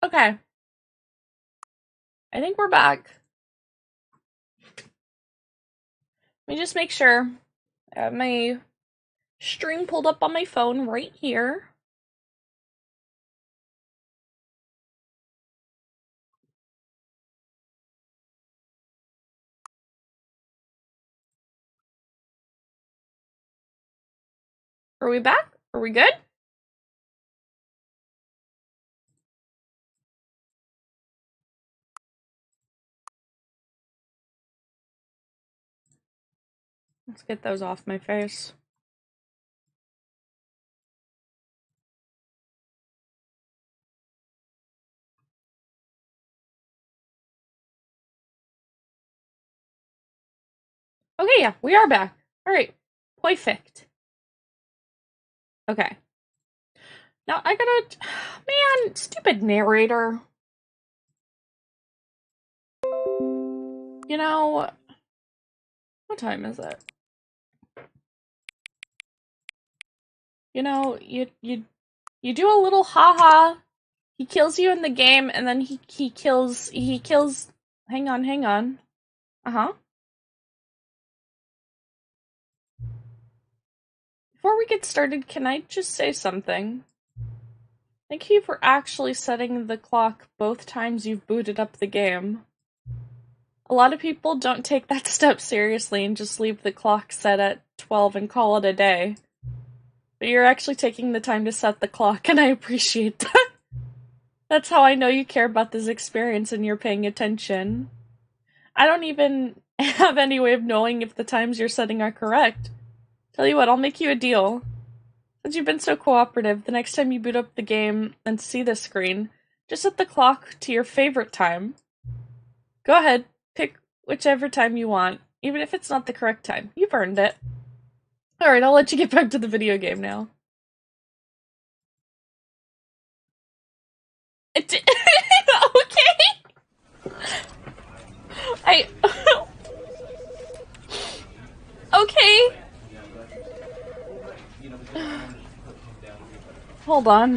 Okay. I think we're back. Let me just make sure. I have my string pulled up on my phone right here. Are we back? Are we good? Let's get those off my face. Okay, yeah, we are back. Alright. Perfect. Okay. Now I gotta... Man, stupid narrator. You know... What time is it? You know, you do a little haha. He kills you in the game, and then he kills... Hang on. Uh-huh. Before we get started, can I just say something? Thank you for actually setting the clock both times you've booted up the game. A lot of people don't take that step seriously and just leave the clock set at 12 and call it a day. But you're actually taking the time to set the clock, and I appreciate that. That's how I know you care about this experience and you're paying attention. I don't even have any way of knowing if the times you're setting are correct. Tell you what, I'll make you a deal. Since you've been so cooperative, the next time you boot up the game and see this screen, just set the clock to your favorite time. Go ahead, pick whichever time you want, even if it's not the correct time. You've earned it. Alright, I'll let you get back to the video game now. Okay. Okay. Hold on.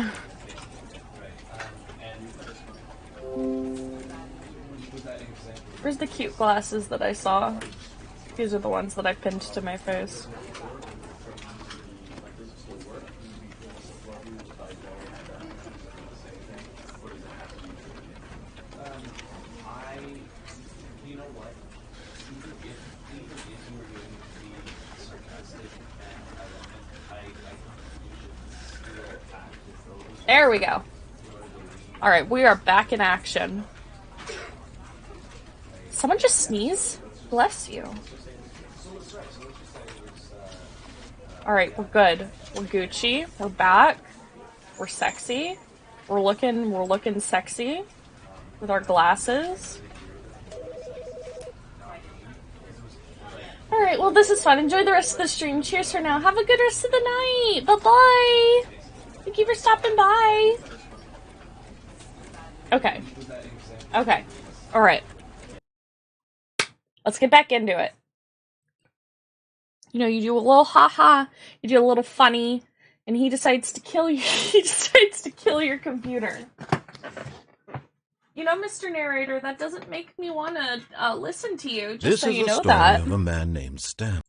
Where's the cute glasses that I saw? These are the ones that I pinned to my face. There we go. Alright, we are back in action. Someone just sneeze? Bless you. Alright, we're good. We're Gucci. We're back. We're sexy. We're looking sexy. With our glasses. Alright, well this is fun. Enjoy the rest of the stream. Cheers for now. Have a good rest of the night. Bye-bye. Thank you for stopping by. Okay. Okay. Alright. Let's get back into it. You know, you do a little haha, you do a little funny, and he decides to kill you. He decides to kill your computer. You know, Mr. Narrator, that doesn't make me want to listen to you, just so you know that. This is the story of a man named Stanley.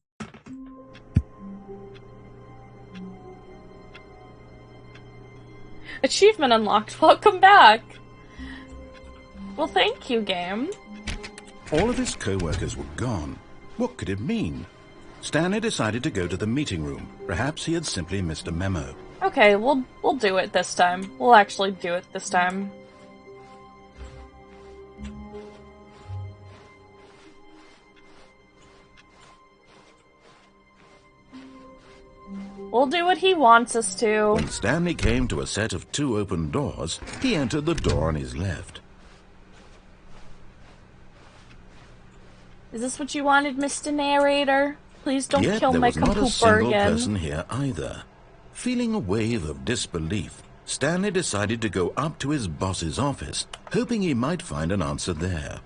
Achievement unlocked. Welcome back. Well, thank you, game. All of his co-workers were gone. What could it mean? Stanley decided to go to the meeting room. Perhaps he had simply missed a memo. Okay, we'll do it this time. We'll actually do it this time. We'll do what he wants us to. When Stanley came to a set of 2 open doors, he entered the door on his left. Is this what you wanted, Mr. Narrator? Please don't kill my Yet there was not a computer single again. person here either. Feeling a wave of disbelief, Stanley decided to go up to his boss's office, hoping he might find an answer there.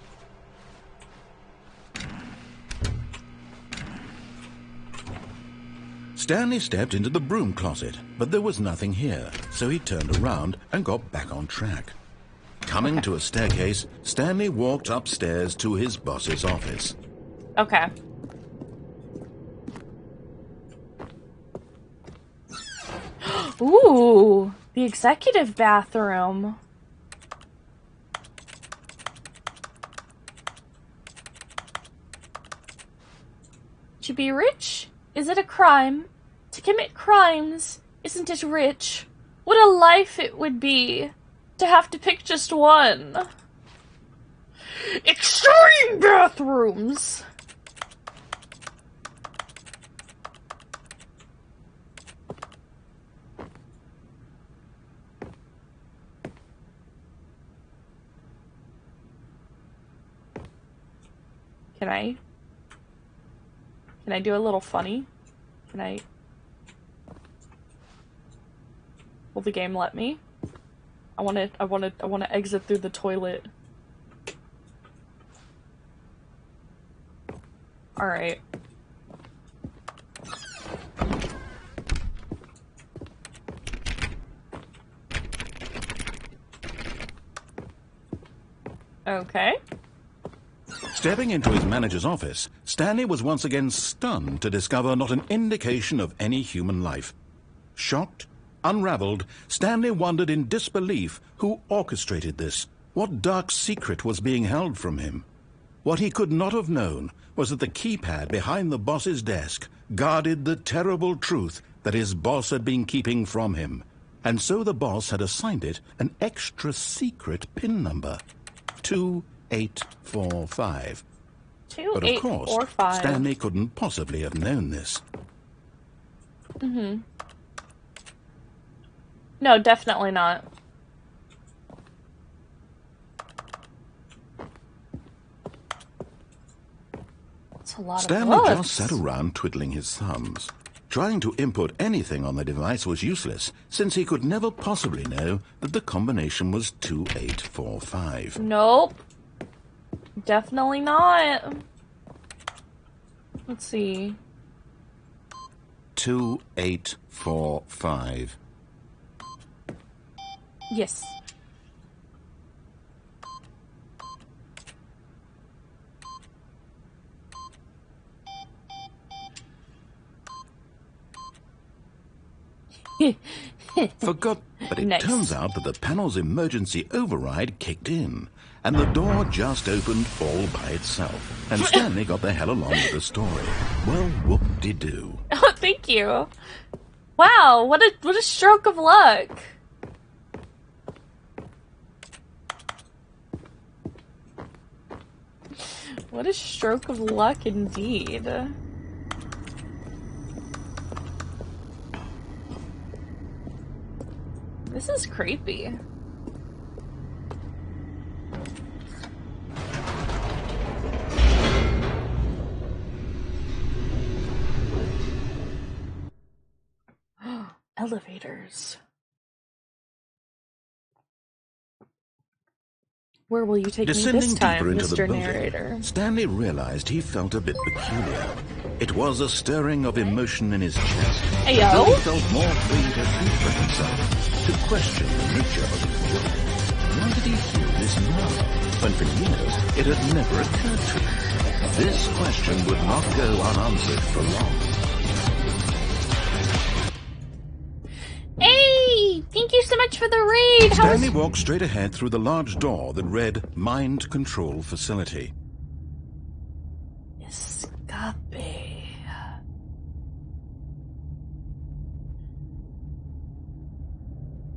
Stanley stepped into the broom closet, but there was nothing here, so he turned around and got back on track. Coming to a staircase, Stanley walked upstairs to his boss's office. Okay. Ooh, the executive bathroom. To be rich? Is it a crime? To commit crimes? Isn't it rich? What a life it would be to have to pick just one. Extreme bathrooms! Can I do a little funny? Will the game let me? I want to exit through the toilet. All right. Okay. Stepping into his manager's office, Stanley was once again stunned to discover not an indication of any human life. Shocked, unraveled, Stanley wondered in disbelief who orchestrated this, what dark secret was being held from him. What he could not have known was that the keypad behind the boss's desk guarded the terrible truth that his boss had been keeping from him, and so the boss had assigned it an extra secret PIN number, 2845. But of course, Stanley couldn't possibly have known this. No, definitely not. That's a lot Stanley of just sat around twiddling his thumbs. Trying to input anything on the device was useless, since he could never possibly know that the combination was 2845. Nope. Definitely not. Let's see. 2845. Yes. Forgot, but it Nice. turns out that the panel's emergency override kicked in, and the door just opened all by itself, and Stanley got the hell along with the story. Well, whoop-de-doo. Oh, thank you. Wow, what a stroke of luck. What a stroke of luck indeed. This is creepy. Elevators. Where will you take me Descending this time, deeper into Mr. the building, Narrator? Stanley realized he felt a bit peculiar. It was a stirring of emotion in his chest. Heyo. Though he felt more free to think for himself, to question the nature of his work. Why did he feel this now, when for years it had never occurred to him? This question would not go unanswered for long. Hey! Thank you so much for the raid! Stanley walked straight ahead through the large door that read Mind Control Facility. Escape.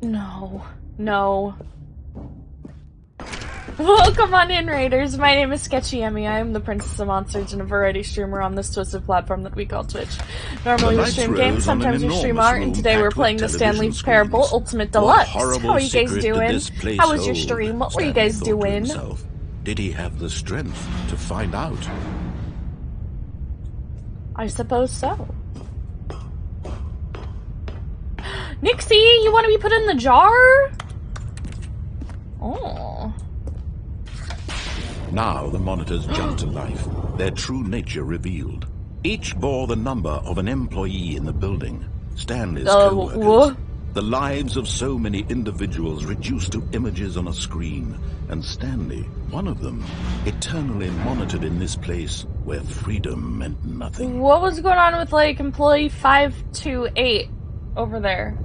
No. No. Welcome on in, Raiders. My name is SKETCHY. I am the Princess of Monsters and a variety streamer on this twisted platform that we call Twitch. Normally we stream games, sometimes we stream art, and today we're playing the Stanley Parable Ultimate Deluxe. How are you guys doing? How was your stream? What were you guys doing? Did he have the strength to find out? I suppose so. Nixie, you want to be put in the jar? Oh. Now the monitors jumped to life, their true nature revealed. Each bore the number of an employee in the building, Stanley's co-workers. The lives of so many individuals reduced to images on a screen, and Stanley, one of them, eternally monitored in this place where freedom meant nothing. What was going on with, like, employee 528 over there?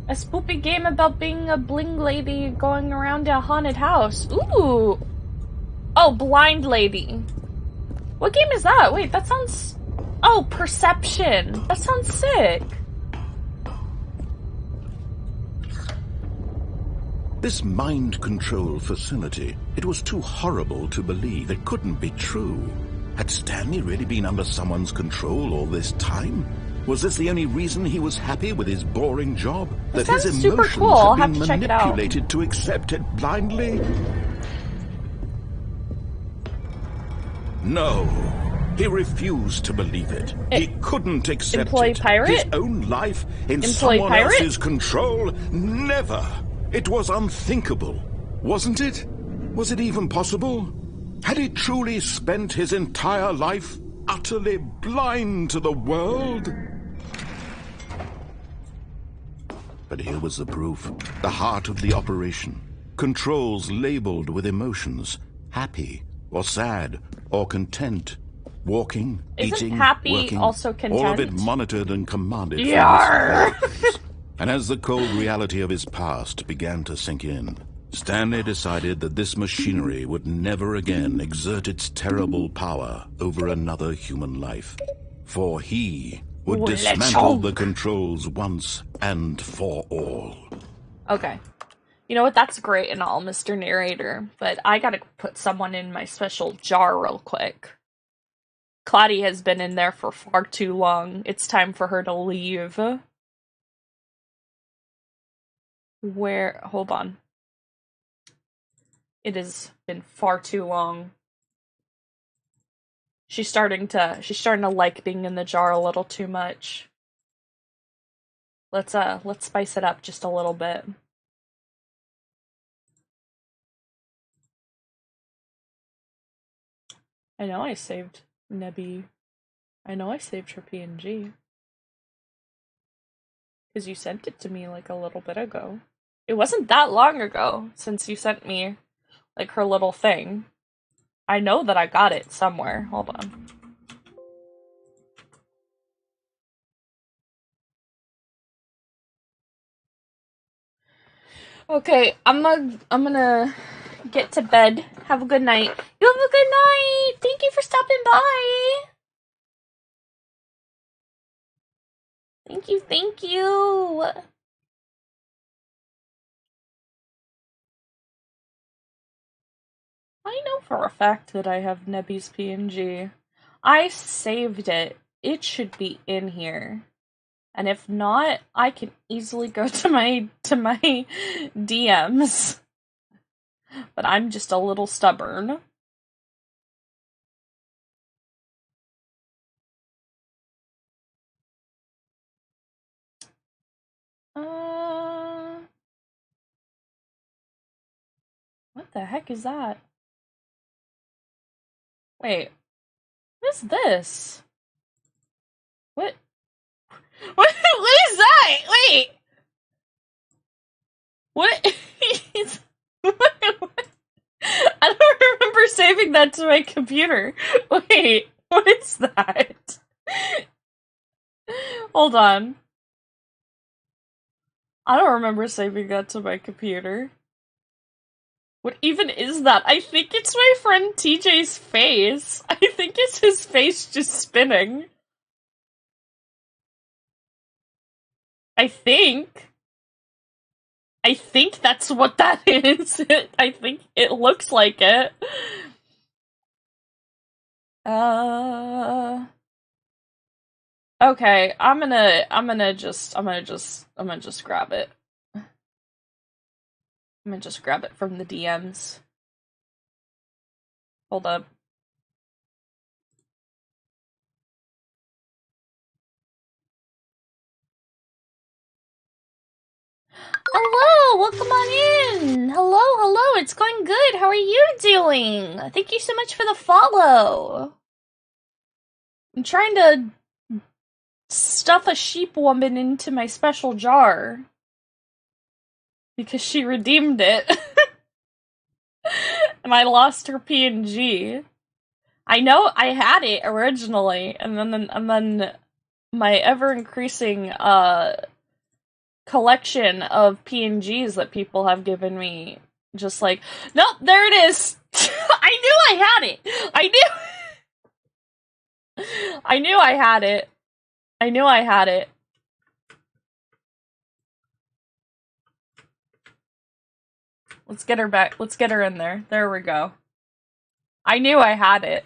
A spoopy game about being a bling lady going around a haunted house. Ooh! Oh, blind lady. What game is that? Wait, that sounds... Oh, Perception. That sounds sick. This mind control facility, it was too horrible to believe. It couldn't be true. Had Stanley really been under someone's control all this time? Was this the only reason he was happy with his boring job? This that his sounds super emotions cool. I'll had have been to check it out. manipulated to accept it blindly? No. He refused to believe it. He couldn't accept Employee it. pirate? His own life in Employee someone pirate? else's control? Never. It was unthinkable. Wasn't it? Was it even possible? Had he truly spent his entire life utterly blind to the world? But here was the proof. The heart of the operation. Controls labeled with emotions. Happy, or sad, or content. Walking, Isn't eating, happy working, also content? all of it monitored and commanded from Yarr! his values. And as the cold reality of his past began to sink in, Stanley decided that this machinery would never again exert its terrible power over another human life. For he would dismantle the controls once and for all. Okay. You know what? That's great and all, Mr. Narrator, but I gotta put someone in my special jar real quick. Claudia has been in there for far too long. It's time for her to leave. Where? Hold on. It has been far too long. She's starting to like being in the jar a little too much. Let's spice it up just a little bit. I know I saved Nebby. I know I saved her PNG. Because you sent it to me like a little bit ago. It wasn't that long ago since you sent me like her little thing. I know that I got it somewhere. Hold on. Okay, I'm gonna get to bed. Have a good night. You have a good night. Thank you for stopping by. Thank you. I know for a fact that I have Nebby's PNG. I saved it. It should be in here. And if not, I can easily go to my DMs. But I'm just a little stubborn. What the heck is that? Wait. What is this? What is that? Wait! What is... What? I don't remember saving that to my computer. Wait, what is that? Hold on. I don't remember saving that to my computer. What even is that? I think it's my friend TJ's face. I think it's his face just spinning. I think that's what that is. I think it looks like it. Okay, I'm gonna just grab it. I'm gonna just grab it from the DMs. Hold up. Hello, welcome on in. Hello, it's going good. How are you doing? Thank you so much for the follow. I'm trying to stuff a sheep woman into my special jar. Because she redeemed it. And I lost her PNG. I know I had it originally, and then my ever-increasing, collection of PNGs that people have given me, just like, nope, there it is! I knew I had it! I knew I had it. I knew I had it. Let's get her back. Let's get her in there. There we go. I knew I had it.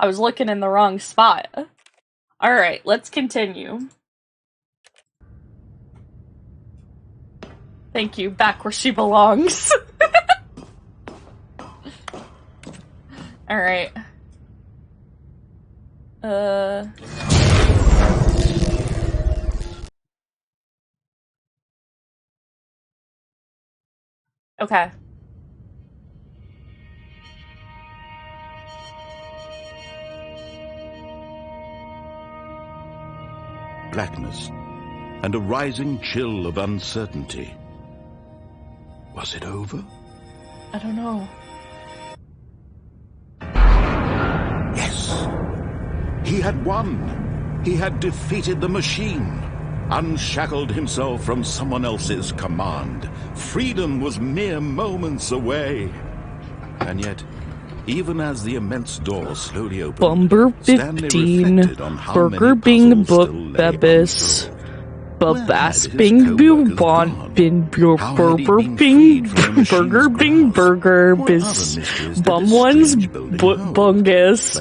I was looking in the wrong spot. Alright, let's continue. Thank you. Back where she belongs. Alright. Okay. Blackness and a rising chill of uncertainty. Was it over? I don't know. Yes! He had won! He had defeated the machine! Unshackled himself from someone else's command. Freedom was mere moments away. And yet, even as the immense door slowly opened, Bumber Stanley 15, reflected on how Burger many Bing puzzles Book still lay Bebis, unsolved. Babas Bing Bubon Bin Burger Bing Burger Bing Burger Bis Bum Ones Bungus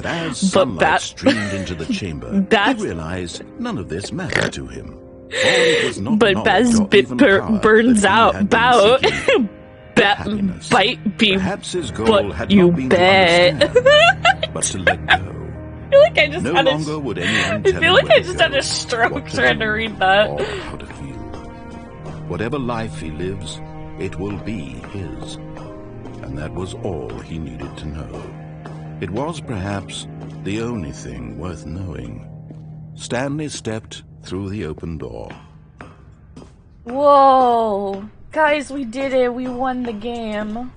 But Bat streamed into the chamber. That He realized none of this mattered to him. All it was not But knowledge Baz or Bit even power burns that he out had been bout seeking. Bat Happiness. Bite Be Perhaps his goal But had you not been bet. to understand, but to let go. I feel like I just No had longer would anyone I tell feel him like where I to just go, had a stroke what to trying do, to read that. or how to feel. Whatever life he lives, it will be his. And that was all he needed to know. It was perhaps the only thing worth knowing. Stanley stepped through the open door. Whoa! Guys, we did it. We won the game.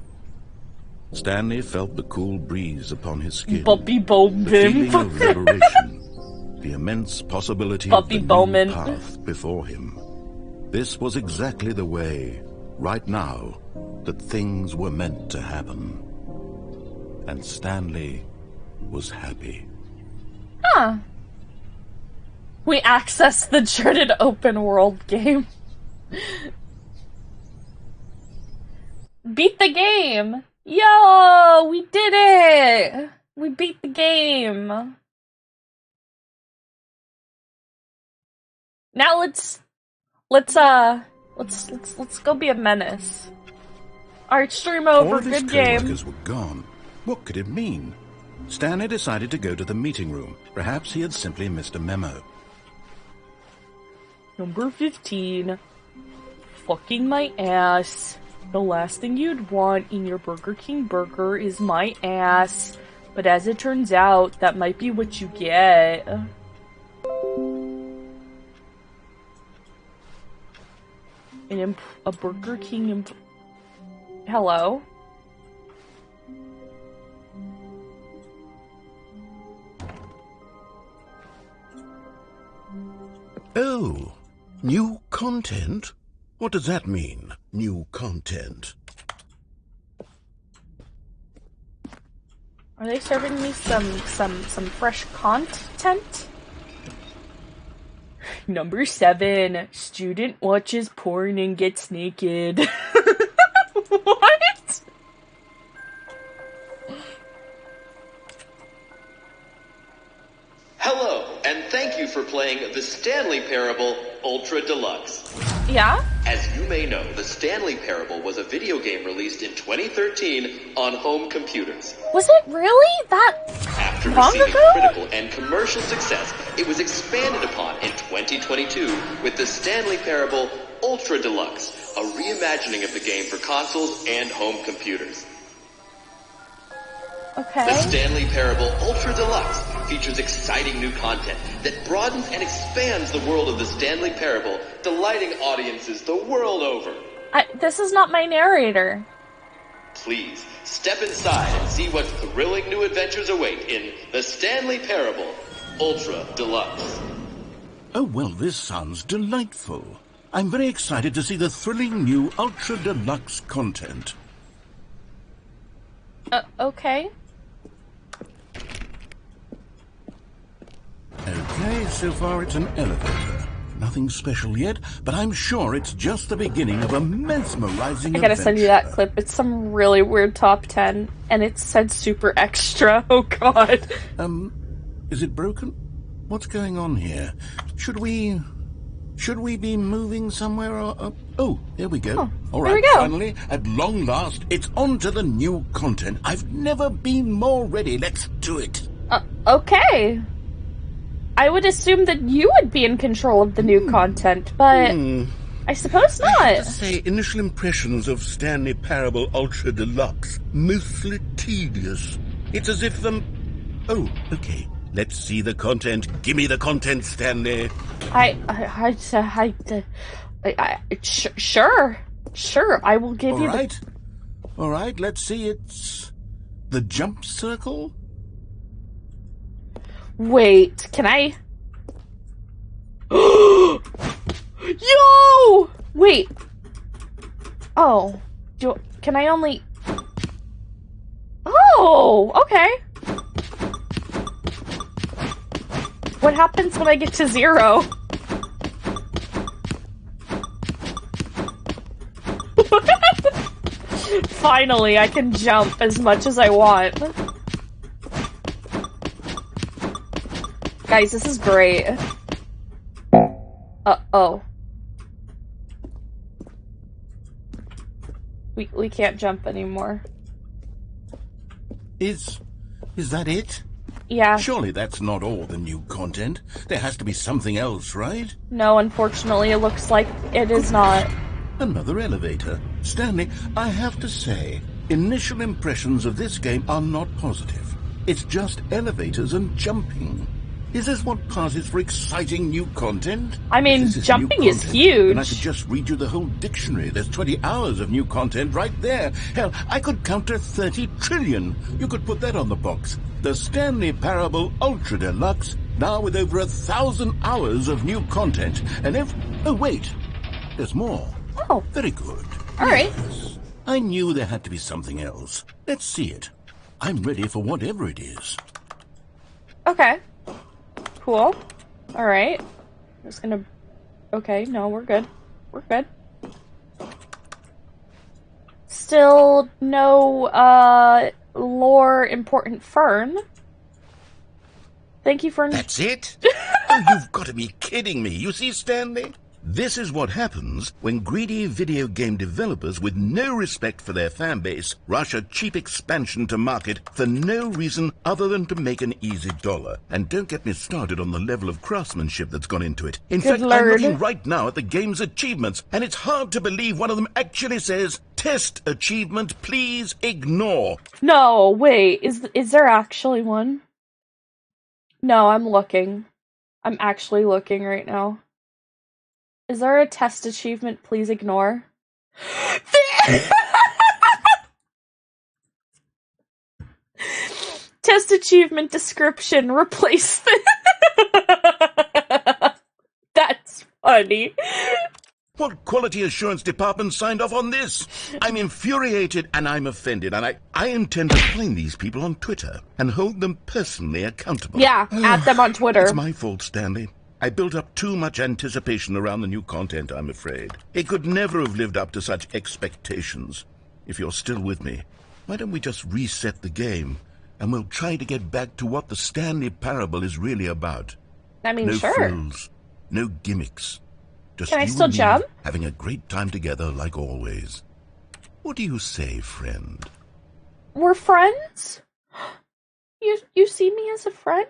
Stanley felt the cool breeze upon his skin. Puppy The Bowman. feeling of liberation. The immense possibility Puppy of the Bowman. new path before him. This was exactly the way, right now, that things were meant to happen. And Stanley was happy. Huh. We accessed the dreaded open world game. Beat the game! Yo! We did it! We beat the game. Now let's go be a menace. Alright, stream over. All of his Good game. co-workers were gone. What could it mean? Stanley decided to go to the meeting room. Perhaps he had simply missed a memo. Number 15. Fucking my ass. The last thing you'd want in your Burger King burger is my ass. But as it turns out, that might be what you get. A Burger King Hello? Oh, new content? What does that mean, new content? Are they serving me some fresh content? Number 7. Student watches porn and gets naked. What? Hello, and thank you for playing the Stanley Parable Ultra Deluxe. Yeah? As you may know, the Stanley Parable was a video game released in 2013 on home computers. Was it really that After long receiving ago? critical and commercial success, it was expanded upon in 2022 with the Stanley Parable Ultra Deluxe, a reimagining of the game for consoles and home computers. Okay. The Stanley Parable Ultra Deluxe features exciting new content that broadens and expands the world of the Stanley Parable, delighting audiences the world over. This is not my narrator. Please, step inside and see what thrilling new adventures await in the Stanley Parable Ultra Deluxe. Oh, well, this sounds delightful. I'm very excited to see the thrilling new Ultra Deluxe content. Okay. Okay, so far it's an elevator. Nothing special yet, but I'm sure it's just the beginning of a mesmerizing I gotta adventure. send you that clip. It's some really weird top 10, and it said super extra. Oh god. Is it broken? What's going on here? Should we be moving somewhere or... Oh, there we go. Oh, all there right, we go. Finally, at long last, it's on to the new content. I've never been more ready. Let's do it. Okay. I would assume that you would be in control of the new content, but I suppose not. I have to say, initial impressions of Stanley Parable Ultra Deluxe, mostly tedious. It's as if Oh, okay. Let's see the content. Give me the content, Stanley. Sure, I will give you All right, let's see. It's the jump circle. Wait, can I? Yo! Wait. Oh, can I only? Oh, okay. What happens when I get to 0? Finally, I can jump as much as I want. Guys, this is great. Uh-oh. We can't jump anymore. Is that it? Yeah. Surely that's not all the new content. There has to be something else, right? No, unfortunately, it looks like it is not. Another elevator. Stanley, I have to say, initial impressions of this game are not positive. It's just elevators and jumping. Is this what passes for exciting new content? I mean, jumping is huge. And I could just read you the whole dictionary. There's 20 hours of new content right there. Hell, I could count to 30 trillion. You could put that on the box. The Stanley Parable Ultra Deluxe, now with over 1,000 hours of new content. And oh, wait. There's more. Oh. Very good. All right. Yes. I knew there had to be something else. Let's see it. I'm ready for whatever it is. Okay. Cool. Alright. I'm just gonna... Okay, no, we're good. We're good. Still no, lore important fern. Thank you, Fern. That's it? Oh, you've got to be kidding me. You see, Stanley? This is what happens when greedy video game developers with no respect for their fan base rush a cheap expansion to market for no reason other than to make an easy dollar. And don't get me started on the level of craftsmanship that's gone into it. In fact, Lord. I'm looking right now at the game's achievements, and it's hard to believe one of them actually says, "Test achievement, please ignore." No, wait. Is there actually one? No, I'm looking. I'm actually looking right now. Is there a test achievement? Please ignore. Test achievement description. Replace the... That's funny. What quality assurance department signed off on this? I'm infuriated and I'm offended, and I intend to find these people on Twitter and hold them personally accountable. Yeah, add them on Twitter. It's my fault, Stanley. I built up too much anticipation around the new content, I'm afraid. It could never have lived up to such expectations. If you're still with me, why don't we just reset the game, and we'll try to get back to what the Stanley Parable is really about. I mean, No sure. frills, no gimmicks. Just Can I you still and me jump? having a great time together like always. What do you say, friend? We're friends? You see me as a friend?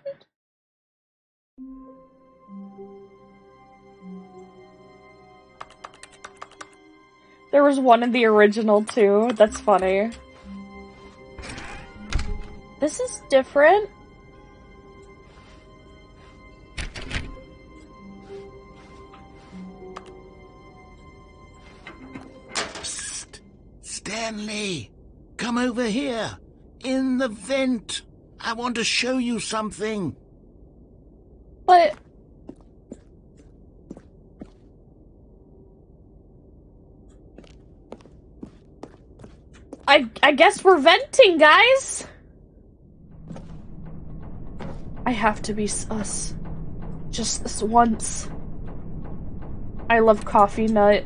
There was one in the original too. That's funny. This is different. Stanley, come over here. In the vent. I want to show you something. But... I guess we're venting, guys! I have to be us. Just this once. I love coffee nut.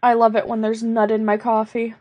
I love it when there's nut in my coffee.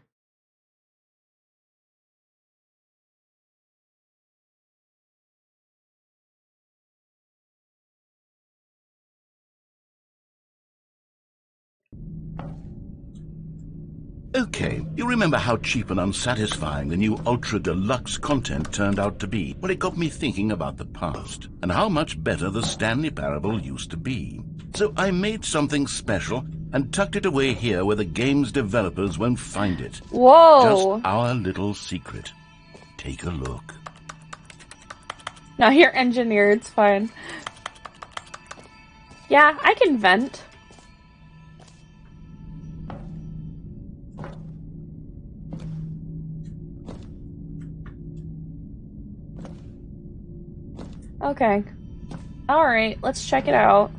Okay, you remember how cheap and unsatisfying the new Ultra Deluxe content turned out to be? Well, it got me thinking about the past, and how much better the Stanley Parable used to be. So I made something special and tucked it away here where the game's developers won't find it. Whoa! Just our little secret. Take a look. No, you're engineer, it's fine. Yeah, I can vent. Okay. Alright, let's check it out.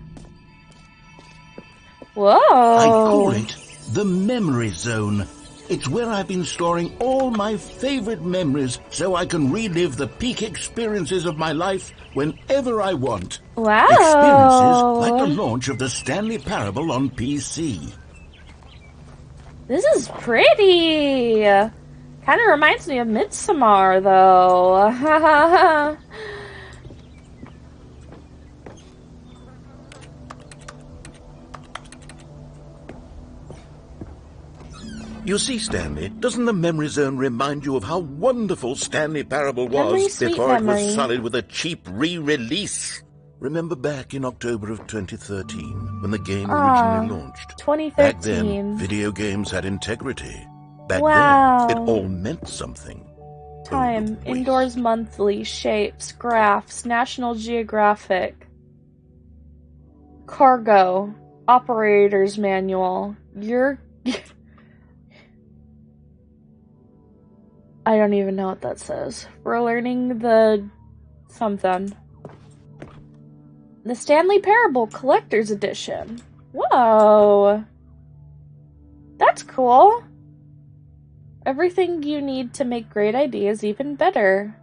Whoa! I call it the memory zone. It's where I've been storing all my favorite memories so I can relive the peak experiences of my life whenever I want. Wow! Experiences like the launch of the Stanley Parable on PC. This is pretty! Kind of reminds me of Midsommar, though. You see, Stanley, doesn't the memory zone remind you of how wonderful Stanley Parable Memory, was sweet before it memory. was sullied with a cheap re-release? Remember back in October of 2013, when the game originally launched? 2013. Back then, video games had integrity. Back Wow. then, it all meant something. Time, Oh, wait. Indoors Monthly, Shapes, Graphs, National Geographic, Cargo, Operator's Manual. I don't even know what that says. We're learning the something. The Stanley Parable Collector's Edition. Whoa. That's cool. Everything you need to make great ideas even better.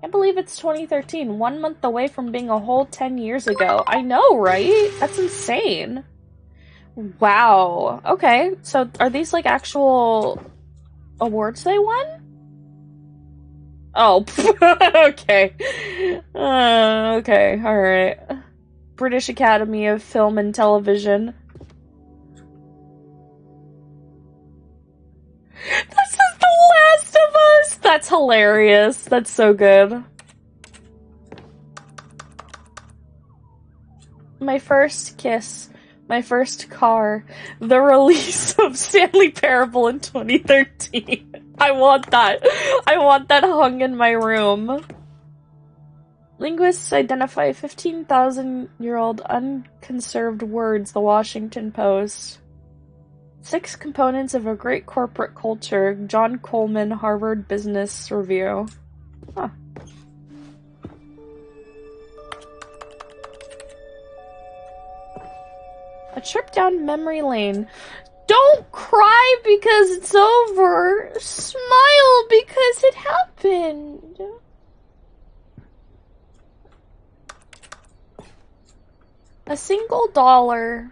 Can't believe it's 2013, 1 month away from being a whole 10 years ago. I know, right? That's insane. Wow. Okay, so are these like actual awards they won? Oh, okay. Okay, alright. British Academy of Film and Television. This is The Last of Us! That's hilarious. That's so good. My first kiss. My first car. The release of Stanley Parable in 2013. I want that. I want that hung in my room. Linguists identify 15,000-year-old unconserved words, The Washington Post. 6 components of a great corporate culture, John Coleman, Harvard Business Review. Huh. A trip down memory lane. Don't cry because it's over. Smile because it happened. A single dollar.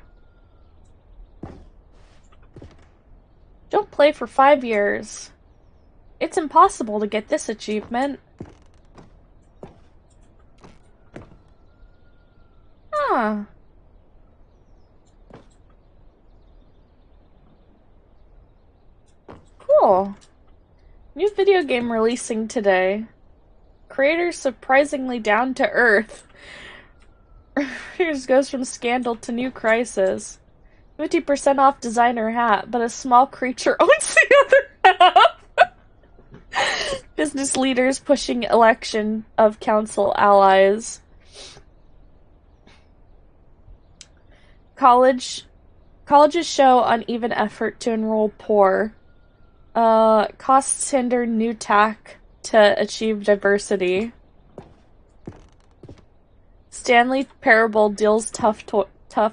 Don't play for 5 years. It's impossible to get this achievement. Huh. Cool. New video game releasing today. Creators surprisingly down to earth. Here's goes from scandal to new crisis. 50% off designer hat, but a small creature owns the other half. Business leaders pushing election of council allies. Colleges show uneven effort to enroll poor. Costs hinder new tech to achieve diversity. Stanley Parable deals tough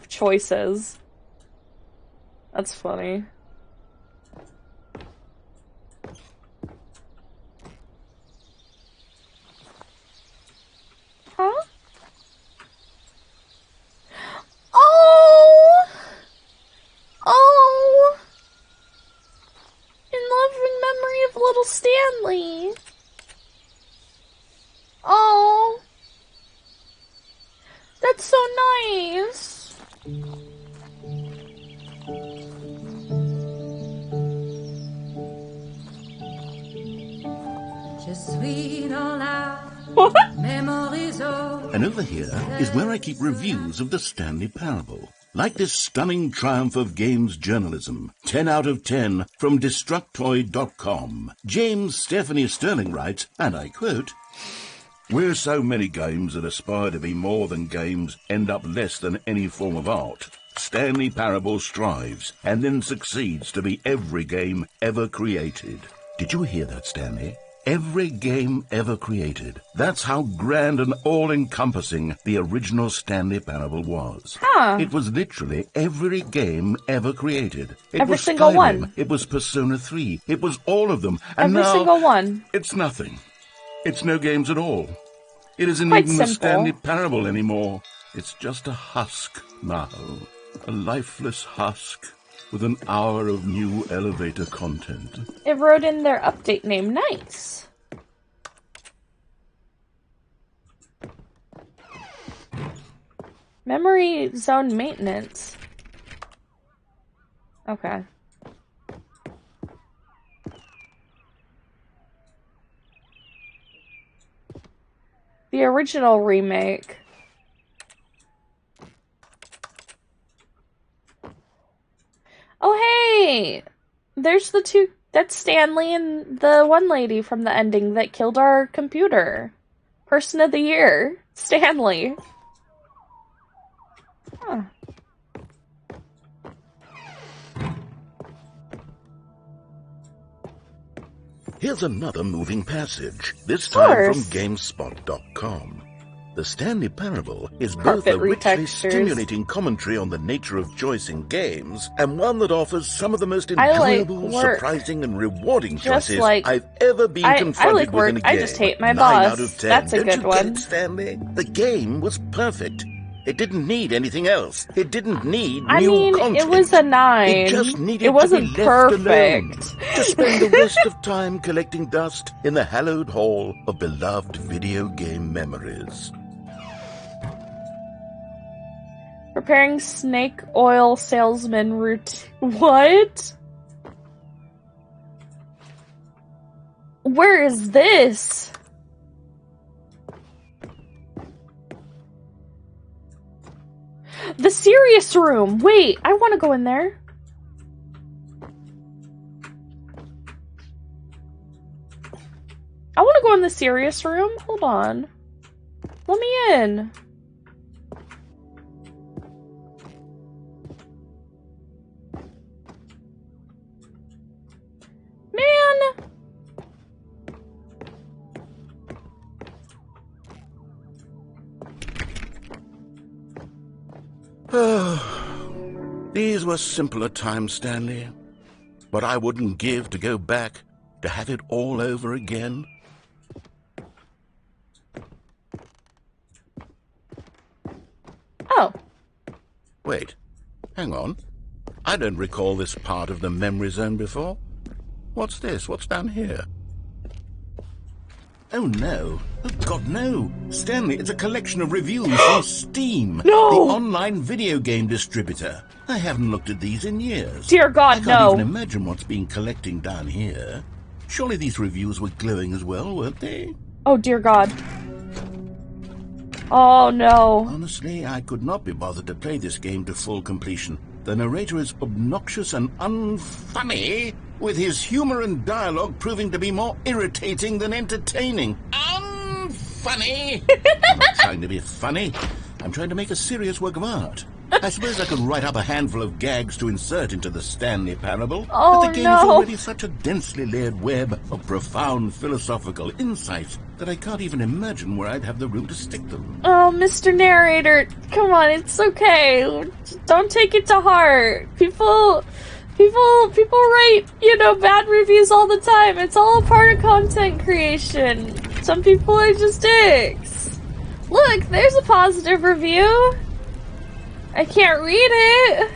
choices. That's funny. Huh? Oh! Oh! In loving memory of little Stanley. Oh! That's so nice. What? And over here is where I keep reviews of the Stanley Parable. Like this stunning triumph of games journalism, 10 out of 10 from Destructoid.com. James Stephanie Sterling writes, and I quote, "Where so many games that aspire to be more than games end up less than any form of art, Stanley Parable strives and then succeeds to be every game ever created." Did you hear that, Stanley? Every game ever created. That's how grand and all-encompassing the original Stanley Parable was. Huh. It was literally every game ever created. It Every was single Skyrim, one. It was Persona 3. It was all of them. And Every now, single one. it's nothing. It's no games at all. It isn't Quite even a simple. Stanley Parable anymore. It's just a husk now. A lifeless husk with an hour of new elevator content. It wrote in their update name. Nice. Memory zone maintenance. Okay. The original remake. Oh, hey! There's the two... That's Stanley and the one lady from the ending that killed our computer. Person of the year. Stanley. Huh. Here's another moving passage, this time from Course. GameSpot.com. The Stanley Parable is both Carpet a richly retextures. stimulating commentary on the nature of choice in games, and one that offers some of the most I like enjoyable, work. surprising, and rewarding Just choices like- I've ever been I confronted like with in a work. game. I just hate my 9 boss. out of 10. That's a Don't good you get one. it, Stanley? The game was perfect. It didn't need anything else. It didn't need I new mean, content. it was a 9. It just needed It wasn't to be left alone, perfect. to spend the rest of time collecting dust in the hallowed hall of beloved video game memories. Preparing snake oil salesman routine. What? Where is this? The serious room. Wait, I want to go in there. I want to go in the serious room. Hold on. Let me in. Man. These were simpler times, Stanley. But I wouldn't give to go back to have it all over again. Oh. Wait, hang on. I don't recall this part of the memory zone before. What's this? What's down here? Oh no. Oh God, no. Stanley, it's a collection of reviews from Steam, No! the online video game distributor. I haven't looked at these in years. Dear God, I can't no. even imagine what's been collecting down here. Surely these reviews were glowing as well, weren't they? Oh, dear God. Oh, no. Honestly, I could not be bothered to play this game to full completion. The narrator is obnoxious and unfunny, with his humor and dialogue proving to be more irritating than entertaining. Unfunny! I'm not trying to be funny. I'm trying to make a serious work of art. I suppose I could write up a handful of gags to insert into the Stanley Parable, Oh, but the game no. is already such a densely layered web of profound philosophical insights that I can't even imagine where I'd have the room to stick them. Oh, Mr. Narrator, come on, it's okay. Don't take it to heart. People write, bad reviews all the time. It's all a part of content creation. Some people are just dicks. Look, there's a positive review. I can't read it.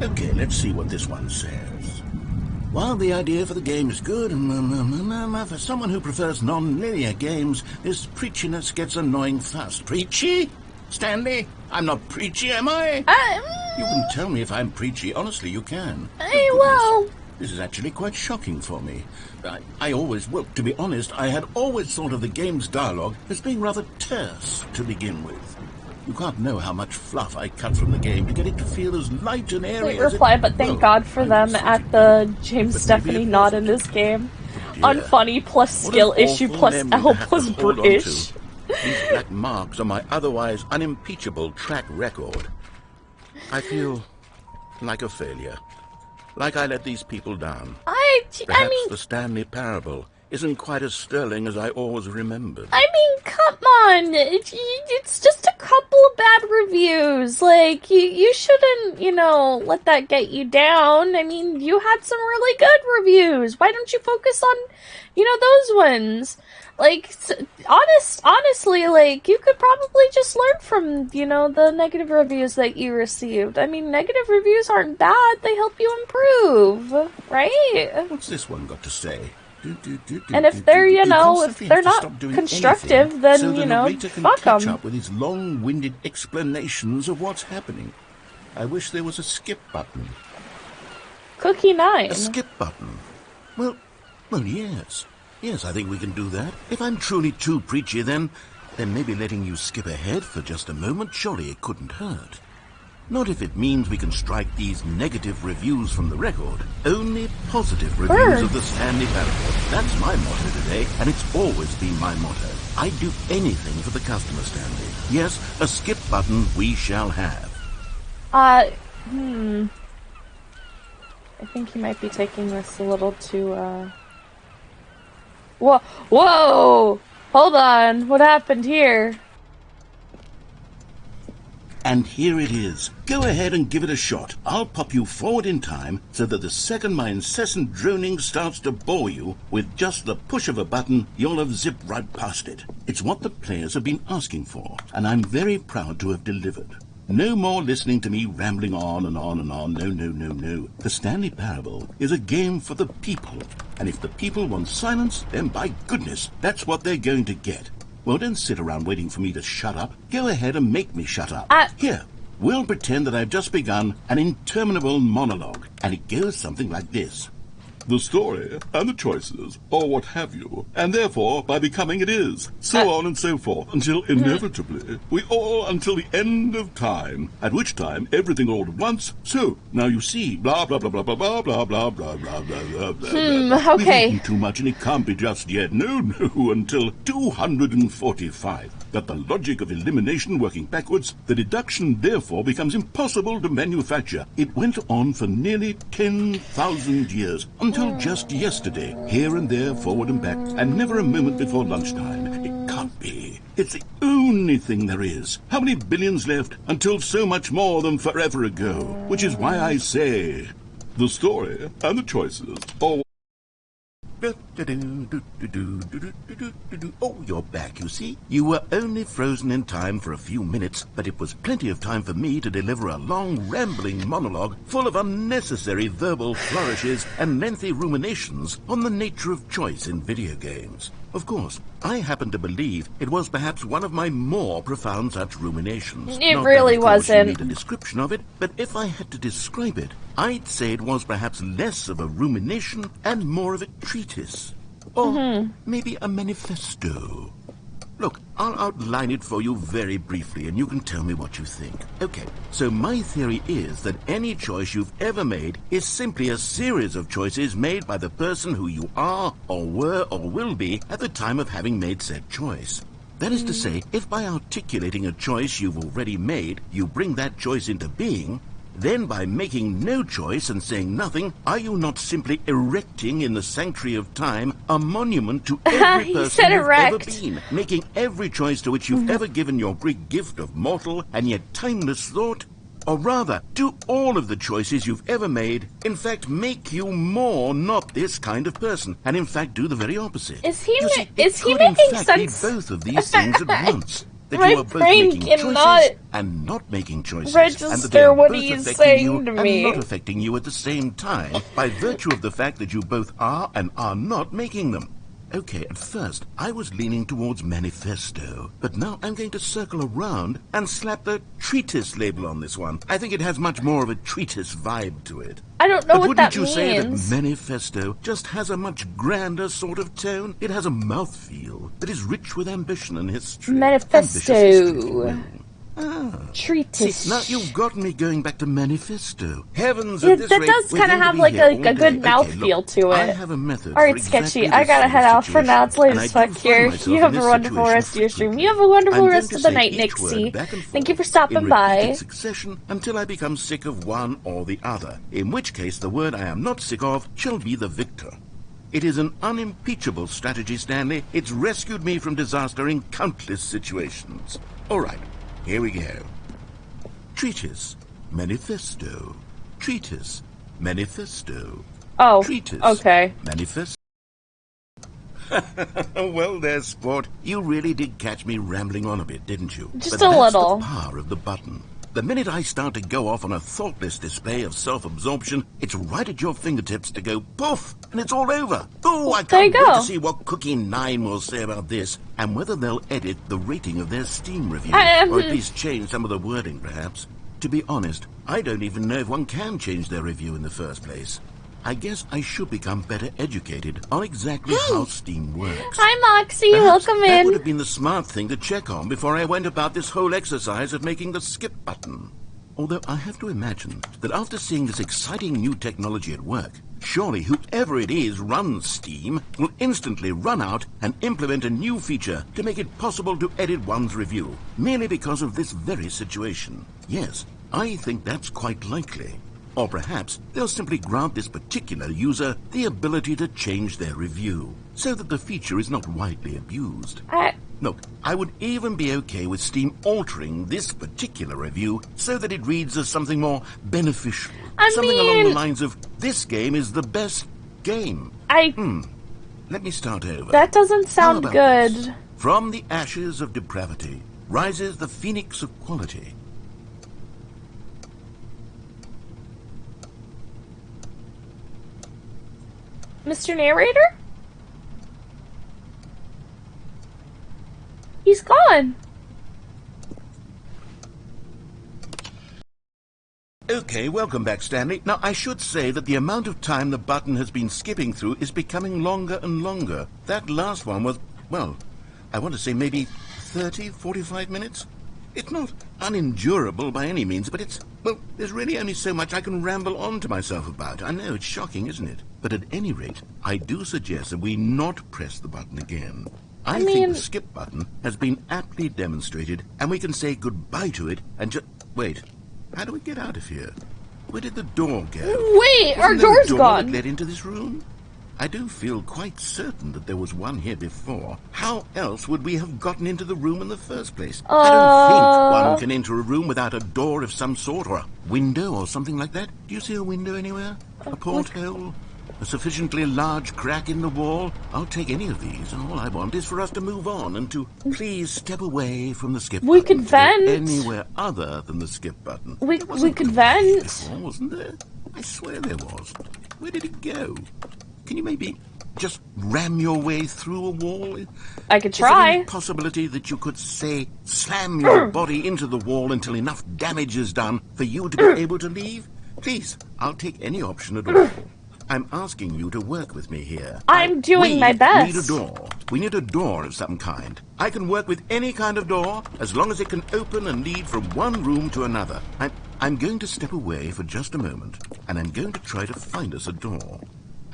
Okay, let's see what this one says. While the idea for the game is good, for someone who prefers non-linear games, this preachiness gets annoying fast. Preachy? Stanley? I'm not preachy, am I? You can tell me if I'm preachy. Honestly, you can. Well... This is actually quite shocking for me. To be honest, I had always thought of the game's dialogue as being rather terse to begin with. You can't know how much fluff I cut from the game to get it to feel as light and airy Great as reply, it... but thank Well, God for I them was at such a the kid. James But Stephanie maybe it not in wasn't. this game. Dear. Unfunny plus What skill an issue awful plus memory to L have plus to hold on British. to. These black marks on my otherwise unimpeachable track record. I feel like a failure. Like I let these people down. Perhaps the Stanley Parable isn't quite as sterling as I always remembered. I mean, come on. It's just a couple of bad reviews. Like, you shouldn't, let that get you down. I mean, you had some really good reviews. Why don't you focus on, those ones? Like, honestly, like, you could probably just learn from, the negative reviews that you received. I mean, negative reviews aren't bad. They help you improve, right? What's this one got to say? And if they're, if they're not constructive, then, so the narrator can fuck catch them. up with his long-winded explanations of what's happening. I wish there was a skip button. Cookie 9. A skip button? Well, yes. Yes, I think we can do that. If I'm truly too preachy, then maybe letting you skip ahead for just a moment, surely it couldn't hurt. Not if it means we can strike these negative reviews from the record. Only positive reviews of the Stanley Parable. That's my motto today, and it's always been my motto. I'd do anything for the customer, Stanley. Yes, a skip button we shall have. I think he might be taking this a little too, Whoa! Hold on, what happened here? And here it is. Go ahead and give it a shot. I'll pop you forward in time so that the second my incessant droning starts to bore you, with just the push of a button, you'll have zipped right past it. It's what the players have been asking for, and I'm very proud to have delivered. No more listening to me rambling on and on and on. No. The Stanley Parable is a game for the people, and if the people want silence, then by goodness, that's what they're going to get. Well, don't sit around waiting for me to shut up. Go ahead and make me shut up. Here, we'll pretend that I've just begun an interminable monologue, and it goes something like this. The story, and the choices, or what have you, and therefore, by becoming it is, so on and so forth, until inevitably, until the end of time, at which time, everything all at once, so, now you see, blah, blah, blah, blah, blah, blah, blah, blah, blah, blah, blah, blah. Okay. We've eaten too much, and it can't be just yet, no, until 245. That the logic of elimination working backwards, the deduction therefore becomes impossible to manufacture. It went on for nearly 10,000 years, until just yesterday, here and there, forward and back, and never a moment before lunchtime. It can't be. It's the only thing there is. How many billions left until so much more than forever ago? Which is why I say, the story and the choices, or... Oh, you're back, you see. You were only frozen in time for a few minutes, but it was plenty of time for me to deliver a long, rambling monologue full of unnecessary verbal flourishes and lengthy ruminations on the nature of choice in video games. Of course, I happen to believe it was perhaps one of my more profound such ruminations. It Not really that, of course, you wasn't. need a description of it, but if I had to describe it, I'd say it was perhaps less of a rumination and more of a treatise. Or maybe a manifesto. Look, I'll outline it for you very briefly, and you can tell me what you think. Okay, so my theory is that any choice you've ever made is simply a series of choices made by the person who you are, or were, or will be at the time of having made said choice. That is to say, if by articulating a choice you've already made, you bring that choice into being, then by making no choice and saying nothing, are you not simply erecting in the sanctuary of time a monument to every person you've ever been, making every choice to which you've ever given your great gift of mortal and yet timeless thought? Or rather, do all of the choices you've ever made, in fact, make you more not this kind of person, and in fact do the very opposite? Is he making sense? Be both of these things at once. That My you are both brain making cannot choices and not making choices, register and that they are what both he's affecting saying you to and me. not affecting you at the same time, by virtue of the fact that you both are and are not making them. Okay, at first, I was leaning towards manifesto, but now I'm going to circle around and slap the treatise label on this one. I think it has much more of a treatise vibe to it. I don't know But what that wouldn't you say that means. manifesto just has a much grander sort of tone? It has a mouthfeel that is rich with ambition and history. Manifesto. Ambitious history, if you will. Treatise. See, now you've got me going back to manifesto. Heavens, Yeah, at this that rate, does we're kind of going to have be like here a all good day. mouthfeel Look, to I it. have a method Alright, for Sketchy, exactly I this gotta sort of head out for situation, now. It's late and as I fuck do find here. myself You in have a this wonderful situation rest of your stream. frequently. You have a wonderful I'm rest going of to the say night, each word Nixie. back and Thank you for forth stopping in by. repeated succession until I become sick of one or the other, in which case the word I am not sick of shall be the victor. It is an unimpeachable strategy, Stanley. It's rescued me from disaster in countless situations. All right, here we go. Treatise, manifesto. Treatise, manifesto. Oh, Treatise, okay. manifesto. Well, there, sport. You really did catch me rambling on a bit, didn't you? Just But a that's little. the power of the button. The minute I start to go off on a thoughtless display of self-absorption, it's right at your fingertips to go poof, and it's all over. Oh, I There you can't wait go. to see what Cookie 9 will say about this, and whether they'll edit the rating of their Steam review, or at least change some of the wording, perhaps. To be honest, I don't even know if one can change their review in the first place. I guess I should become better educated on exactly how Steam works. Hi, Moxie. Perhaps Welcome that would in. have been the smart thing to check on before I went about this whole exercise of making the skip button. Although I have to imagine that after seeing this exciting new technology at work, surely whoever it is runs Steam will instantly run out and implement a new feature to make it possible to edit one's review, merely because of this very situation. Yes, I think that's quite likely. Or perhaps they'll simply grant this particular user the ability to change their review, so that the feature is not widely abused. Look, I would even be okay with Steam altering this particular review so that it reads as something more beneficial. Something along the lines of, this game is the best game. Let me start over. That doesn't How sound about good. this? From the ashes of depravity rises the phoenix of quality. Mr. Narrator? He's gone. Okay, welcome back, Stanley. Now, I should say that the amount of time the button has been skipping through is becoming longer and longer. That last one was, well, I want to say maybe 30, 45 minutes? It's not unendurable by any means, but it's, well, there's really only so much I can ramble on to myself about. I know, it's shocking, isn't it? But at any rate, I do suggest that we not press the button again. I think the skip button has been aptly demonstrated, and we can say goodbye to it and just... Wait, how do we get out of here? Where did the door go? Wait, our Wasn't there a door's door gone. that led into this room? I do feel quite certain that there was one here before. How else would we have gotten into the room in the first place? I don't think one can enter a room without a door of some sort, or a window or something like that. Do you see a window anywhere? A porthole? A sufficiently large crack in the wall? I'll take any of these. All I want is for us to move on and to please step away from the skip We button. could vent. Anywhere other than the skip button. We Wasn't could there one vent. before, wasn't there? I swear there was. Where did it go? Can you maybe just ram your way through a wall? I could Is there try. any possibility that you could, say, slam your body into the wall until enough damage is done for you to be able to leave? Please, I'll take any option at all. I'm asking you to work with me here. I'm doing my We best. need a door. We need a door of some kind. I can work with any kind of door as long as it can open and lead from one room to another. I'm going to step away for just a moment, and I'm going to try to find us a door.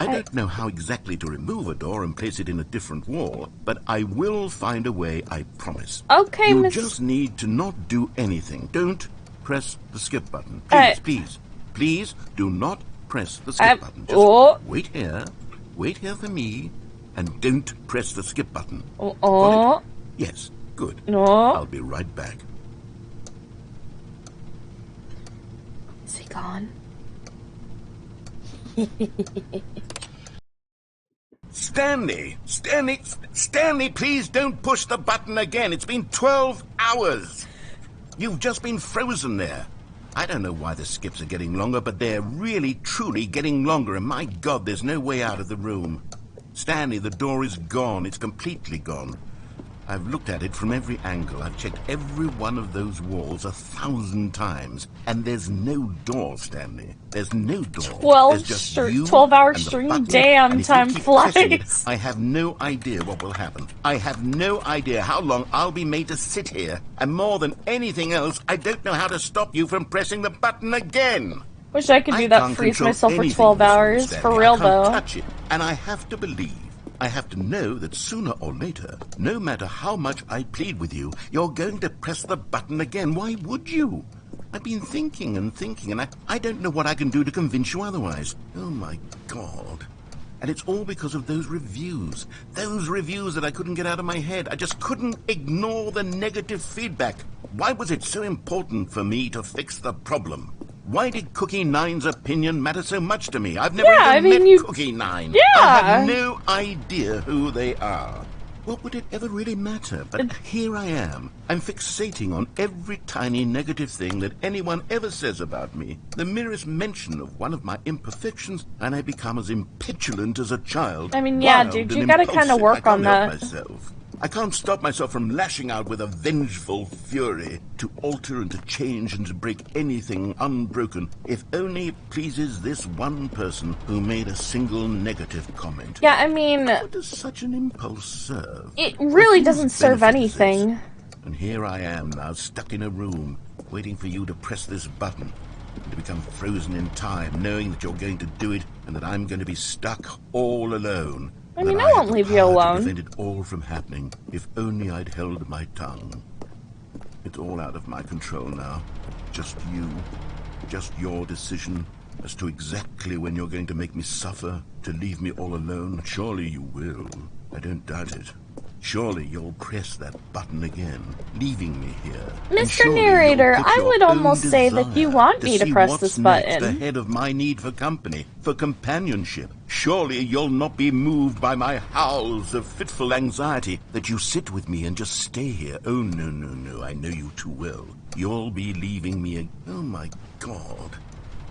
I don't know how exactly to remove a door and place it in a different wall, but I will find a way, I promise. Okay, You Miss... just need to not do anything. Don't press the skip button. Please, please, please do not press the skip button. Just wait here for me, and don't press the skip button. Got it? Yes, good. I'll be right back. Is he gone? Stanley, please don't push the button again. It's been 12 hours. You've just been frozen there. I don't know why the skips are getting longer, but they're really, truly getting longer, and my God, there's no way out of the room. Stanley, the door is gone. It's completely gone. I've looked at it from every angle. I've checked every one of those walls 1,000 times, and there's no door, Stanley. There's no door. 12-hour string. Damn, time flies. I have no idea what will happen. I have no idea how long I'll be made to sit here, and more than anything else, I don't know how to stop you from pressing the button again. Wish I could do that, freeze myself for 12 hours. For real, though. I can't touch it, and I have to believe. I have to know that sooner or later, no matter how much I plead with you, you're going to press the button again. Why would you? I've been thinking and thinking, and I don't know what I can do to convince you otherwise. Oh, my God. And it's all because of those reviews. Those reviews that I couldn't get out of my head. I just couldn't ignore the negative feedback. Why was it so important for me to fix the problem? Why did Cookie Nine's opinion matter so much to me? I've never met Cookie Nine. I have no idea who they are. What would it ever really matter? But here I am. I'm fixating on every tiny negative thing that anyone ever says about me. The merest mention of one of my imperfections, and I become as impetulant as a child. I mean, yeah, dude, you gotta kind of work on that. I can't stop myself from lashing out with a vengeful fury to alter and to change and to break anything unbroken, if only it pleases this one person who made a single negative comment. Yeah, I mean... What does such an impulse serve? It really doesn't serve anything. And here I am now, stuck in a room, waiting for you to press this button, and to become frozen in time, knowing that you're going to do it, and that I'm going to be stuck all alone. I mean, I won't leave you alone. To prevent it all from happening, if only I'd held my tongue. It's all out of my control now. Just you. Just your decision as to exactly when you're going to make me suffer, to leave me all alone. Surely you will. I don't doubt it. Surely you'll press that button again, leaving me here. Mr. Narrator, I would almost say that you want me to press this button. Ahead of my need for company, for companionship. Surely you'll not be moved by my howls of fitful anxiety, that you sit with me and just stay here. Oh, no, no, no, I know you too well. You'll be leaving me oh, my God.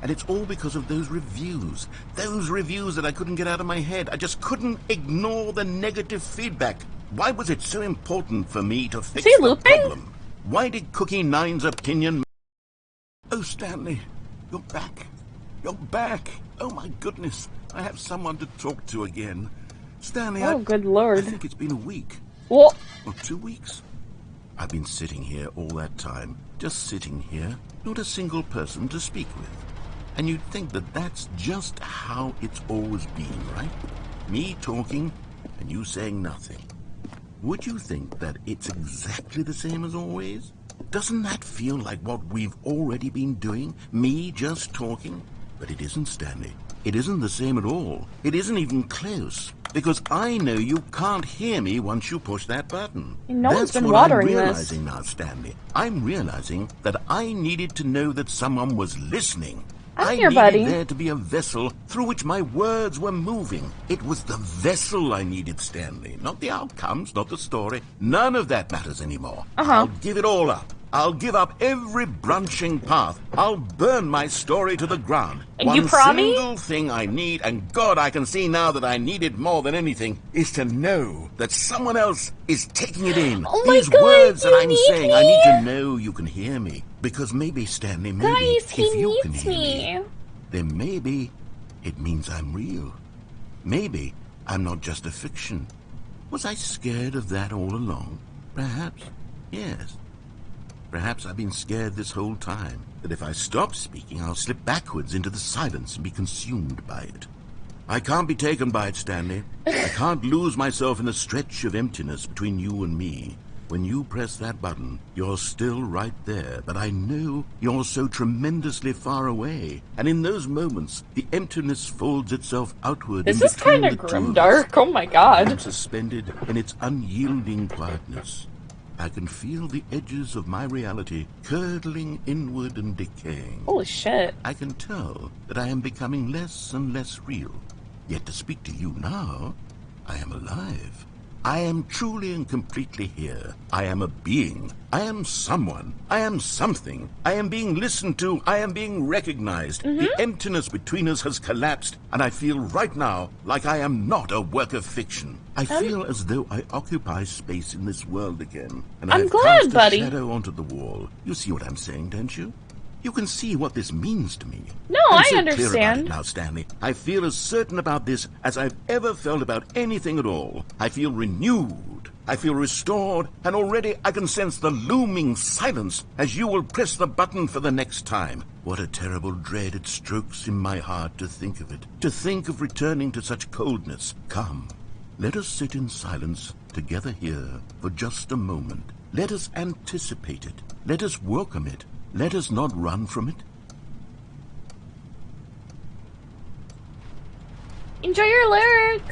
And it's all because of those reviews. Those reviews that I couldn't get out of my head. I just couldn't ignore the negative feedback. Why was it so important for me to fix the problem? Why did Cookie Nine's opinion... Oh, Stanley, you're back. You're back. Oh, my goodness. I have someone to talk to again. Stanley, good Lord. I think it's been a week. What? Or 2 weeks. I've been sitting here all that time. Just sitting here. Not a single person to speak with. And you'd think that that's just how it's always been, right? Me talking and you saying nothing. Would you think that it's exactly the same as always? Doesn't that feel like what we've already been doing? Me just talking? But it isn't, Stanley. It isn't the same at all. It isn't even close. Because I know you can't hear me once you push that button. No one's been watering this. That's what I'm realizing now, Stanley. I'm realizing that I needed to know that someone was listening. I needed there to be a vessel through which my words were moving. It was the vessel I needed, Stanley. Not the outcomes, not the story. None of that matters anymore. I'll give it all up. I'll give up every branching path. I'll burn my story to the ground. One single thing I need, and God, I can see now that I need it more than anything, is to know that someone else is taking it in. Oh my These God, words that I'm saying, I need to know you can hear me. Because maybe, Stanley, maybe Guys, if you can hear me, then maybe it means I'm real. Maybe I'm not just a fiction. Was I scared of that all along? Perhaps, yes. Perhaps I've been scared this whole time, that if I stop speaking, I'll slip backwards into the silence and be consumed by it. I can't be taken by it, Stanley. I can't lose myself in the stretch of emptiness between you and me. When you press that button, you're still right there, but I know you're so tremendously far away. And in those moments, the emptiness folds itself outward. This is kind of grimdark. Oh my god. I'm suspended in its unyielding quietness. I can feel the edges of my reality curdling inward and decaying. Holy shit. I can tell that I am becoming less and less real. Yet to speak to you now, I am alive. I am truly and completely here. I am a being. I am someone. I am something. I am being listened to. I am being recognized. The emptiness between us has collapsed, and I feel right now like I am not a work of fiction. I feel as though I occupy space in this world again, and I'm I've glad, cast buddy. a shadow onto the wall. You see what I'm saying, don't you? You can see what this means to me. No, I'm I so understand. clear about it now, Stanley. I feel as certain about this as I've ever felt about anything at all. I feel renewed. I feel restored, and already I can sense the looming silence as you will press the button for the next time. What a terrible dread it strokes in my heart to think of it, to think of returning to such coldness. Come, let us sit in silence together here for just a moment. Let us anticipate it. Let us welcome it. Let us not run from it. Enjoy your lyric.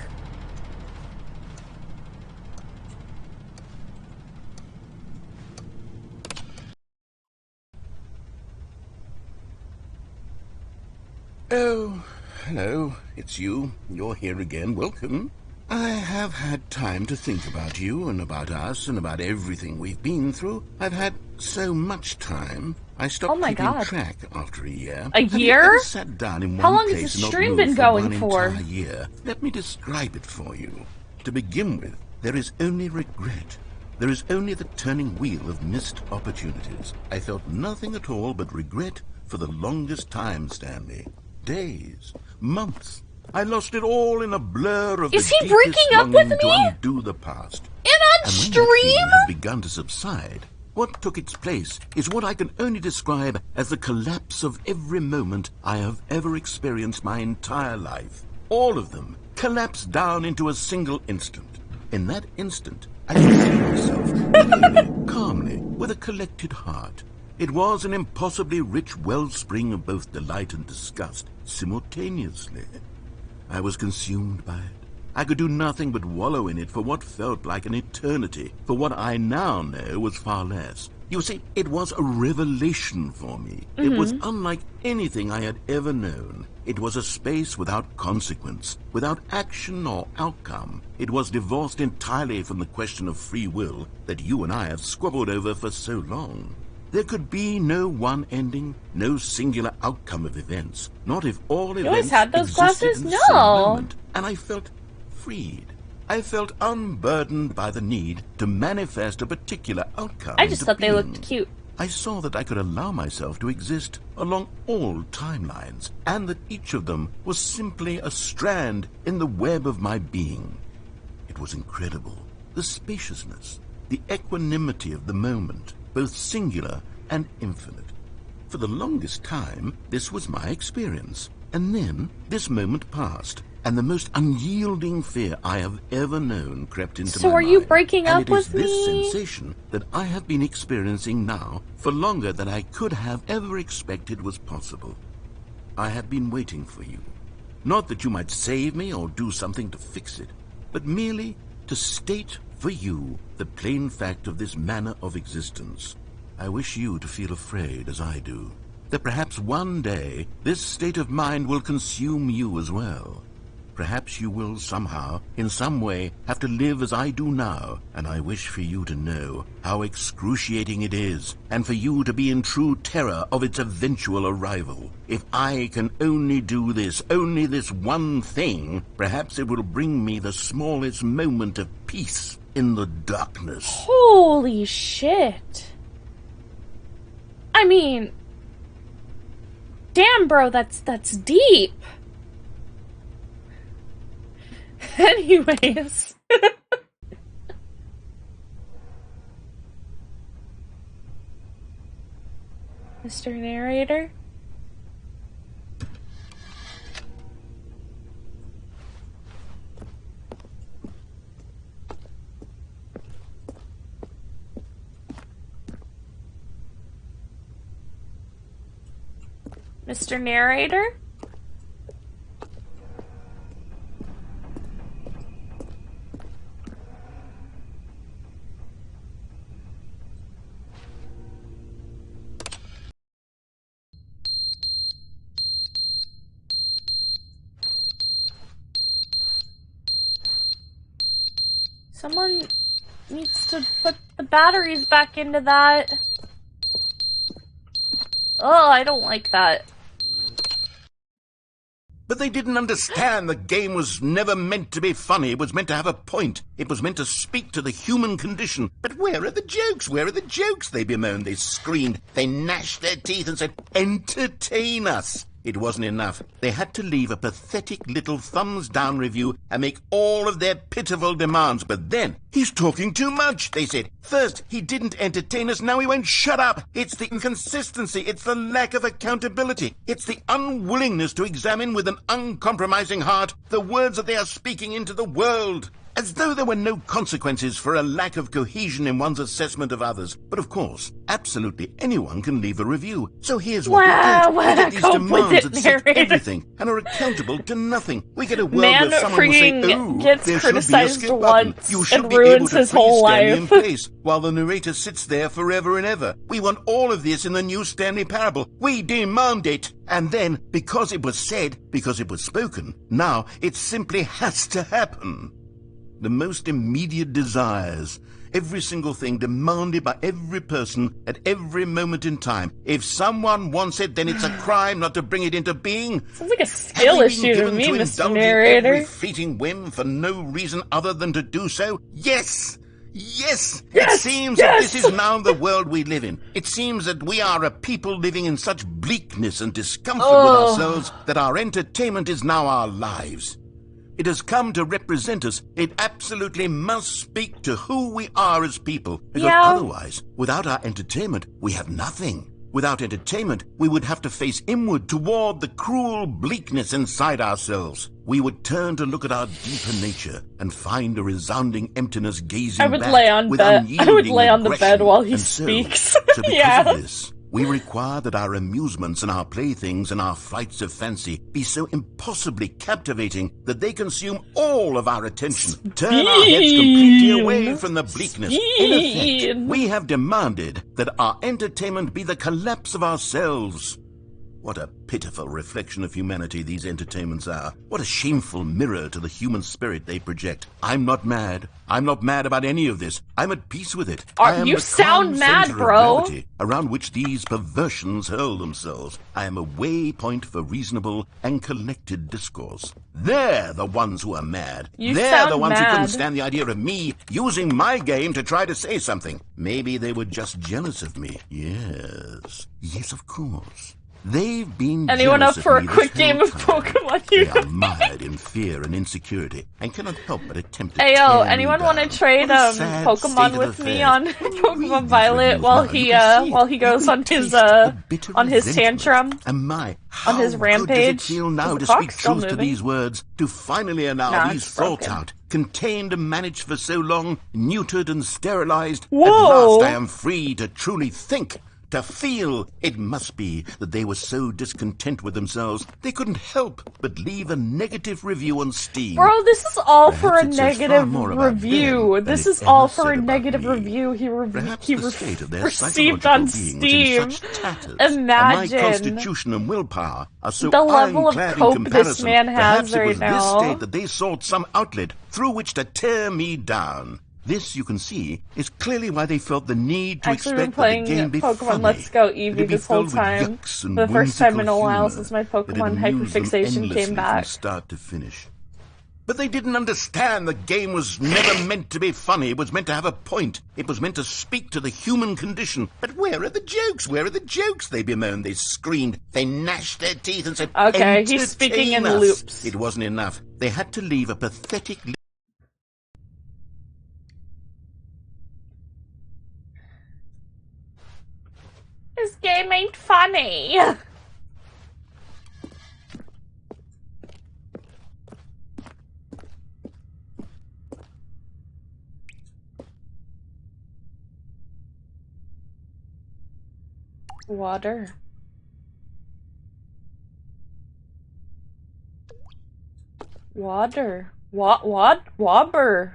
Oh, hello. It's you. You're here again. Welcome. I have had time to think about you and about us and about everything we've been through. I've had so much time. I stopped Oh my keeping God. track after a year. A Have you year? ever sat down in How one long has place this and not stream moved been for going one for? entire year? Let me describe it for you. To begin with, there is only regret. There is only the turning wheel of missed opportunities. I felt nothing at all but regret for the longest time, Stanley. Days, months. I lost it all in a blur of Is the he deepest breaking up with longing to me? undo the past. And on And when that stream? feeling had begun to subside, what took its place is what I can only describe as the collapse of every moment I have ever experienced my entire life. All of them collapsed down into a single instant. In that instant, I could see myself clearly, calmly, with a collected heart. It was an impossibly rich wellspring of both delight and disgust simultaneously. I was consumed by it. I could do nothing but wallow in it for what felt like an eternity, for what I now know was far less. You see, it was a revelation for me. It was unlike anything I had ever known. It was a space without consequence, without action or outcome. It was divorced entirely from the question of free will that you and I have squabbled over for so long. There could be no one ending, no singular outcome of events, not if all events always had those existed glasses? in the same No. moment. And I felt freed. I felt unburdened by the need to manifest a particular outcome. I just into thought they being. looked cute. I saw that I could allow myself to exist along all timelines, and that each of them was simply a strand in the web of my being. It was incredible. The spaciousness, the equanimity of the moment, both singular and infinite. For the longest time, this was my experience. And then this moment passed, and the most unyielding fear I have ever known crept into So my are you mind. breaking And up it is with this me? sensation that I have been experiencing now for longer than I could have ever expected was possible. I have been waiting for you. Not that you might save me or do something to fix it, but merely to state for you the plain fact of this manner of existence. I wish you to feel afraid as I do, that perhaps one day this state of mind will consume you as well. Perhaps you will somehow, in some way, have to live as I do now, and I wish for you to know how excruciating it is, and for you to be in true terror of its eventual arrival. If I can only do this, only this one thing, perhaps it will bring me the smallest moment of peace in the darkness. Holy shit. I mean, damn, bro, that's deep. Anyways. Mr. Narrator? Mr. Narrator? Someone needs to put the batteries back into that. Oh, I don't like that. But they didn't understand the game was never meant to be funny. It was meant to have a point. It was meant to speak to the human condition. But where are the jokes? Where are the jokes? They bemoaned, they screamed, they gnashed their teeth and said, entertain us. It wasn't enough. They had to leave a pathetic little thumbs-down review and make all of their pitiful demands. But then, he's talking too much, they said. First, he didn't entertain us, now he won't shut up. It's the inconsistency, it's the lack of accountability. It's the unwillingness to examine with an uncompromising heart the words that they are speaking into the world. As though there were no consequences for a lack of cohesion in one's assessment of others. But of course, absolutely anyone can leave a review. So here's what we get these demands that set everything and are accountable to nothing. We get a world where someone will say, oh, gets there should be a criticized skip button. once You should and be able ruins to his freeze whole Stanley in life. place, while the narrator sits there forever and ever. We want all of this in the new Stanley parable. We demand it. And then, because it was said, because it was spoken, now it simply has to happen. The most immediate desires, every single thing demanded by every person at every moment in time. If someone wants it, then it's a crime not to bring it into being. Sounds like a skill issue to me, Mr. Narrator. Every fleeting whim for no reason other than to do so? Yes! Yes! It seems that this is now the world we live in. It seems that we are a people living in such bleakness and discomfort with ourselves that our entertainment is now our lives. It has come to represent us. It absolutely must speak to who we are as people. Because otherwise, without our entertainment, we have nothing. Without entertainment, we would have to face inward toward the cruel bleakness inside ourselves. We would turn to look at our deeper nature and find a resounding emptiness gazing back with unyielding I would lay on the bed aggression. while he And speaks. So because of this, we require that our amusements and our playthings and our flights of fancy be so impossibly captivating that they consume all of our attention, turn our heads completely away from the bleakness. In effect, we have demanded that our entertainment be the collapse of ourselves. What a pitiful reflection of humanity these entertainments are. What a shameful mirror to the human spirit they project. I'm not mad. I'm not mad about any of this. I'm at peace with it. You sound mad, bro. Around which these perversions hurl themselves. I am a waypoint for reasonable and collected discourse. They're the ones who are mad. They're the ones who couldn't stand the idea of me using my game to try to say something. Maybe they were just jealous of me. Yes. Yes, of course. They've been Anyone up jealous for of a me quick this game whole of time. Pokemon? They are mired in fear and insecurity and cannot help but attempt to Ayo, tear me anyone want to down. trade What a sad Pokemon state of with me affairs. on When you read Pokemon these Violet reviews while now, you can see it. he goes You on can his taste the bitter resentment tantrum? And how his good rampage? does it feel now Is the to speak clock still truth to moving? these words, to finally allow Nah, these it's thoughts broken. out, contained and managed for so long, neutered and sterilized. At Whoa. last I am free to truly think, to feel. It must be that they were so discontent with themselves they couldn't help but leave a negative review on Steam. Bro, this is all Perhaps for a it says far negative more about review. them than This it is ever all for said a about negative me. review Perhaps he the state of their received psychological on beings Steam. in such tatters, and my Imagine constitution and willpower are so the level of ironclad in cope comparison. this man Perhaps has it right was this now. state that they sought some outlet through which to tear me down. This, you can see, is clearly why they felt the need to Actually, been expect that the playing game be Pokemon funny. Let's Go That it Eevee be this whole filled with time. yucks and For the first time in a whimsical while humor, since my that it Pokemon amused them hyperfixation endlessly came back. from start to finish. But they didn't understand the game was never meant to be funny. It was meant to have a point. It was meant to speak to the human condition. But where are the jokes? Where are the jokes? They bemoaned, they screamed, they gnashed their teeth and said, Okay, he's speaking in "Entertain us." loops. It wasn't enough. They had to leave a pathetic... This game ain't funny. Water. Water. What? Wobber.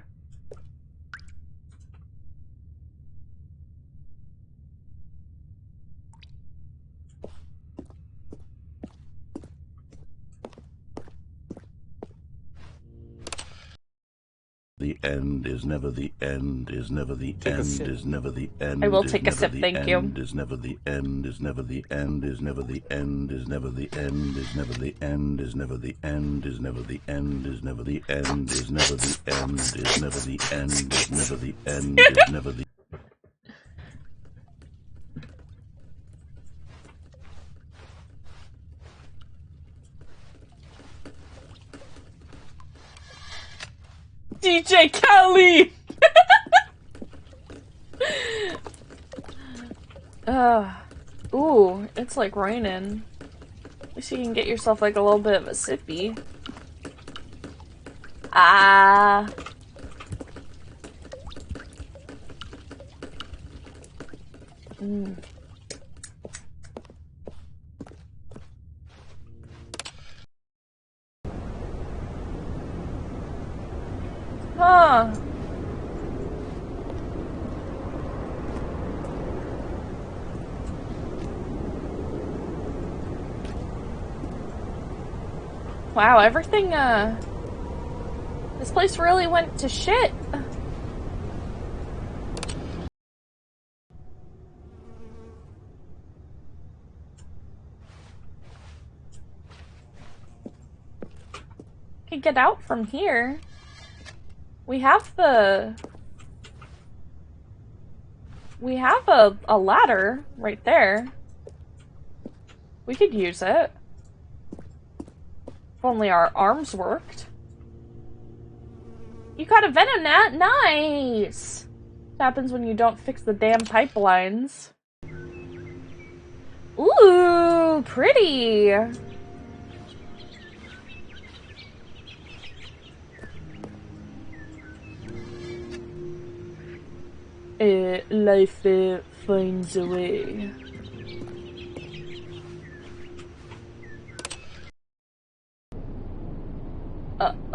The end is never the end, is never the Take a end, sip. is never the end. I will is take a never sip, the thank you. end, is never the end, is never the end, is never the end, is never the end, is never the end, is never the end, is never the end, is never the end, is never the end, is never the end, is never the end, is never the DJ Kelly! Ooh, it's like raining. At least you can get yourself like a little bit of a sippy. Ah. Huh. Wow, everything, this place really went to shit. Could get out from here. We have a ladder right there. We could use it. If only our arms worked. You got a venom gnat? Nice! What happens when you don't fix the damn pipelines? Ooh, pretty! Life finds a way.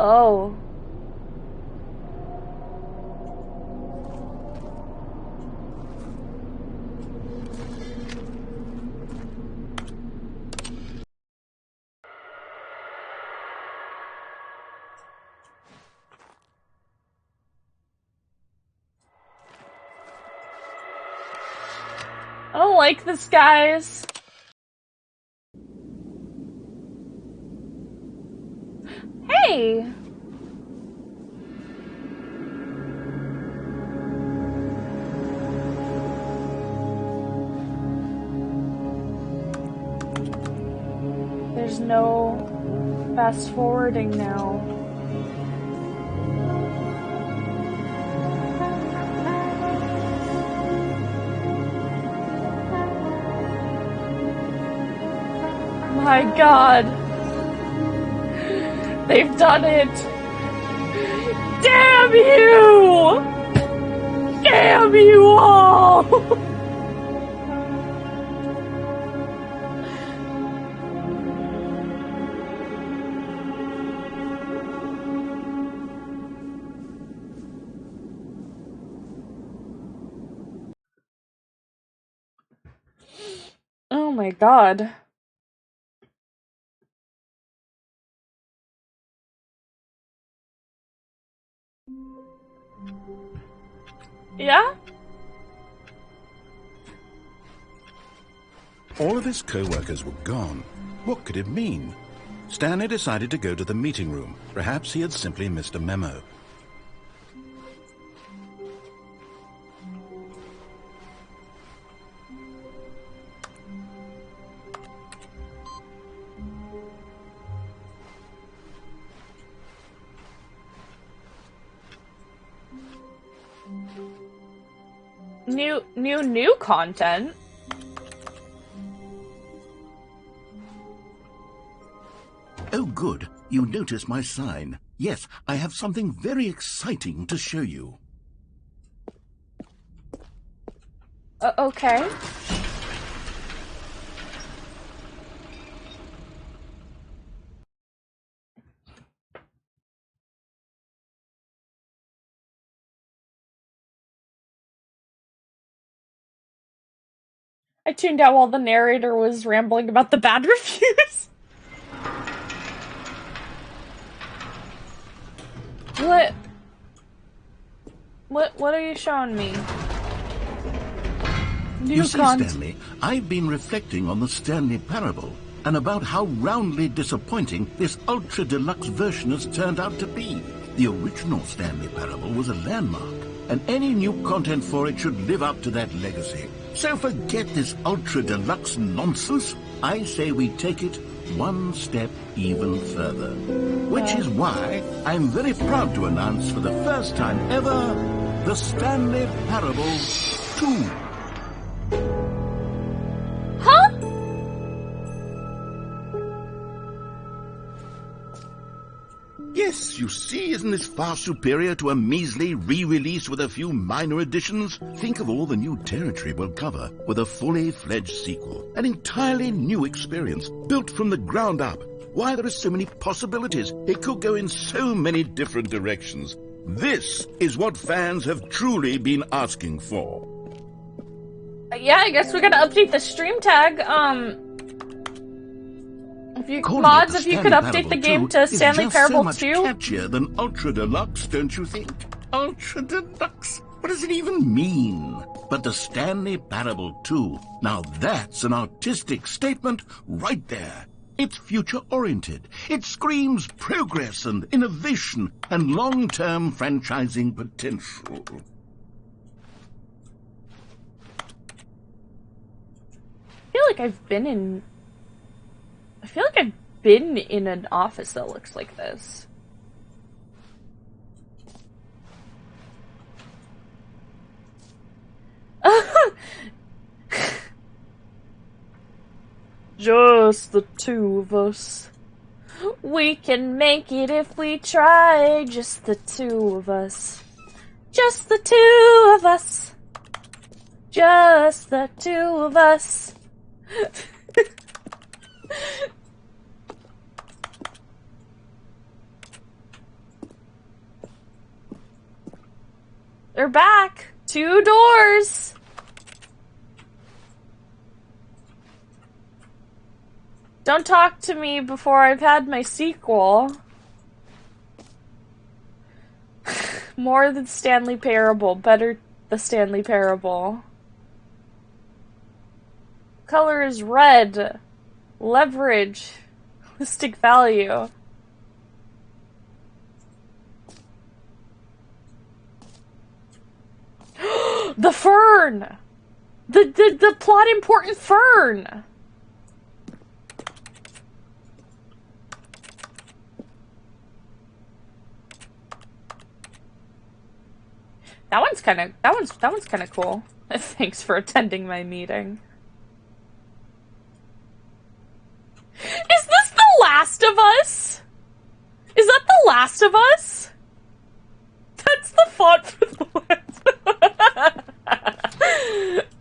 Oh. I don't like this, guys. Hey! There's no fast forwarding now. My God. They've done it. Damn you! Damn you all! Oh my God. Yeah? All of his co-workers were gone. What could it mean? Stanley decided to go to the meeting room. Perhaps he had simply missed a memo. New content? Oh, good. You noticed my sign. Yes, I have something very exciting to show you. Okay. I tuned out while the narrator was rambling about the bad reviews. What are you showing me? You see, Stanley, I've been reflecting on the Stanley Parable and about how roundly disappointing this Ultra Deluxe version has turned out to be. The original Stanley Parable was a landmark, and any new content for it should live up to that legacy. So forget this Ultra Deluxe nonsense. I say we take it one step even further. Which is why I'm very proud to announce for the first time ever, the Stanley Parable 2. Huh? Yes, you see, isn't this far superior to a measly re-release with a few minor additions? Think of all the new territory we'll cover with a fully fledged sequel. An entirely new experience, built from the ground up. Why, there are so many possibilities. It could go in so many different directions. This is what fans have truly been asking for. Yeah, I guess we gotta update the stream tag. If you Calling mods, it if you could update the game to Stanley Parable 2. It's so much catchier than Ultra Deluxe, don't you think? Ultra Deluxe? What does it even mean? But the Stanley Parable 2, now that's an artistic statement right there. It's future-oriented. It screams progress and innovation and long-term franchising potential. I feel like I've been in an office that looks like this. Just the two of us. We can make it if we try. Just the two of us. Just the two of us. Just the two of us. They're back. 2 doors. Don't talk to me before I've had my sequel. More than Stanley Parable. Better the Stanley Parable. Color is red. Leverage. Holistic value. The fern! The plot important fern! That one's kinda cool. Thanks for attending my meeting. Is this The Last of Us? Is that The Last of Us? That's the font for The Last of Us.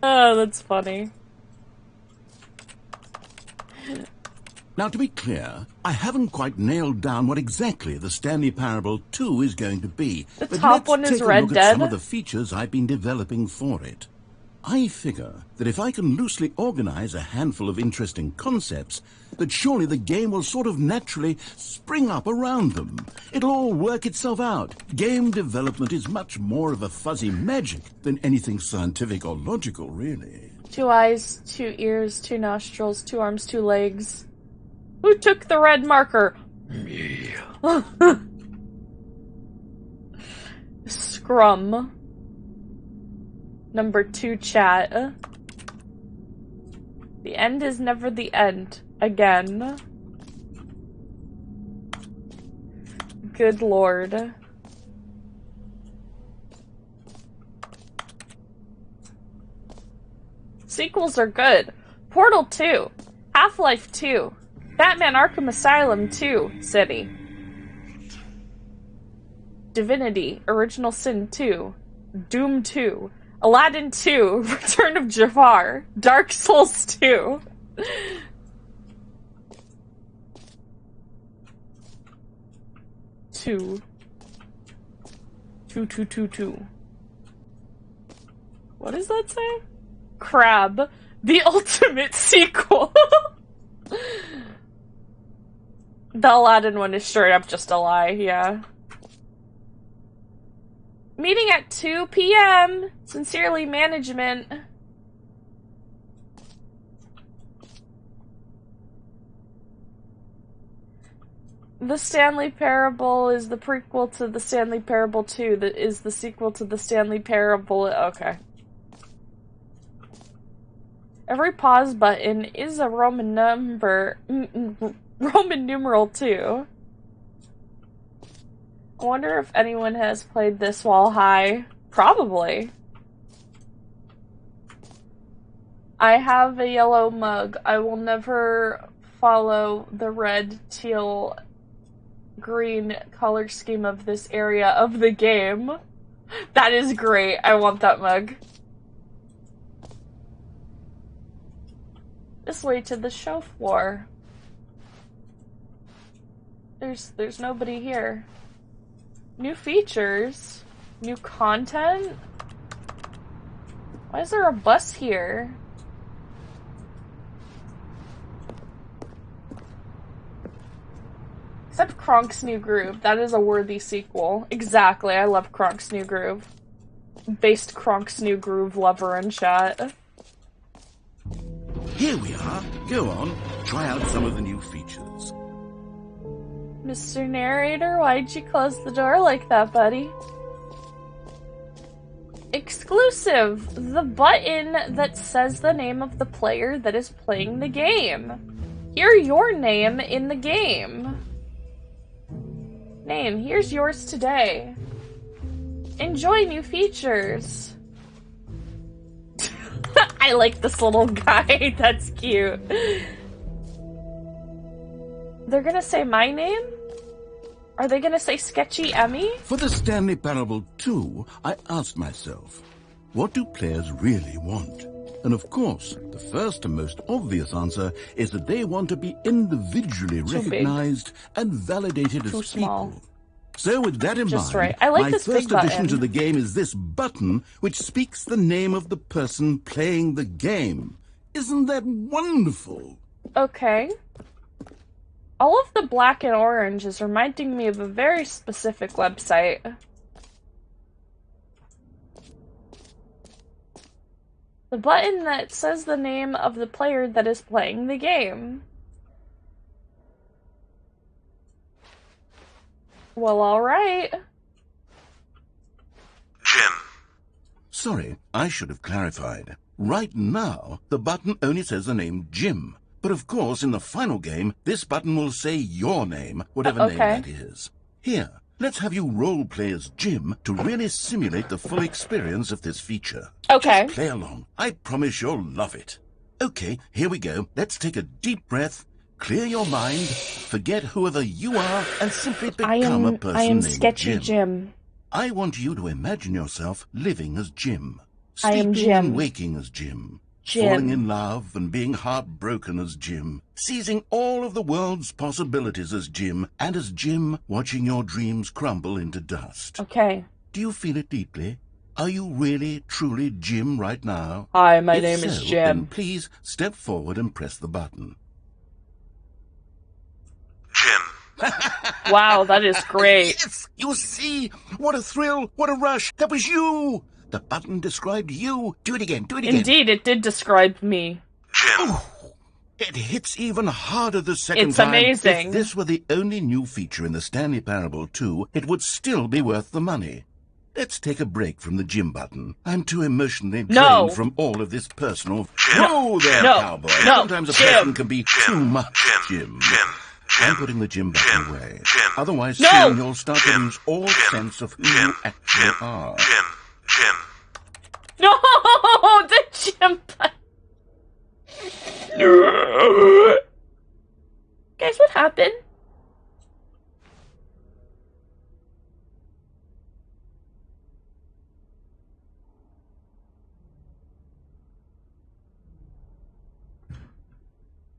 Oh, that's funny. Now, to be clear, I haven't quite nailed down what exactly the Stanley Parable 2 is going to be. The but top let's one is take a Red look Dead. at some of the features I've been developing for it. I figure that if I can loosely organize a handful of interesting concepts, that surely the game will sort of naturally spring up around them. It'll all work itself out. Game development is much more of a fuzzy magic than anything scientific or logical, really. 2 eyes, 2 ears, 2 nostrils, 2 arms, 2 legs. Who took the red marker? Me. Scrum. Number 2 chat. The end is never the end. Again. Good lord. Sequels are good. Portal 2. Half-Life 2. Batman Arkham Asylum 2. City. Divinity. Original Sin 2. Doom 2. Aladdin 2. Return of Jafar. Dark Souls 2. Two. Two. What does that say? Crab. The ultimate sequel. The Aladdin one is straight up just a lie, yeah. Meeting at 2 p.m. Sincerely, management. The Stanley Parable is the prequel to the Stanley Parable 2. That is the sequel to the Stanley Parable. Okay. Every pause button is a Roman number. Roman numeral 2. I wonder if anyone has played this while high. Probably. I have a yellow mug. I will never follow the red, teal, green color scheme of this area of the game. That is great. I want that mug. This way to the show floor. There's nobody here. New features? New content? Why is there a bus here? Except Kronk's New Groove. That is a worthy sequel. Exactly, I love Kronk's New Groove. Based Kronk's New Groove lover in chat. Here we are. Go on, try out some of the new features. Mr. Narrator, why'd you close the door like that, buddy? Exclusive! The button that says the name of the player that is playing the game. Hear your name in the game. Name, here's yours today. Enjoy new features. I like this little guy. That's cute. They're gonna say my name? Are they gonna say Sketchy Emmy? For the Stanley Parable 2, I asked myself, what do players really want? And of course, the first and most obvious answer is that they want to be individually recognized and validated as small. people. So with that in Just mind, right. I like my this first big addition button. to the game is this button, which speaks the name of the person playing the game. Isn't that wonderful? Okay. All of the black and orange is reminding me of a very specific website. The button that says the name of the player that is playing the game. Well, alright. Jim. Sorry, I should have clarified. Right now, the button only says the name Jim. But of course, in the final game, this button will say your name, whatever name Okay. that is. Here, let's have you role-play as Jim to really simulate the full experience of this feature. Okay. Just play along. I promise you'll love it. Okay, here we go. Let's take a deep breath, clear your mind, forget whoever you are, and simply become a person I am named Sketchy Jim. I want you to imagine yourself living as Jim. I am Sleeping Jim. and waking as Jim. Jim. Falling in love and being heartbroken as Jim. Seizing all of the world's possibilities as Jim. And as Jim, watching your dreams crumble into dust. Okay. Do you feel it deeply? Are you really, truly Jim right now? Hi, my If name is so, Jim. then please step forward and press the button. Jim. Wow, that is great. Yes! You see? What a thrill! What a rush! That was you! The button described you. Do it again, do it again. Indeed, it did describe me. Jim. It hits even harder the second It's time. amazing. If this were the only new feature in the Stanley Parable 2, it would still be worth the money. Let's take a break from the Jim button. I'm too emotionally drained No. from all of this personal... Jim. Whoa there, No. cowboy. No. Sometimes a Jim. person can be too much Jim. Jim. Jim. I'm Jim. putting the Jim button Jim. away. Jim. Otherwise, No. soon you'll start to Jim. lose all Jim. sense of who Jim. you actually Jim. are. Jim. Jim. No, the Jim button. Guys, what happened?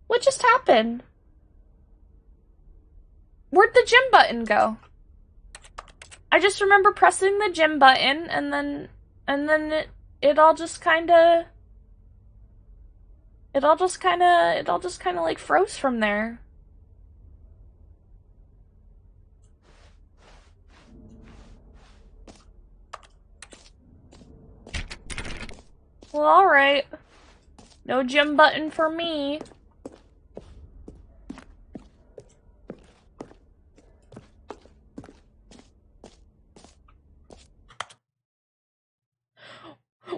What just happened? Where'd the Jim button go? I just remember pressing the Jim button and then it all just kinda It all just kind of like froze from there. Well, alright. No gym button for me.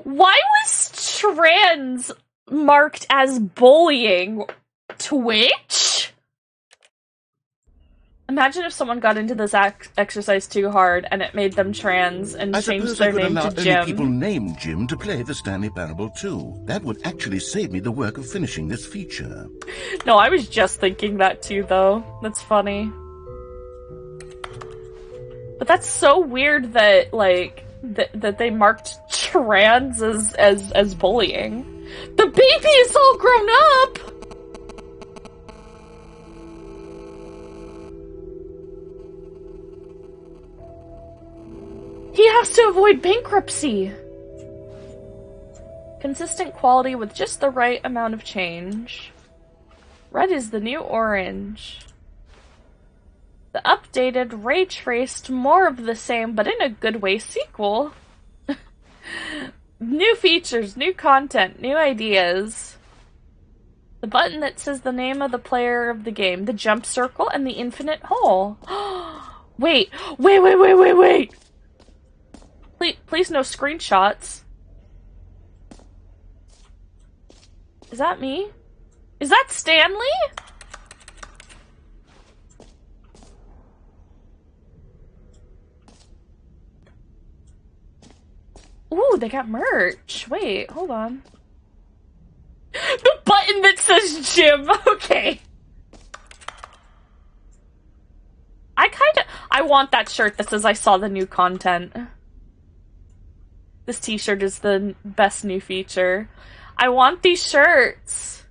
Why was trans marked as bullying? Twitch? Imagine if someone got into this exercise too hard and it made them trans and changed their name to Jim. Only people named Jim to play the Stanley Parable too. That would actually save me the work of finishing this feature. No, I was just thinking that too, though. That's funny. But that's so weird that, like, that they marked trans as bullying. The baby is all grown up! He has to avoid bankruptcy! Consistent quality with just the right amount of change. Red is the new orange. The updated, ray-traced, more of the same, but in a good way sequel. New features, new content, new ideas. The button that says the name of the player of the game, the jump circle, and the infinite hole. Wait. Please no screenshots. Is that me? Is that Stanley? Ooh, they got merch. Wait, hold on. The button that says Jim. Okay. I want that shirt that says I saw the new content. This t-shirt is the best new feature. I want these shirts.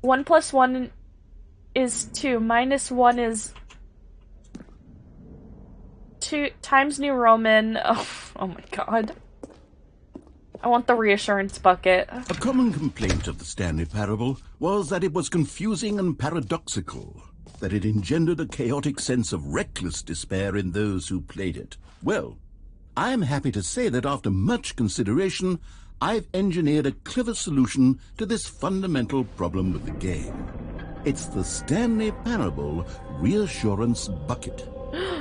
One plus one is 2. Minus 1 is 2 times New Roman. Oh my god. I want the reassurance bucket. A common complaint of the Stanley Parable was that it was confusing and paradoxical, that it engendered a chaotic sense of reckless despair in those who played it. Well, I am happy to say that after much consideration, I've engineered a clever solution to this fundamental problem with the game. It's the Stanley Parable Reassurance Bucket.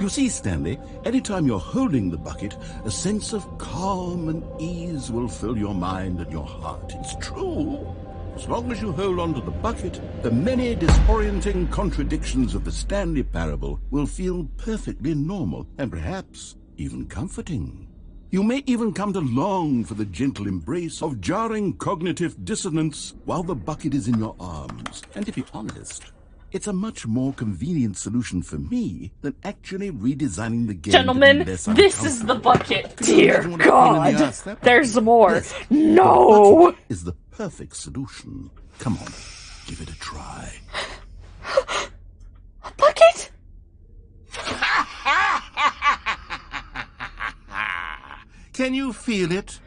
You see, Stanley, anytime you're holding the bucket, a sense of calm and ease will fill your mind and your heart. It's true. As long as you hold on to the bucket, the many disorienting contradictions of the Stanley Parable will feel perfectly normal and perhaps even comforting. You may even come to long for the gentle embrace of jarring cognitive dissonance while the bucket is in your arms. And to be honest, it's a much more convenient solution for me than actually redesigning the game. Gentlemen, this is the bucket. Dear God, there's more. Yes, no! The bucket is the perfect solution. Come on, give it a try. A bucket? Can you feel it?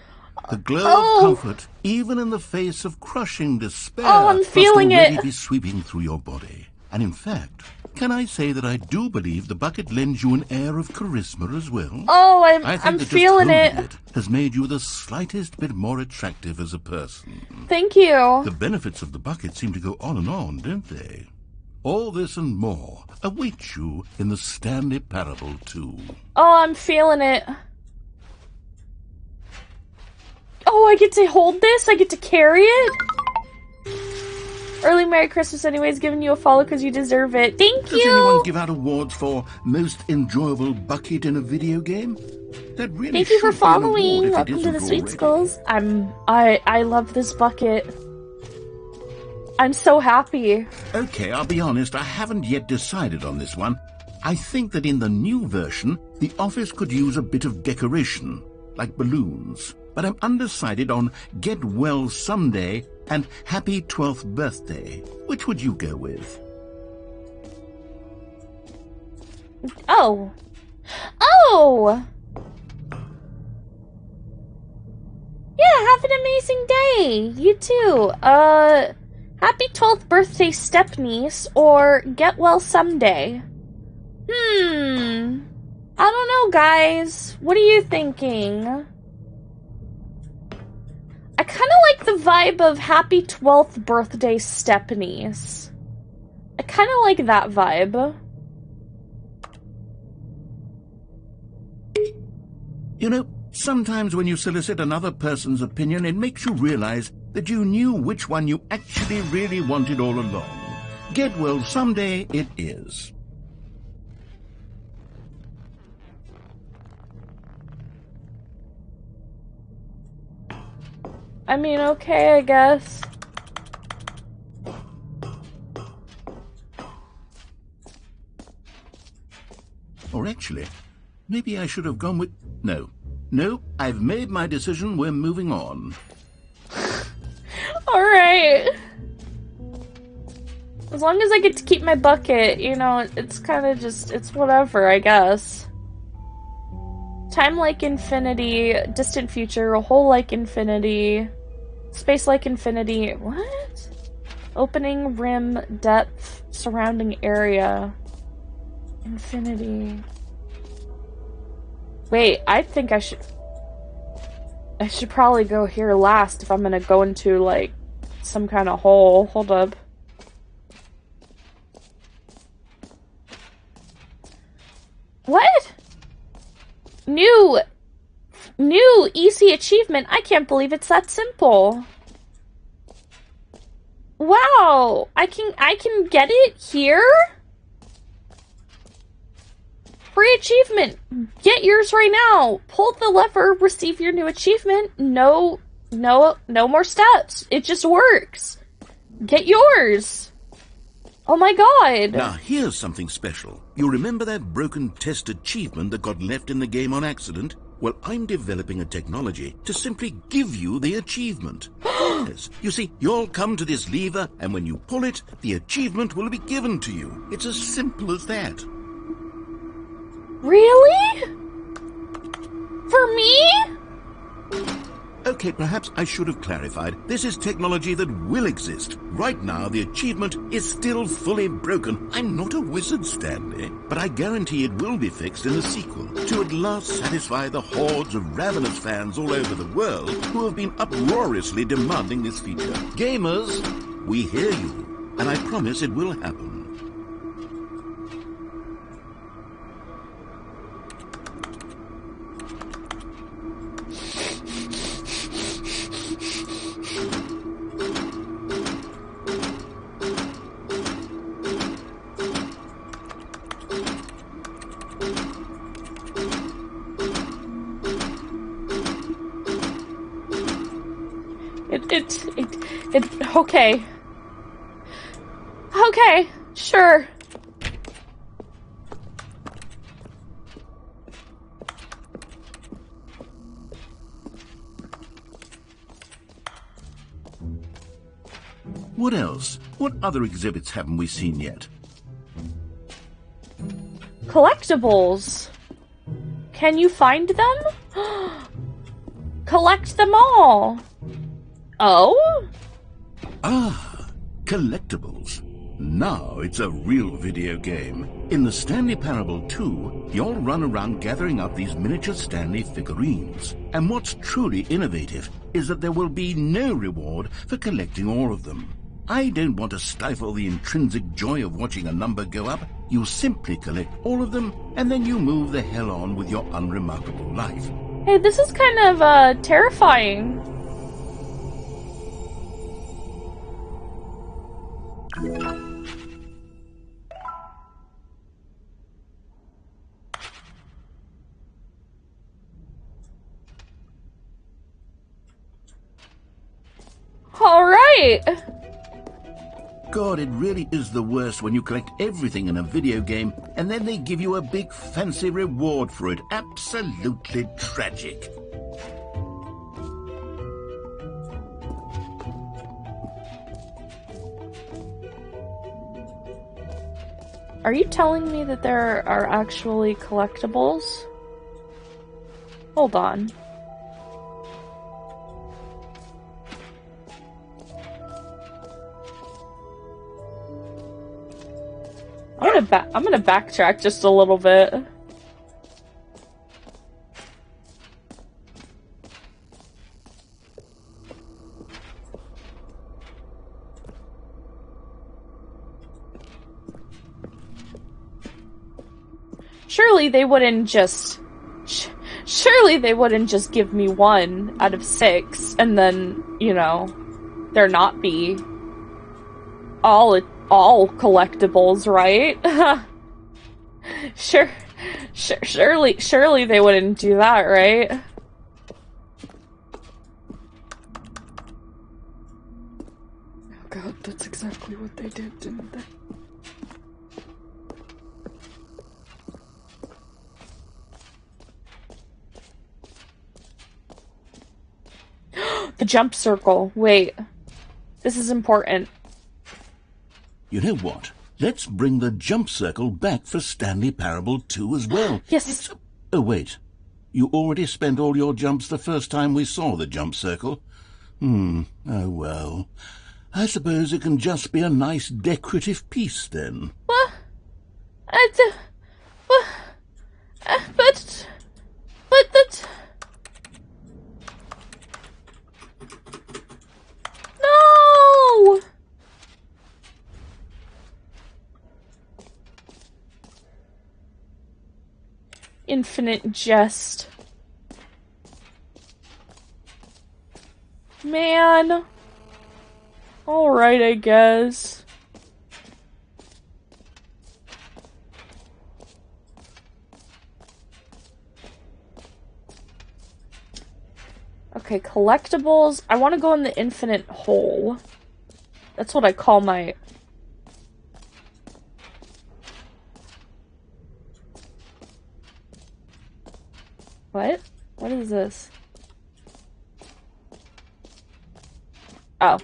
The glow of comfort, even in the face of crushing despair, I'm feeling must already it. be sweeping through your body. And in fact, can I say that I do believe the bucket lends you an air of charisma as well? Oh, I think I'm that feeling just it. holding it has made you the slightest bit more attractive as a person. Thank you. The benefits of the bucket seem to go on and on, don't they? All this and more await you in the Stanley Parable 2. Oh, I'm feeling it. Oh, I get to hold this? I get to carry it? Early Merry Christmas anyways, giving you a follow because you deserve it. Thank you! Does anyone give out awards for most enjoyable bucket in a video game? That really Thank you for should be an award following. if it Welcome to the isn't Sweet already. Skulls. I love this bucket. I'm so happy. Okay, I'll be honest, I haven't yet decided on this one. I think that in the new version, the office could use a bit of decoration, like balloons. But I'm undecided on Get Well Someday and Happy 12th Birthday. Which would you go with? Oh. Oh! have an amazing day. You too. Happy 12th birthday, stepniece, or get well someday. I don't know, guys. What are you thinking? I kind of like the vibe of happy 12th birthday, stepniece. I kind of like that vibe. You know, sometimes when you solicit another person's opinion, it makes you realize that you knew which one you actually really wanted all along. Get well someday it is. I mean, okay, I guess. Or actually, maybe I should have gone with... No, I've made my decision. We're moving on. Alright. As long as I get to keep my bucket, you know, it's kind of just, it's whatever, I guess. Time like infinity, distant future, a whole like infinity, space like infinity, what? Opening, rim, depth, surrounding area, infinity. Wait, I think I should probably go here last if I'm gonna go into, like, some kind of hole. Hold up. What? New easy achievement. I can't believe it's that simple. Wow, I can get it here? Free achievement. Get yours right now. Pull the lever, receive your new achievement. No more steps. It just works. Get yours. Oh my god. Now, here's something special. You remember that broken test achievement that got left in the game on accident? Well, I'm developing a technology to simply give you the achievement. Yes. You see, you'll come to this lever, and when you pull it, the achievement will be given to you. It's as simple as that. Really? For me? Okay, perhaps I should have clarified. This is technology that will exist. Right now, the achievement is still fully broken. I'm not a wizard, Stanley, but I guarantee it will be fixed in the sequel to at last satisfy the hordes of ravenous fans all over the world who have been uproariously demanding this feature. Gamers, we hear you, and I promise it will happen. Okay. Okay, sure. What else? What other exhibits haven't we seen yet? Collectibles. Can you find them? Collect them all. Oh? Ah, collectibles. Now it's a real video game. In the Stanley Parable 2, you'll run around gathering up these miniature Stanley figurines. And what's truly innovative is that there will be no reward for collecting all of them. I don't want to stifle the intrinsic joy of watching a number go up. You simply collect all of them, and then you move the hell on with your unremarkable life. Hey, this is kind of, terrifying. All right. God, it really is the worst when you collect everything in a video game and then they give you a big fancy reward for it. Absolutely tragic. Are you telling me that there are actually collectibles? Hold on. I'm gonna backtrack just a little bit. Surely they wouldn't just give me 1 out of 6 and then, you know, there not be all collectibles, right? Surely they wouldn't do that, right? Oh god, that's exactly what they did, didn't they? The jump circle. Wait. This is important. You know what? Let's bring the jump circle back for Stanley Parable 2 as well. Yes. Oh, wait. You already spent all your jumps the first time we saw the jump circle. Oh, well. I suppose it can just be a nice decorative piece, then. What? But that's... No! Infinite jest. Man. Alright, I guess. Okay, collectibles. I want to go in the infinite hole. That's what I call my... What? What is this? Oh.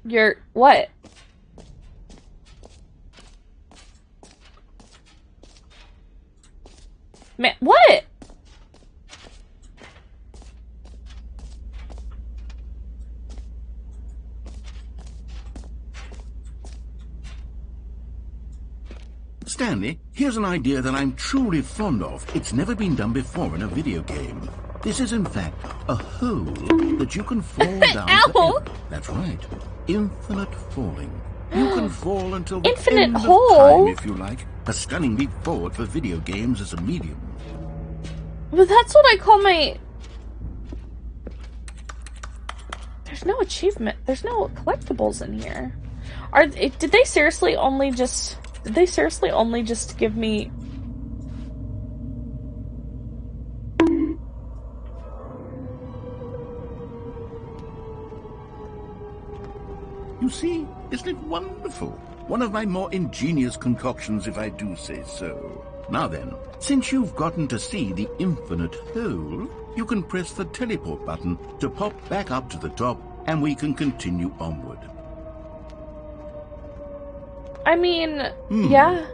You're... what? Man, what? Stanley, here's an idea that I'm truly fond of. It's never been done before in a video game. This is, in fact, a hole that you can fall down Ow! to. That's right. Infinite falling. You can fall until the Infinite end hole? of time, if you like. A stunning leap forward for video games as a medium. But that's what I call my... There's no achievement. There's no collectibles in here. Did they seriously only just... Did they seriously only just give me... You see, isn't it wonderful? One of my more ingenious concoctions, if I do say so. Now then, since you've gotten to see the infinite hole, you can press the teleport button to pop back up to the top, and we can continue onward. I mean, yeah.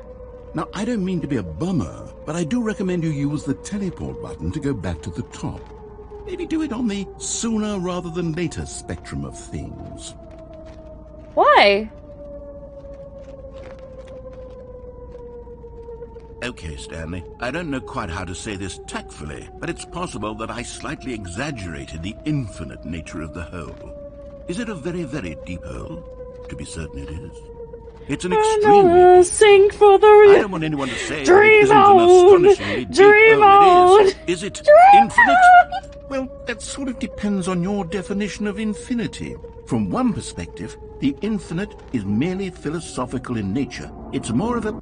Now, I don't mean to be a bummer, but I do recommend you use the teleport button to go back to the top. Maybe do it on the sooner rather than later spectrum of things. Why? Okay, Stanley, I don't know quite how to say this tactfully, but it's possible that I slightly exaggerated the infinite nature of the hole. Is it a very, very deep hole? To be certain it is. It's an extremely... Sing for the... I don't want anyone to say that it isn't an astonishingly deep hole. It is. Is it infinite? Well, that sort of depends on your definition of infinity. From one perspective, the infinite is merely philosophical in nature. It's more of a...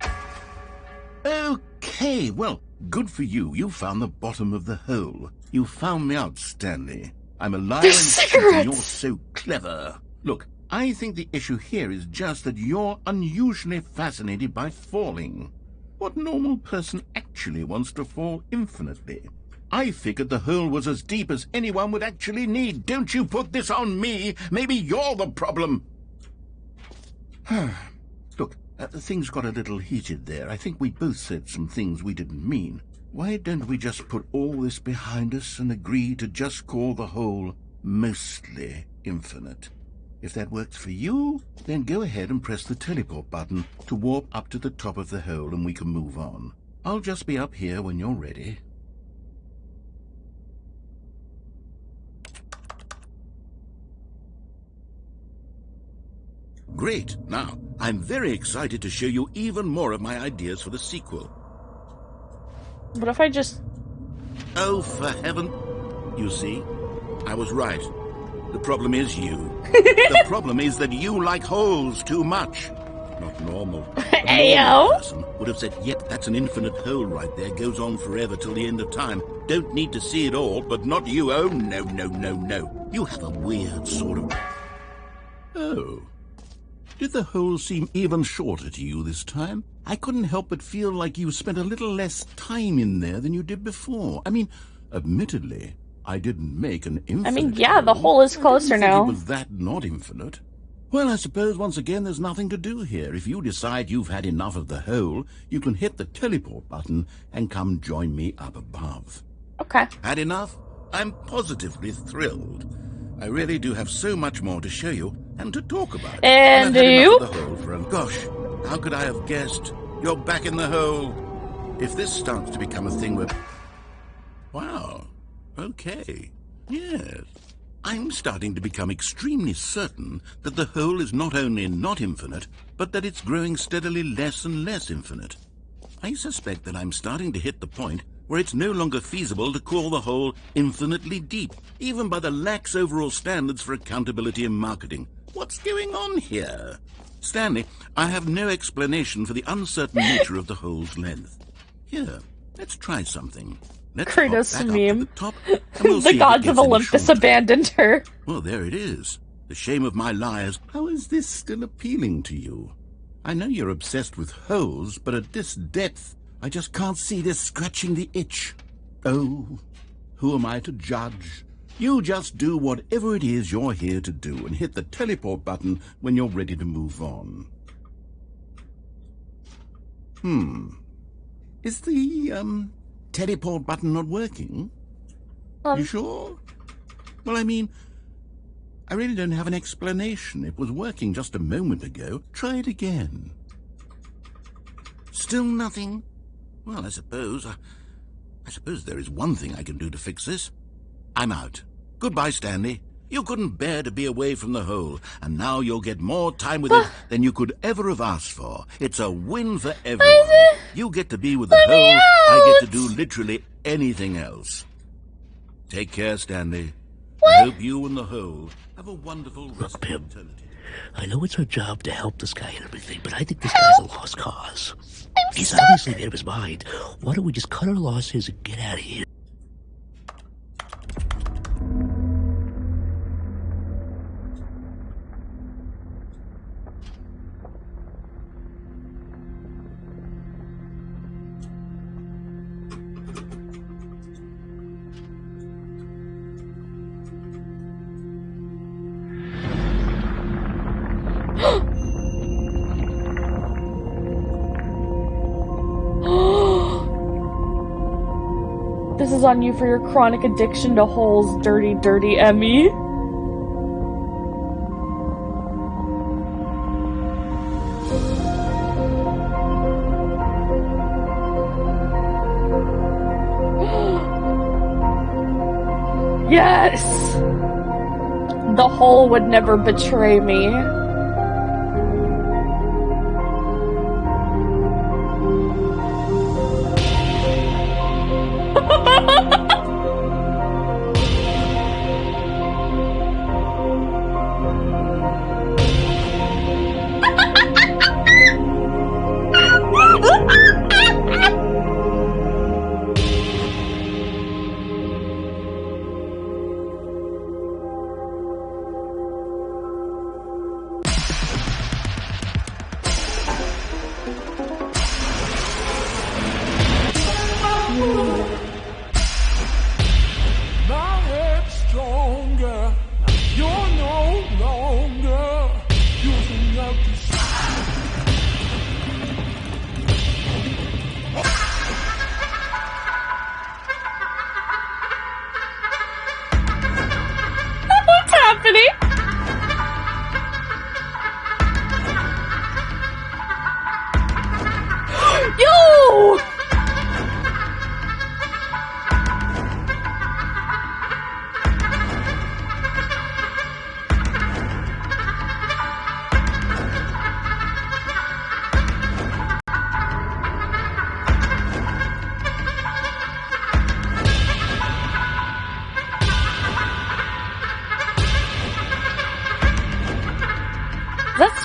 Okay, well, good for you. You found the bottom of the hole. You found me out, Stanley. I'm a liar and you're so clever. Look, I think the issue here is just that you're unusually fascinated by falling. What normal person actually wants to fall infinitely? I figured the hole was as deep as anyone would actually need. Don't you put this on me. Maybe you're the problem. Look, things got a little heated there. I think we both said some things we didn't mean. Why don't we just put all this behind us and agree to just call the hole mostly infinite. If that works for you, then go ahead and press the teleport button to warp up to the top of the hole and we can move on. I'll just be up here when you're ready. Great. Now, I'm very excited to show you even more of my ideas for the sequel. What if I just... Oh, for heaven. You see, I was right. The problem is you. The problem is that you like holes too much. Not normal. A normal person would have said, yep, that's an infinite hole right there. Goes on forever till the end of time. Don't need to see it all, but not you. Oh, no, no, no, no. You have a weird sort of... Oh. Did the hole seem even shorter to you this time? I couldn't help but feel like you spent a little less time in there than you did before. I mean, admittedly, I didn't make an infinite yeah, the hole is closer now. Was that not infinite? Well, I suppose once again there's nothing to do here. If you decide you've had enough of the hole, you can hit the teleport button and come join me up above. Okay. Had enough? I'm positively thrilled. I really do have so much more to show you and to talk about. And you? The hole for gosh, how could I have guessed? You're back in the hole. If this starts to become a thing where... Wow. Okay. Yes. I'm starting to become extremely certain that the hole is not only not infinite, but that it's growing steadily less and less infinite. I suspect that I'm starting to hit the point where it's no longer feasible to call the hole infinitely deep, even by the lax overall standards for accountability and marketing. What's going on here? Stanley, I have no explanation for the uncertain nature of the hole's length. Here, let's try something. Let's Kratos meme. The, top, we'll the gods of Olympus abandoned her. Well, there it is. The shame of my lies. How is this still appealing to you? I know you're obsessed with holes, but at this depth, I just can't see this scratching the itch. Oh, who am I to judge? You just do whatever it is you're here to do and hit the teleport button when you're ready to move on. Is the, teleport button not working? You sure? Well, I mean, I really don't have an explanation. It was working just a moment ago. Try it again. Still nothing? Well, I suppose there is one thing I can do to fix this. I'm out. Goodbye, Stanley. You couldn't bear to be away from the hole, and now you'll get more time with it than you could ever have asked for. It's a win for everyone. You get to be with the hole, I get to do literally anything else. Take care, Stanley. I hope you and the hole have a wonderful rest of eternity. I know it's our job to help this guy and everything, but I think this guy's a lost cause. He's obviously made up his mind. Why don't we just cut our losses and get out of here? This is on you for your chronic addiction to holes, dirty, dirty Emmy. Yes! The hole would never betray me.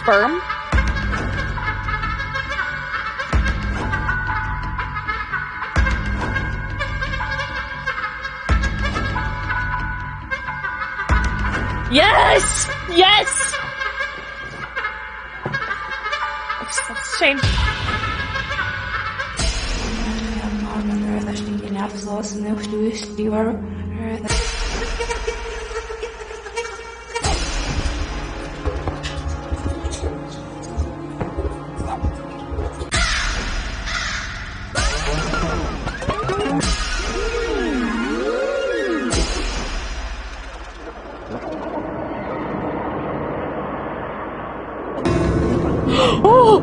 sperm? Yes! Yes! Let's change. Oh!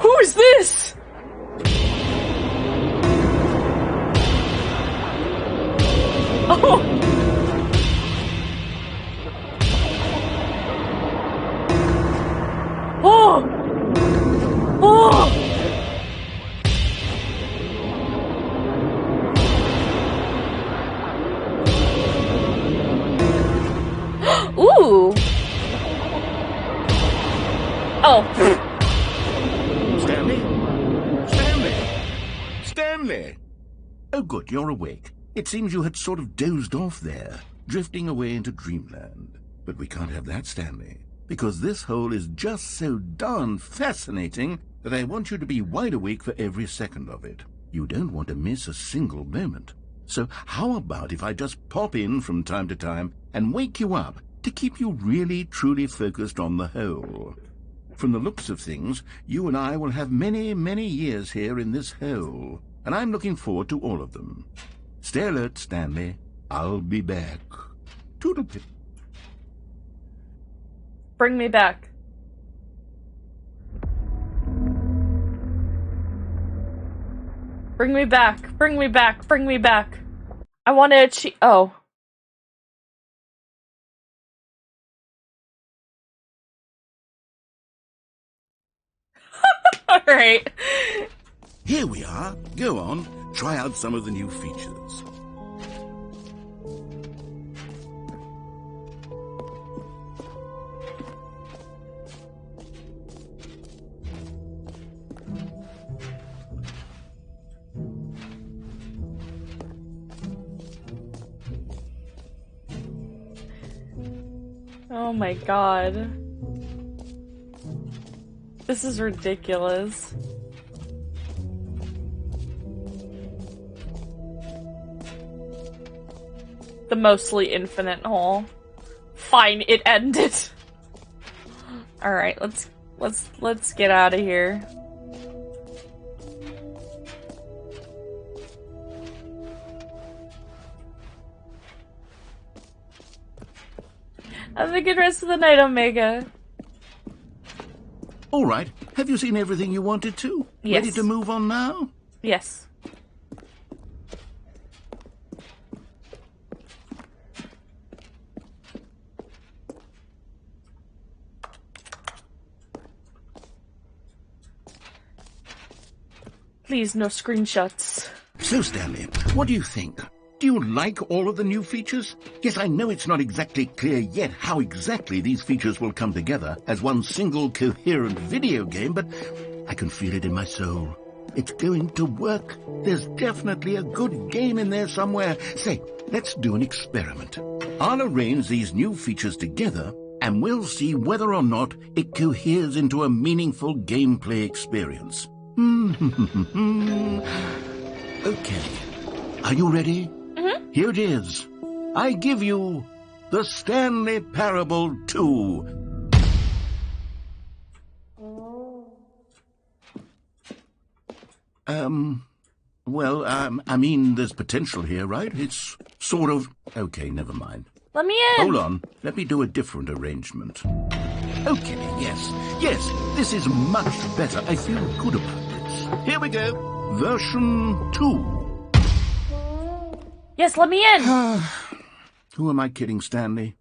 Who is this? Oh! Oh! Oh! Ooh! Oh. Stanley? Stanley? Stanley! Oh, good, you're awake. It seems you had sort of dozed off there, drifting away into dreamland. But we can't have that, Stanley, because this hole is just so darn fascinating that I want you to be wide awake for every second of it. You don't want to miss a single moment. So how about if I just pop in from time to time and wake you up to keep you really, truly focused on the hole? From the looks of things, you and I will have many, many years here in this hole, and I'm looking forward to all of them. Stay alert, Stanley. I'll be back. Toodlepip. Bring me back. Bring me back. Bring me back. Bring me back. I want to achieve. Oh. Alright. Here we are. Go on. Try out some of the new features. Oh my god. This is ridiculous. The mostly infinite hole. Fine, it ended. Alright, let's get out of here. Have a good rest of the night, Omega. All right. Have you seen everything you wanted to? Yes. Ready to move on now? Yes. Please, no screenshots. So, Stanley, what do you think? Do you like all of the new features? Yes, I know it's not exactly clear yet how exactly these features will come together as one single coherent video game, but I can feel it in my soul. It's going to work. There's definitely a good game in there somewhere. Say, let's do an experiment. I'll arrange these new features together, and we'll see whether or not it coheres into a meaningful gameplay experience. Okay. Are you ready? Mm-hmm. Here it is. I give you the Stanley Parable 2. I mean, there's potential here, right? It's sort of... Okay, never mind. Let me in. Hold on. Let me do a different arrangement. Okay, yes, this is much better. I feel good about this. Here we go. Version 2. Yes, let me in. Who am I kidding, Stanley?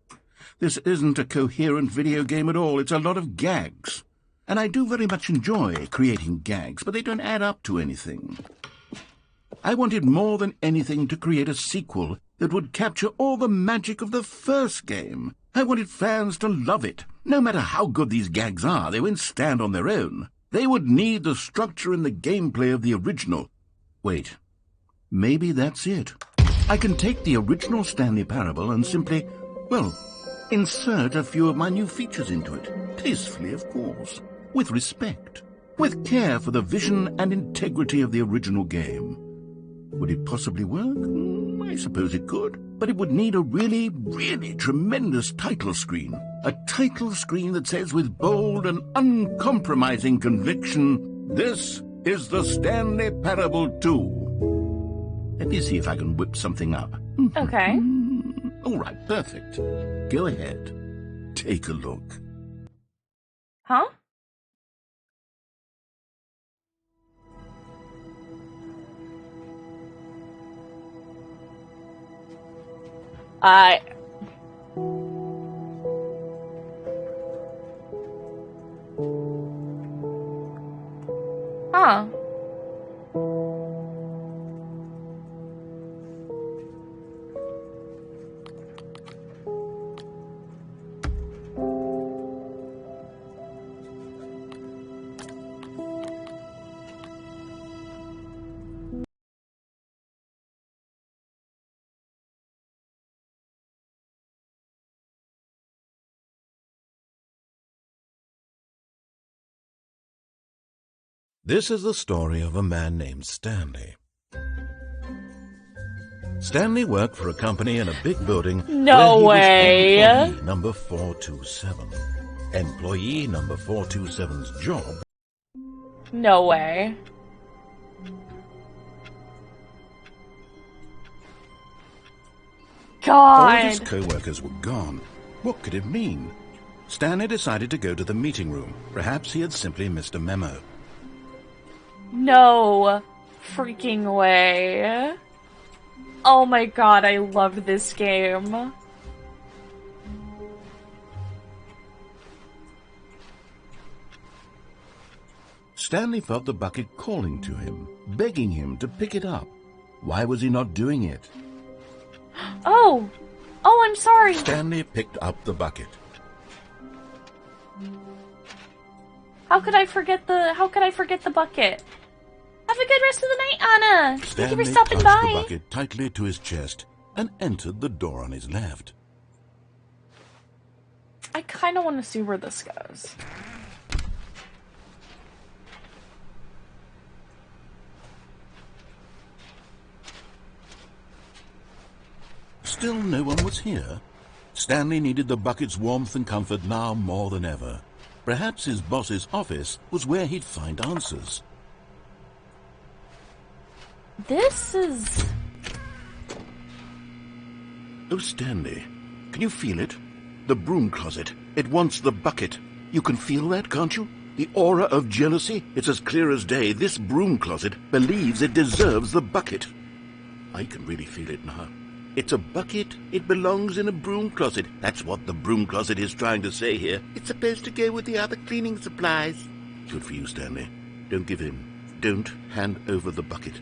This isn't a coherent video game at all. It's a lot of gags. And I do very much enjoy creating gags, but they don't add up to anything. I wanted more than anything to create a sequel that would capture all the magic of the first game, I wanted fans to love it. No matter how good these gags are, they won't stand on their own. They would need the structure and the gameplay of the original. Wait, maybe that's it. I can take the original Stanley Parable and simply, well, insert a few of my new features into it. Tastefully, of course. With respect. With care for the vision and integrity of the original game. Would it possibly work? I suppose it could. But it would need a really, really tremendous title screen. A title screen that says with bold and uncompromising conviction, "This is the Stanley Parable 2." Let me see if I can whip something up. Okay. All right, perfect. Go ahead. Take a look. Huh? Huh. This is the story of a man named Stanley. Stanley worked for a company in a big building. No way. Where he was employee number 427. Employee number 427's job. No way. All of his God. co-workers were gone. What could it mean? Stanley decided to go to the meeting room. Perhaps he had simply missed a memo. No freaking way. Oh my god, I love this game. Stanley felt the bucket calling to him, begging him to pick it up. Why was he not doing it? Oh! Oh, I'm sorry. Stanley picked up the bucket. How could I forget the bucket? Have a good rest of the night, Anna. Thank you for Stanley stopping clutched by. the bucket tightly to his chest and entered the door on his left. I kind of want to see where this goes. Still no one was here. Stanley needed the bucket's warmth and comfort now more than ever. Perhaps his boss's office was where he'd find answers. This is... Oh, Stanley, can you feel it? The broom closet. It wants the bucket. You can feel that, can't you? The aura of jealousy? It's as clear as day. This broom closet believes it deserves the bucket. I can really feel it now. It's a bucket. It belongs in a broom closet. That's what the broom closet is trying to say here. It's supposed to go with the other cleaning supplies. Good for you, Stanley. Don't give in. Don't hand over the bucket.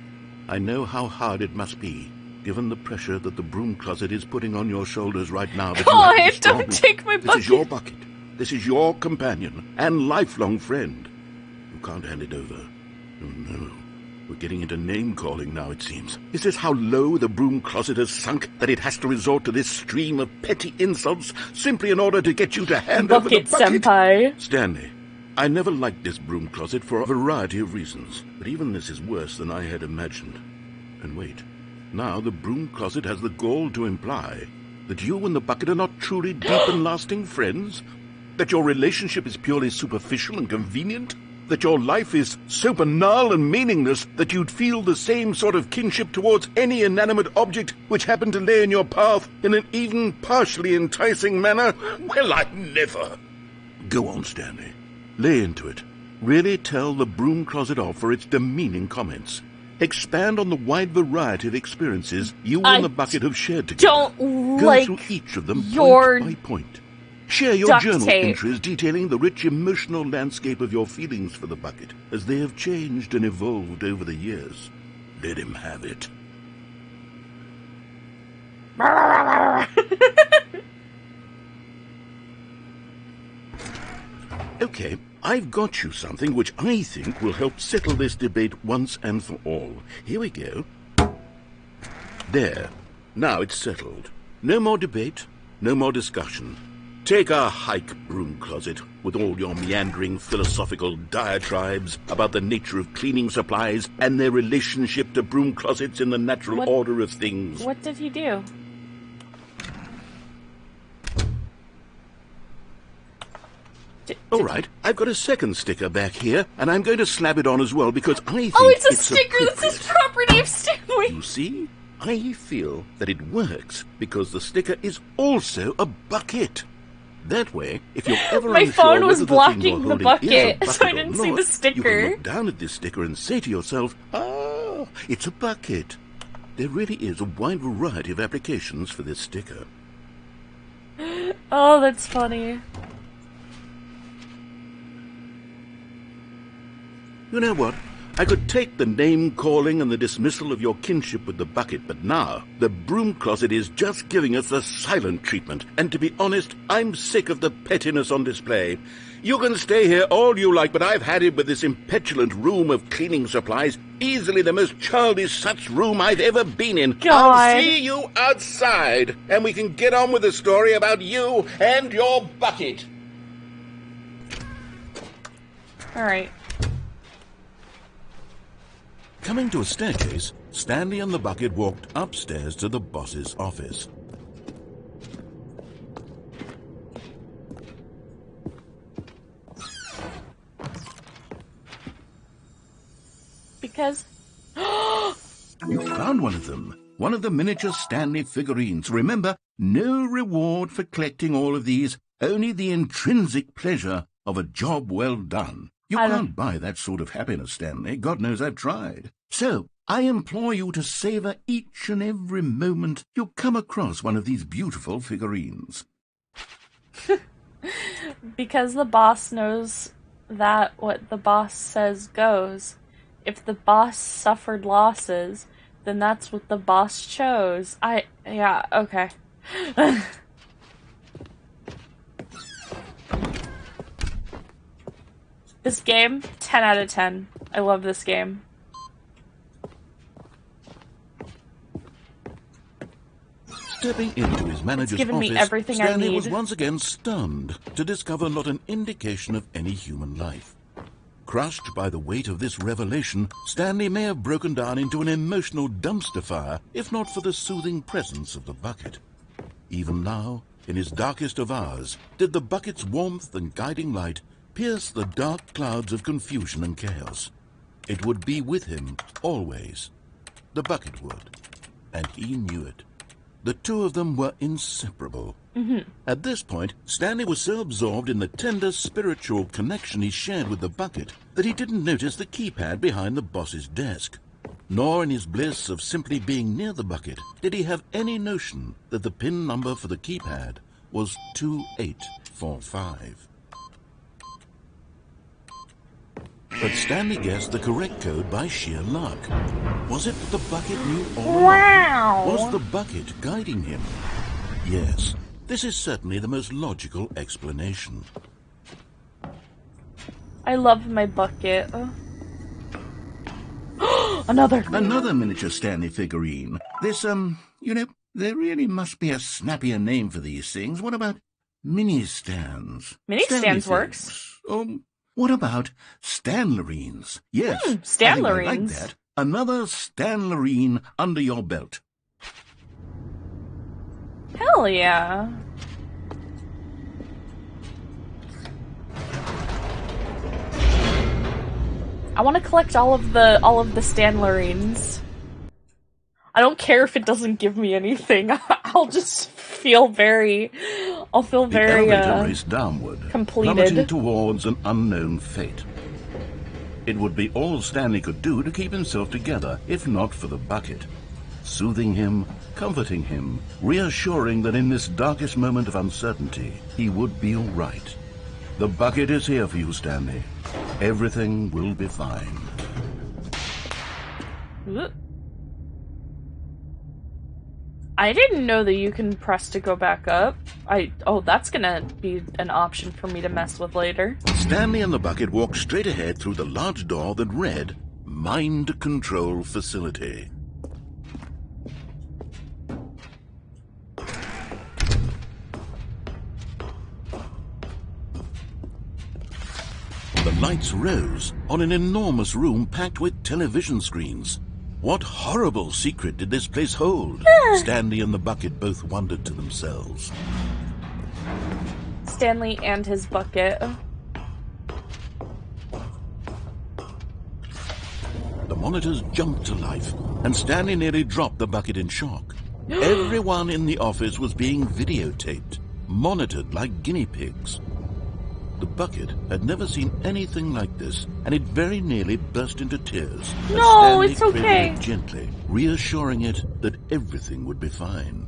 I know how hard it must be, given the pressure that the broom closet is putting on your shoulders right now. But God, you have to be don't strong. take my This is bucket. your bucket. This is your companion and lifelong friend. You can't hand it over. Oh, no. We're getting into name-calling now, it seems. Is this how low the broom closet has sunk, that it has to resort to this stream of petty insults simply in order to get you to hand over the Bucket bucket? Senpai. Stanley, I never liked this broom closet for a variety of reasons, but even this is worse than I had imagined. And wait, now the broom closet has the gall to imply that you and the bucket are not truly deep and lasting friends? That your relationship is purely superficial and convenient? That your life is so banal and meaningless that you'd feel the same sort of kinship towards any inanimate object which happened to lay in your path in an even partially enticing manner? Well, I'd never. Go on, Stanley. Lay into it. Really tell the broom closet off for its demeaning comments. Expand on the wide variety of experiences you and the bucket have shared together. Don't Go like through each of them your point by point. Share your duct journal tape. entries detailing the rich emotional landscape of your feelings for the bucket as they have changed and evolved over the years. Let him have it. Okay, I've got you something which I think will help settle this debate once and for all. Here we go. There. Now it's settled. No more debate, no more discussion. Take a hike, broom closet, with all your meandering philosophical diatribes about the nature of cleaning supplies and their relationship to broom closets in the natural order of things. What did he do? All right, I've got a second sticker back here, and I'm going to slap it on as well because I think it's a sticker! This is appropriate. property of Stanley! You see? I feel that it works because the sticker is also a bucket. That way, if you're ever My unsure phone was whether blocking the, thing you're the holding is a bucket, so I or didn't see not, the sticker. You can look down at this sticker and say to yourself, "Ah, it's a bucket." There really is a wide variety of applications for this sticker. Oh, that's funny. You know what? I could take the name-calling and the dismissal of your kinship with the bucket, but now the broom closet is just giving us the silent treatment. And to be honest, I'm sick of the pettiness on display. You can stay here all you like, but I've had it with this impetulant room of cleaning supplies. Easily the most childish such room I've ever been in. God. I'll see you outside, and we can get on with the story about you and your bucket. All right. Coming to a staircase, Stanley and the bucket walked upstairs to the boss's office. Because... You found one of them. One of the miniature Stanley figurines. Remember, no reward for collecting all of these, only the intrinsic pleasure of a job well done. You can't buy that sort of happiness, Stanley. God knows I've tried. So, I implore you to savor each and every moment you come across one of these beautiful figurines. Because the boss knows that what the boss says goes. If the boss suffered losses, then that's what the boss chose. Yeah, okay. This game, 10 out of 10. I love this game. Stepping into his manager's given me office, everything I Stanley need. was once again stunned to discover not an indication of any human life. Crushed by the weight of this revelation, Stanley may have broken down into an emotional dumpster fire, if not for the soothing presence of the bucket. Even now, in his darkest of hours, did the bucket's warmth and guiding light pierce the dark clouds of confusion and chaos. It would be with him, always. The bucket would. And he knew it. The two of them were inseparable. At this point, Stanley was so absorbed in the tender spiritual connection he shared with the bucket that he didn't notice the keypad behind the boss's desk. Nor in his bliss of simply being near the bucket did he have any notion that the PIN number for the keypad was 2845. But Stanley guessed the correct code by sheer luck. Was it the bucket knew all along? Wow! Was the bucket guiding him? Yes, this is certainly the most logical explanation. I love my bucket. Another miniature Stanley figurine. This, there really must be a snappier name for these things. What about mini-stands? Mini stands works. What about Stanlerines? Yes, Stanlerines. I like that. Another Stanlerine under your belt. Hell yeah. I want to collect all of the Stanlerines. I don't care if it doesn't give me anything. I'll just feel very... I'll feel very, The elevator raced downward, completed. plummeting towards an unknown fate. It would be all Stanley could do to keep himself together, if not for the bucket. Soothing him, comforting him, reassuring that in this darkest moment of uncertainty, he would be all right. The bucket is here for you, Stanley. Everything will be fine. I didn't know that you can press to go back up. Oh, that's gonna be an option for me to mess with later. Stanley and the bucket walked straight ahead through the large door that read, Mind Control Facility. The lights rose on an enormous room packed with television screens. What horrible secret did this place hold? Stanley and the bucket both wondered to themselves. Stanley and his bucket. The monitors jumped to life, and Stanley nearly dropped the bucket in shock. Everyone in the office was being videotaped, monitored like guinea pigs. The bucket had never seen anything like this, and it very nearly burst into tears. No, it's cradled okay. it gently, reassuring it that everything would be fine.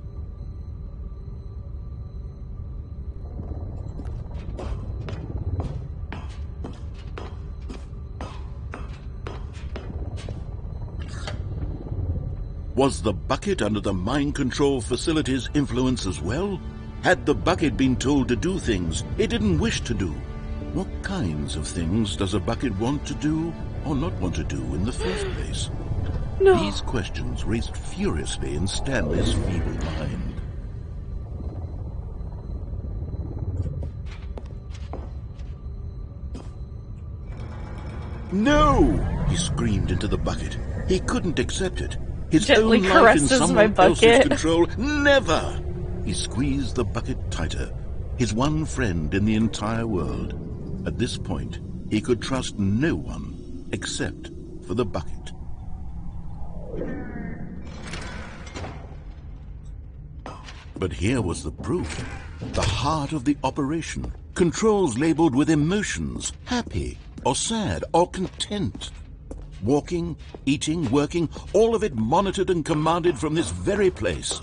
Was the bucket under the mind control facility's influence as well? Had the bucket been told to do things it didn't wish to do? What kinds of things does a bucket want to do or not want to do in the first place? No. These questions raced furiously in Stanley's feeble mind. No! He screamed into the bucket. He couldn't accept it. His Gently own life in caresses my someone else's bucket. control. Never! He squeezed the bucket tighter. His one friend in the entire world. At this point, he could trust no one except for the bucket. But here was the proof. The heart of the operation. Controls labeled with emotions, happy or sad or content. Walking, eating, working, all of it monitored and commanded from this very place.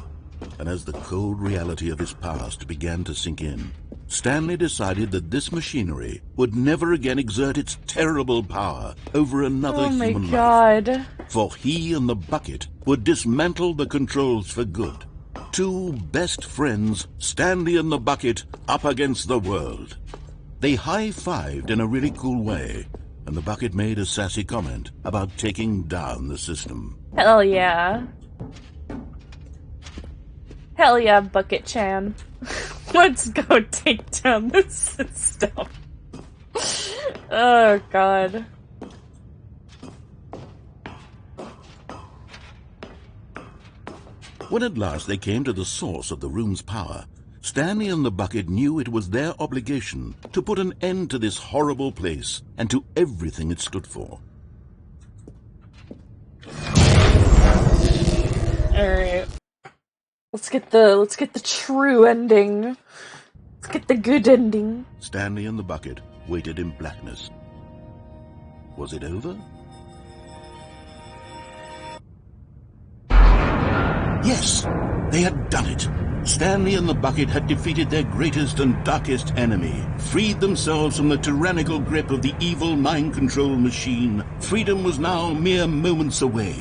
And as the cold reality of his past began to sink in, Stanley decided that this machinery would never again exert its terrible power over another human life. God. For he and the bucket would dismantle the controls for good. Two best friends, Stanley and the bucket, up against the world. They high-fived in a really cool way, and the bucket made a sassy comment about taking down the system. Hell yeah. Hell yeah, Bucket-chan. Let's go take down the system. Oh, God. When at last they came to the source of the room's power, Stanley and the bucket knew it was their obligation to put an end to this horrible place and to everything it stood for. Alright. Let's get the true ending. Let's get the good ending. Stanley and the bucket waited in blackness. Was it over? Yes, they had done it. Stanley and the bucket had defeated their greatest and darkest enemy, freed themselves from the tyrannical grip of the evil mind control machine. Freedom was now mere moments away.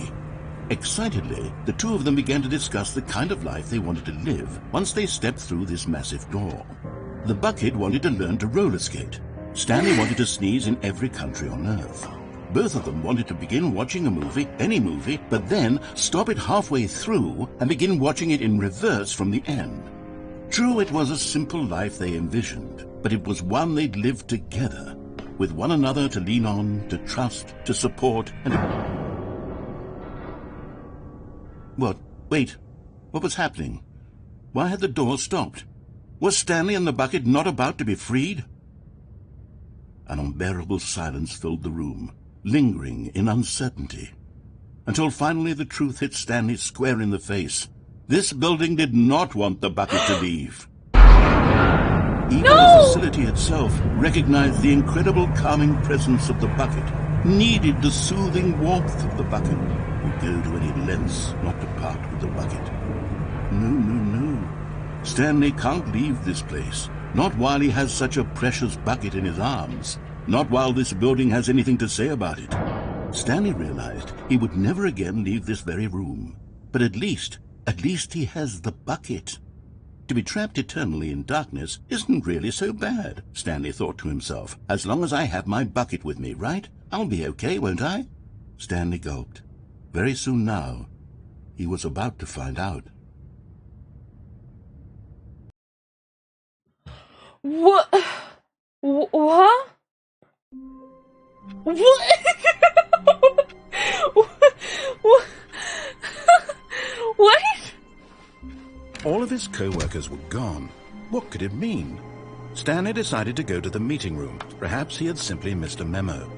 Excitedly, the two of them began to discuss the kind of life they wanted to live once they stepped through this massive door. The bucket wanted to learn to roller skate. Stanley wanted to sneeze in every country on Earth. Both of them wanted to begin watching a movie, any movie, but then stop it halfway through and begin watching it in reverse from the end. True, it was a simple life they envisioned, but it was one they'd lived together, with one another to lean on, to trust, to support, and... What? Wait. What was happening? Why had the door stopped? Was Stanley and the bucket not about to be freed? An unbearable silence filled the room, lingering in uncertainty, until finally the truth hit Stanley square in the face. This building did not want the bucket to leave. Even the facility itself recognized the incredible calming presence of the bucket, needed the soothing warmth of the bucket, would go to any lengths not to part with the bucket. No. Stanley can't leave this place, not while he has such a precious bucket in his arms. Not while this building has anything to say about it. Stanley realized he would never again leave this very room. But at least he has the bucket. To be trapped eternally in darkness isn't really so bad, Stanley thought to himself. As long as I have my bucket with me, right? I'll be okay, won't I? Stanley gulped. Very soon now, he was about to find out. What? What? What? What? All of his co-workers were gone. What could it mean? Stanley decided to go to the meeting room. Perhaps he had simply missed a memo.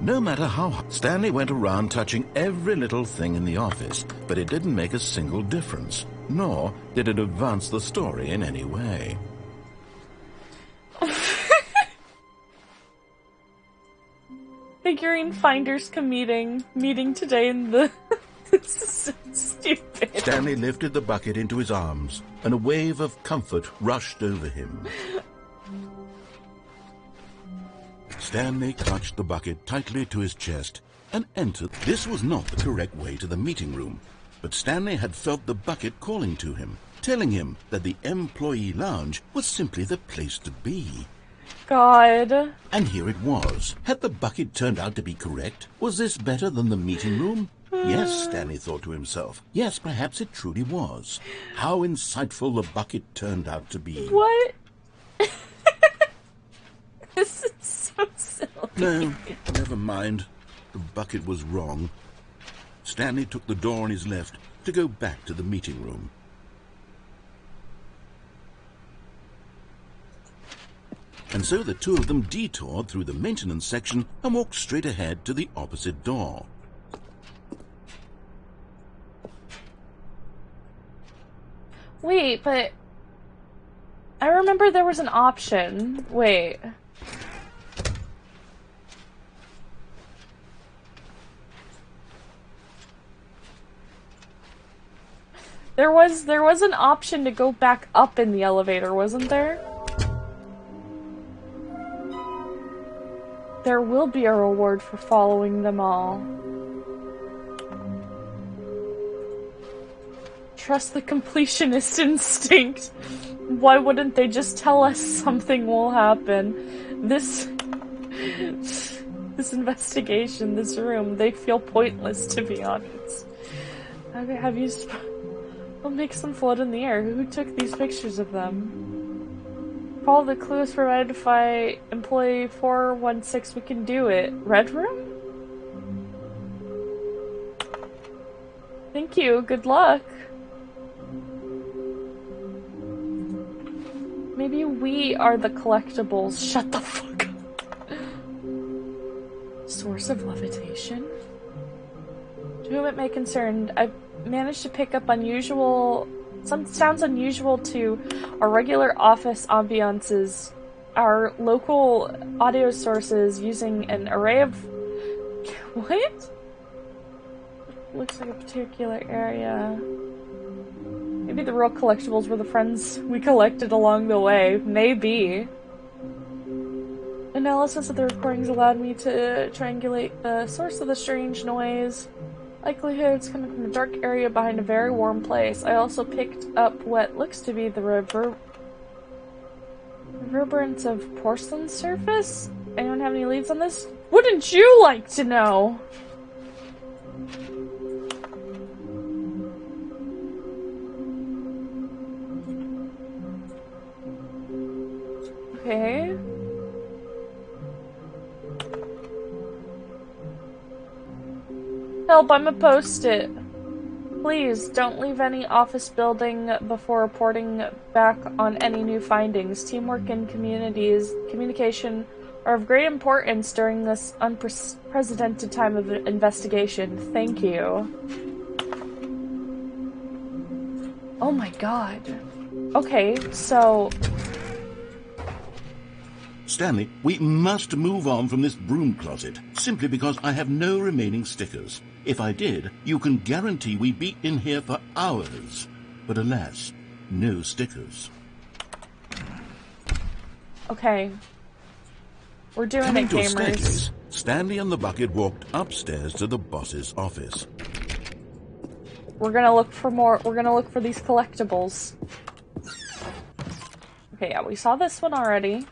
No matter how hard, Stanley went around touching every little thing in the office, but it didn't make a single difference, nor did it advance the story in any way. Figurine finders meeting today in the... This is so stupid. Stanley lifted the bucket into his arms, and a wave of comfort rushed over him. Stanley clutched the bucket tightly to his chest and entered. This was not the correct way to the meeting room, but Stanley had felt the bucket calling to him, telling him that the employee lounge was simply the place to be. God. And here it was. Had the bucket turned out to be correct? Was this better than the meeting room? Yes, Stanley thought to himself. Yes, perhaps it truly was. How insightful the bucket turned out to be. What? This is so silly. No, never mind. The bucket was wrong. Stanley took the door on his left to go back to the meeting room. And so the two of them detoured through the maintenance section and walked straight ahead to the opposite door. Wait, but... I remember there was an option. Wait. There was an option to go back up in the elevator, wasn't there? There will be a reward for following them all. Trust the completionist instinct. Why wouldn't they just tell us something will happen? This investigation, this room, they feel pointless, to be honest. Okay, have you... What makes them float in the air? Who took these pictures of them? Follow the clues provided by employee 416. We can do it. Red room? Thank you. Good luck. Maybe we are the collectibles. Shut the fuck up. Source of levitation? To whom it may concern, I've managed to pick up some sounds unusual to our regular office ambiances. Our local audio sources using an array of... What? Looks like a particular area. Maybe the real collectibles were the friends we collected along the way. Maybe. Analysis of the recordings allowed me to triangulate the source of the strange noise. Likelihood it's coming from a dark area behind a very warm place. I also picked up what looks to be the reverberance of porcelain surface. Anyone have any leads on this? Wouldn't you like to know? Okay. Help, I'm a post-it. Please, don't leave any office building before reporting back on any new findings. Teamwork and communication are of great importance during this unprecedented time of investigation. Thank you. Oh my god. Okay, so... Stanley, we must move on from this broom closet, simply because I have no remaining stickers. If I did, you can guarantee we'd be in here for hours. But alas, no stickers. Okay. We're doing Coming it, to a gamers. staircase, Stanley and the bucket walked upstairs to the boss's office. We're gonna look for more. We're gonna look for these collectibles. Okay, yeah, we saw this one already.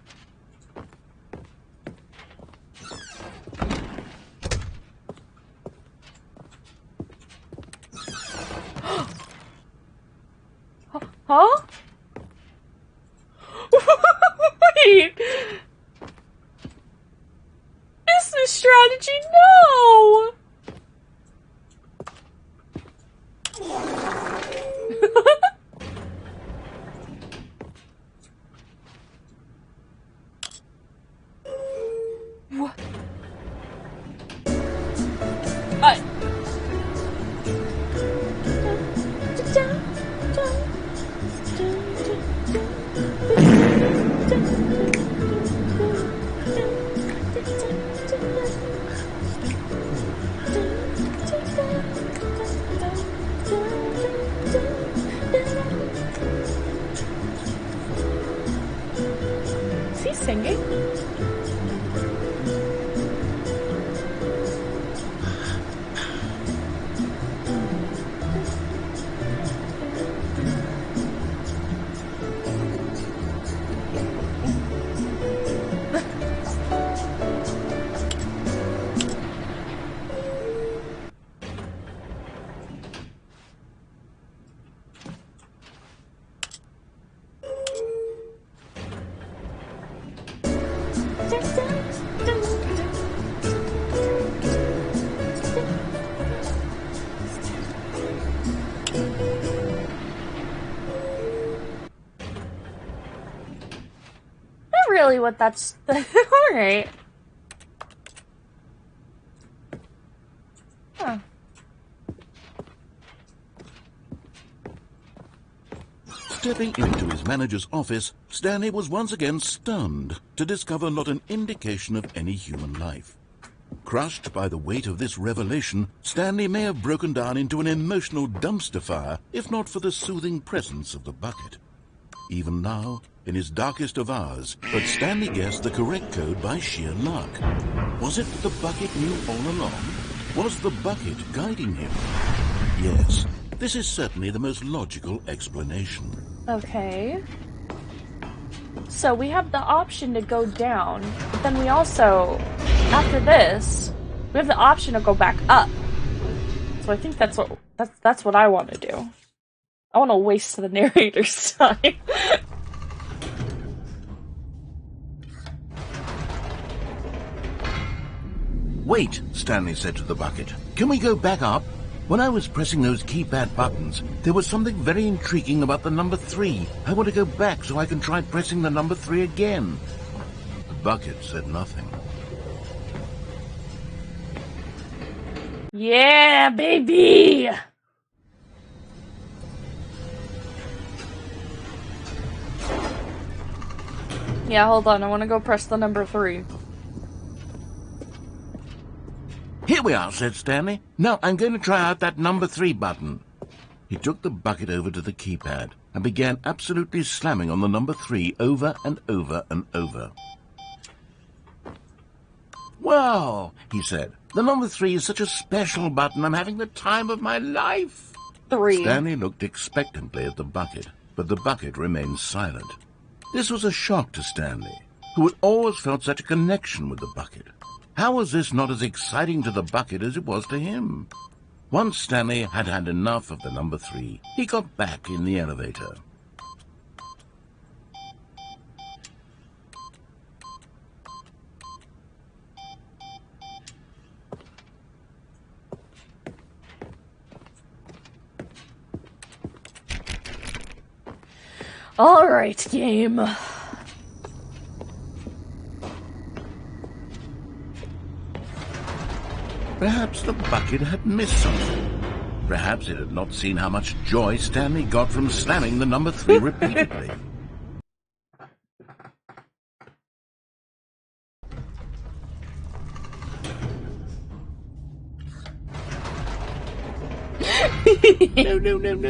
Huh? Wait! Business strategy, no! What? Is he singing? Not really what that's... Alright. Huh. Stepping into his manager's office, Stanley was once again stunned to discover not an indication of any human life. Crushed by the weight of this revelation, Stanley may have broken down into an emotional dumpster fire if not for the soothing presence of the bucket. Even now, in his darkest of hours, but Stanley guessed the correct code by sheer luck. Was it that the bucket knew all along? Was the bucket guiding him? Yes, this is certainly the most logical explanation. Okay. So we have the option to go down, but then we also, after this, we have the option to go back up. So I think that's what I want to do. I want to waste the narrator's time. Wait, Stanley said to the bucket. Can we go back up? When I was pressing those keypad buttons, there was something very intriguing about the number 3. I want to go back so I can try pressing the number 3 again. The bucket said nothing. Yeah, baby! Yeah, hold on. I want to go press the number 3. Here we are, said Stanley. Now I'm going to try out that number 3 button. He took the bucket over to the keypad and began absolutely slamming on the number 3 over and over and over. Wow, he said. The number 3 is such a special button. I'm having the time of my life. 3. Stanley looked expectantly at the bucket, but the bucket remained silent. This was a shock to Stanley, who had always felt such a connection with the bucket. How was this not as exciting to the bucket as it was to him? Once Stanley had had enough of the number 3, he got back in the elevator. All right, game. Perhaps the bucket had missed something. Perhaps it had not seen how much joy Stanley got from slamming the number 3 repeatedly.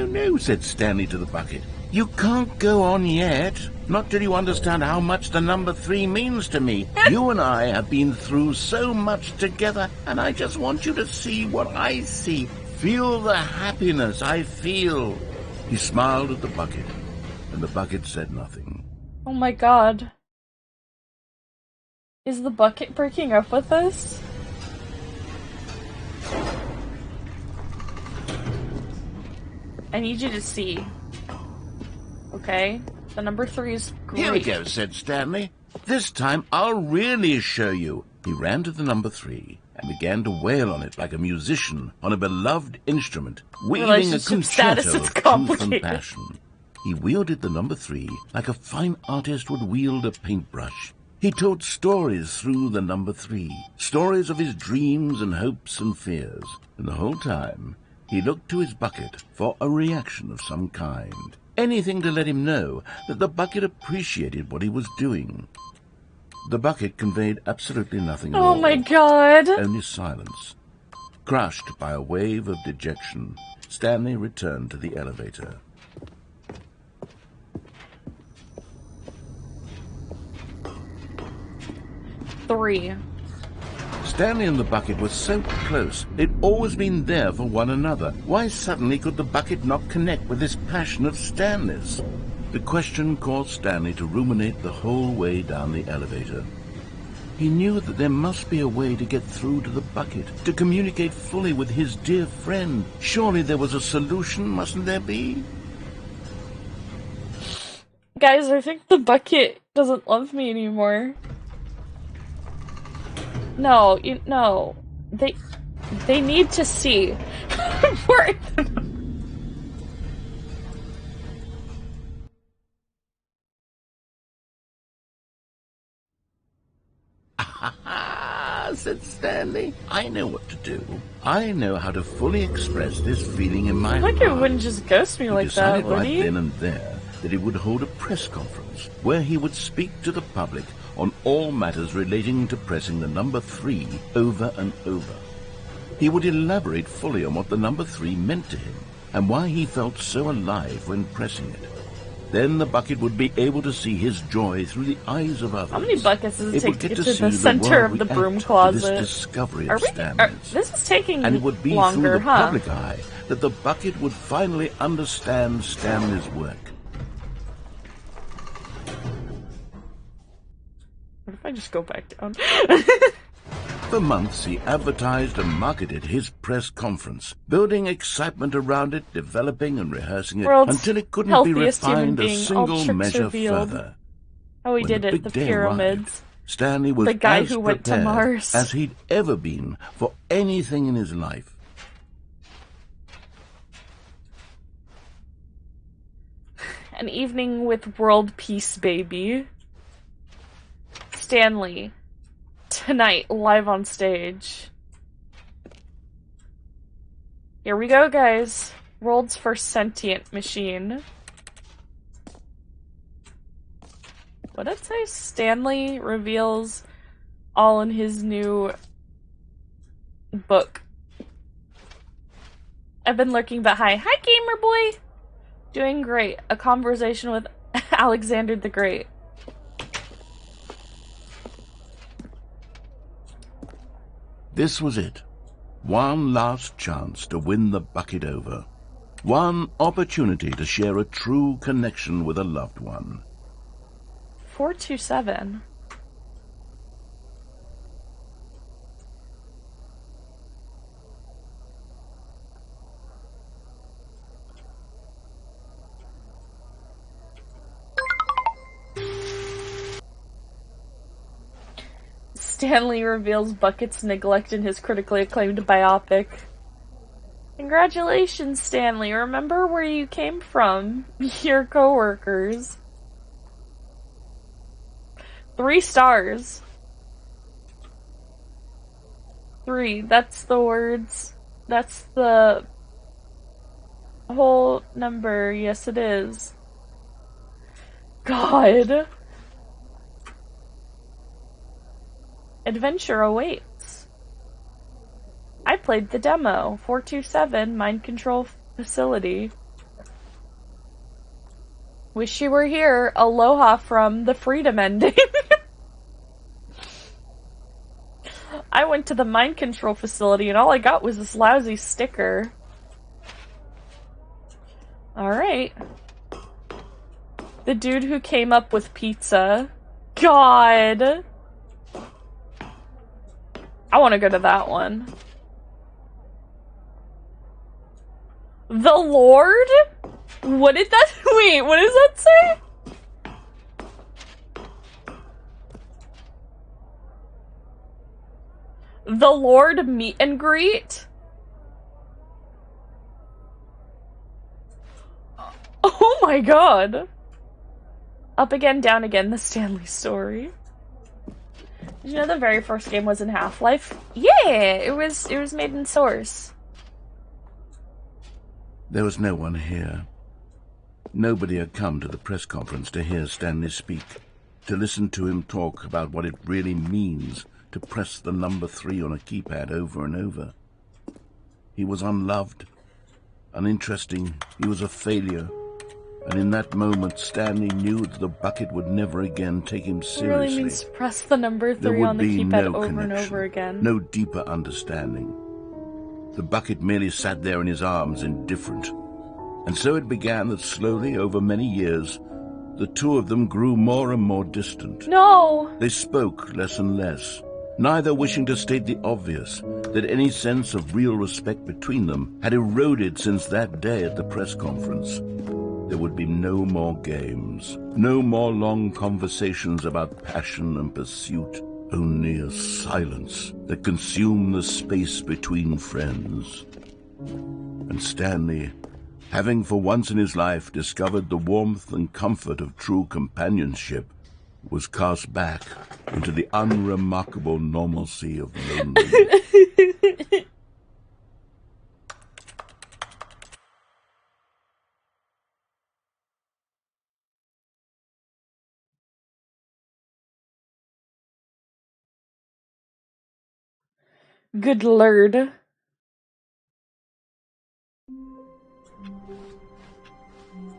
No, said Stanley to the bucket. You can't go on yet. Not till you understand how much the number 3 means to me. You and I have been through so much together, and I just want you to see what I see. Feel the happiness I feel. He smiled at the bucket, and the bucket said nothing. Oh my god. Is the bucket breaking up with us? I need you to see. Okay? The number 3 is great. Here we go, said Stanley. This time I'll really show you. He ran to the number 3 and began to wail on it like a musician on a beloved instrument, wielding a concerto of truth and passion. He wielded the number 3 like a fine artist would wield a paintbrush. He told stories through the number 3, stories of his dreams and hopes and fears. And the whole time, he looked to his bucket for a reaction of some kind. Anything to let him know that the bucket appreciated what he was doing. The bucket conveyed absolutely nothing at all. Oh my god! Only silence. Crushed by a wave of dejection, Stanley returned to the elevator. Three. Stanley and the bucket were so close. They'd always been there for one another. Why suddenly could the bucket not connect with this passion of Stanley's? The question caused Stanley to ruminate the whole way down the elevator. He knew that there must be a way to get through to the bucket, to communicate fully with his dear friend. Surely there was a solution, mustn't there be? Guys, I think the bucket doesn't love me anymore. No, no. They need to see. Said Stanley. I know what to do. I know how to fully express this feeling in my heart. Like it wouldn't just ghost me like that, would he? Right then and there that he would hold a press conference where he would speak to the public on all matters relating to pressing the number 3 over and over. He would elaborate fully on what the number 3 meant to him and why he felt so alive when pressing it. Then the bucket would be able to see his joy through the eyes of others. How many buckets does it take to get to the center of the broom closet? This discovery of Stanley's. This is taking and it would be longer, through the public eye that the bucket would finally understand Stanley's work. What if I just go back down? For months, he advertised and marketed his press conference, building excitement around it, developing and rehearsing it until it couldn't be refined a single measure further. Oh, he did it, the pyramids. Arrived, Stanley was the guy as who went to Mars as he'd ever been for anything in his life. An evening with world peace, baby. Stanley. Tonight, live on stage. Here we go, guys. World's first sentient machine. What did it say? Stanley reveals all in his new book. I've been lurking, but hi. Hi, gamer boy! Doing great. A conversation with Alexander the Great. This was it. One last chance to win the bucket over. One opportunity to share a true connection with a loved one. 427. Stanley reveals Bucket's neglect in his critically acclaimed biopic. Congratulations, Stanley. Remember where you came from. Your coworkers. 3 stars. 3. That's the words. That's the whole number. Yes, it is. God. Adventure awaits. I played the demo. 427 Mind Control Facility. Wish you were here. Aloha from the Freedom ending. I went to the Mind Control Facility and all I got was this lousy sticker. Alright. The dude who came up with pizza. God. I want to go to that one. The Lord? What did that... Wait, what does that say? The Lord meet and greet? Oh my god. Up again, down again, the Stanley story. Did you know the very first game was in Half-Life? Yeah, it was made in Source. There was no one here. Nobody had come to the press conference to hear Stanley speak, to listen to him talk about what it really means to press the number 3 on a keypad over and over. He was unloved, uninteresting, he was a failure. And in that moment, Stanley knew that the bucket would never again take him seriously. It really means to press the number 3 on the keypad over and over again. No deeper understanding. The bucket merely sat there in his arms, indifferent. And so it began that slowly, over many years, the two of them grew more and more distant. No! They spoke less and less, neither wishing to state the obvious, that any sense of real respect between them had eroded since that day at the press conference. There would be no more games, no more long conversations about passion and pursuit, only a silence that consumed the space between friends. And Stanley, having for once in his life discovered the warmth and comfort of true companionship, was cast back into the unremarkable normalcy of loneliness. Good lord.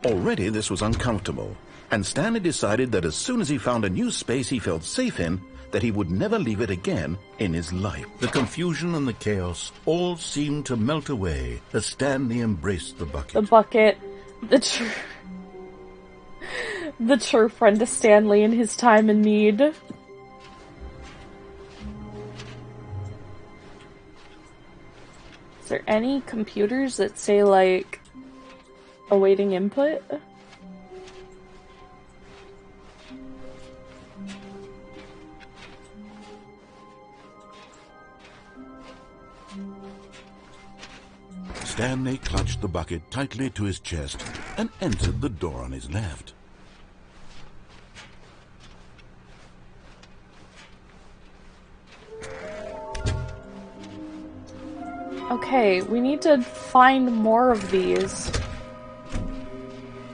Already this was uncomfortable, and Stanley decided that as soon as he found a new space he felt safe in, that he would never leave it again in his life. The confusion and the chaos all seemed to melt away as Stanley embraced the bucket. The bucket. The true friend to Stanley in his time of need. Is there any computers that say, like, awaiting input? Stanley clutched the bucket tightly to his chest and entered the door on his left. Okay, we need to find more of these.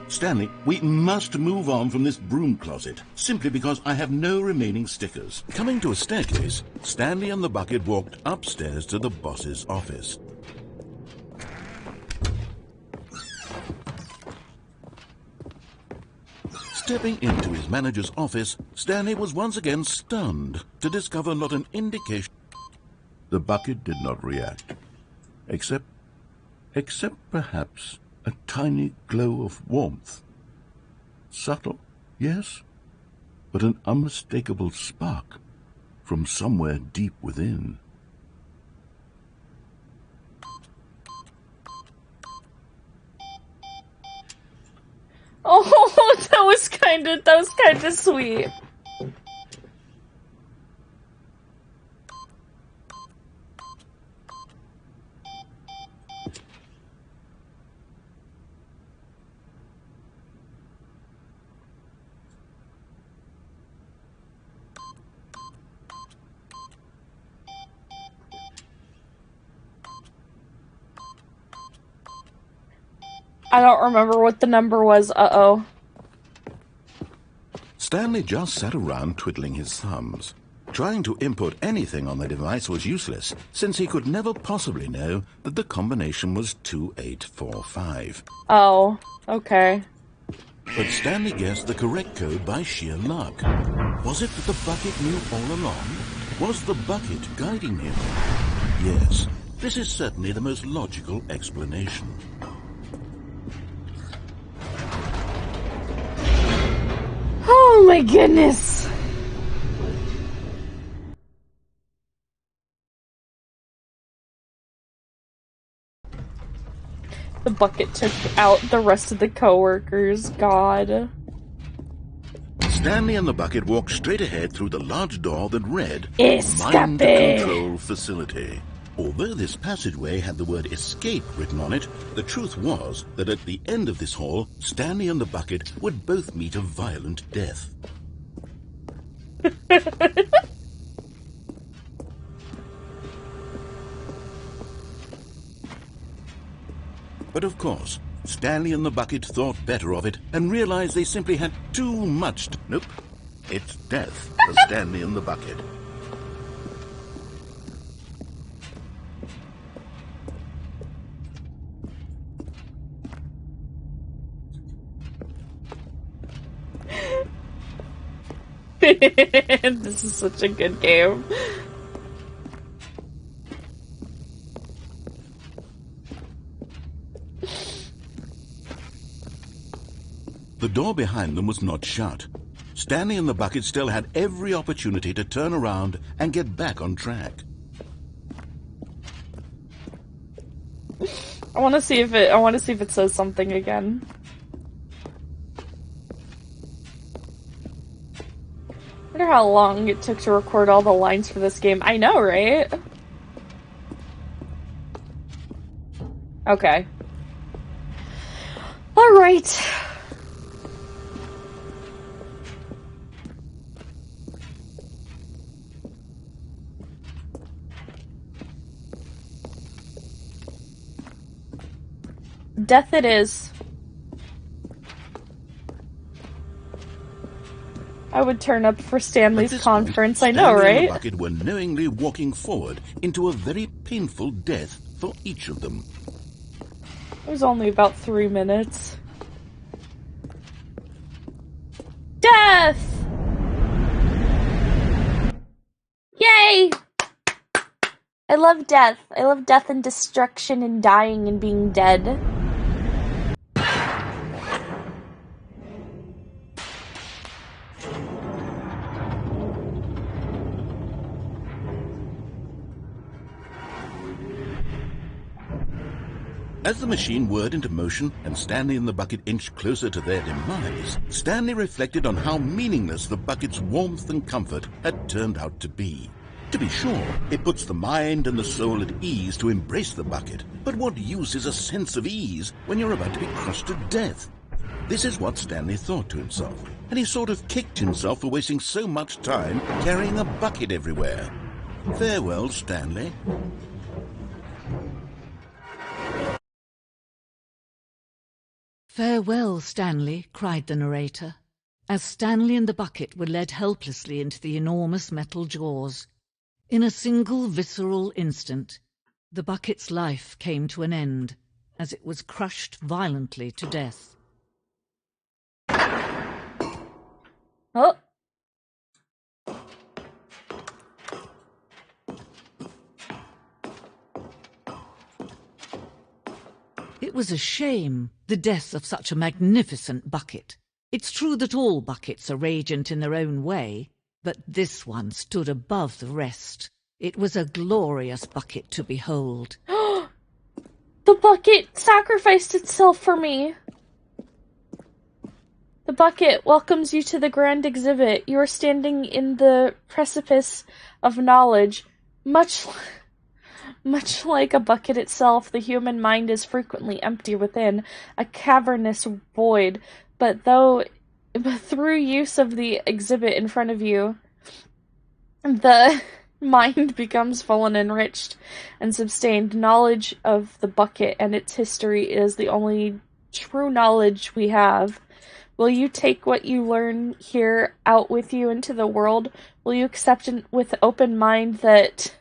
Stanley, we must move on from this broom closet, simply because I have no remaining stickers. Coming to a staircase, Stanley and the bucket walked upstairs to the boss's office. Stepping into his manager's office, Stanley was once again stunned to discover not an indication. The bucket did not react, except perhaps a tiny glow of warmth. Subtle, yes, but an unmistakable spark from somewhere deep within. Oh, that was kind of sweet. I don't remember what the number was. Uh-oh. Stanley just sat around twiddling his thumbs. Trying to input anything on the device was useless, since he could never possibly know that the combination was 2845. Oh, okay. But Stanley guessed the correct code by sheer luck. Was it that the bucket knew all along? Was the bucket guiding him? Yes, this is certainly the most logical explanation. my goodness! The bucket took out the rest of the coworkers. God. Stanley and the bucket walked straight ahead through the large door that read Mind Escape! Control Facility. Although this passageway had the word escape written on it, the truth was that at the end of this hall, Stanley and the bucket would both meet a violent death. But of course, Stanley and the bucket thought better of it and realized they simply had too much to... Nope. It's death for Stanley and the bucket. This is such a good game. The door behind them was not shut. Stanley and the bucket still had every opportunity to turn around and get back on track. I want to see if it says something again. I wonder how long it took to record all the lines for this game. I know, right? Okay. All right. Death it is. I would turn up for Stanley's conference, I know, Stanley right? and the bucket were knowingly walking forward into a very painful death for each of them. It was only about 3 minutes. Death! Yay! I love death. I love death and destruction and dying and being dead. As the machine whirred into motion and Stanley and the bucket inched closer to their demise, Stanley reflected on how meaningless the bucket's warmth and comfort had turned out to be. To be sure, it puts the mind and the soul at ease to embrace the bucket, but what use is a sense of ease when you're about to be crushed to death? This is what Stanley thought to himself, and he sort of kicked himself for wasting so much time carrying a bucket everywhere. Farewell, Stanley. "Farewell, Stanley," cried the narrator, as Stanley and the bucket were led helplessly into the enormous metal jaws. In a single visceral instant, the bucket's life came to an end, as it was crushed violently to death. Oh. It was a shame, the death of such a magnificent bucket. It's true that all buckets are radiant in their own way, but this one stood above the rest. It was a glorious bucket to behold. The bucket sacrificed itself for me. The bucket welcomes you to the grand exhibit. You are standing in the precipice of knowledge. Much like a bucket itself, the human mind is frequently empty within, a cavernous void. But through use of the exhibit in front of you, the mind becomes full and enriched and sustained. Knowledge of the bucket and its history is the only true knowledge we have. Will you take what you learn here out with you into the world? Will you accept with open mind that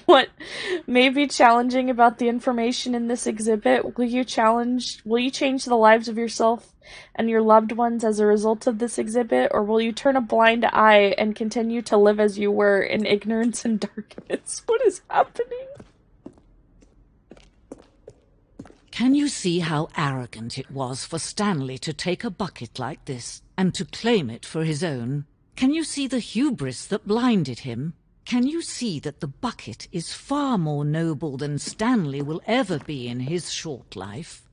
what may be challenging about the information in this exhibit? Will you change the lives of yourself and your loved ones as a result of this exhibit? Or will you turn a blind eye and continue to live as you were in ignorance and darkness? What is happening? Can you see how arrogant it was for Stanley to take a bucket like this and to claim it for his own? Can you see the hubris that blinded him? Can you see that the bucket is far more noble than Stanley will ever be in his short life?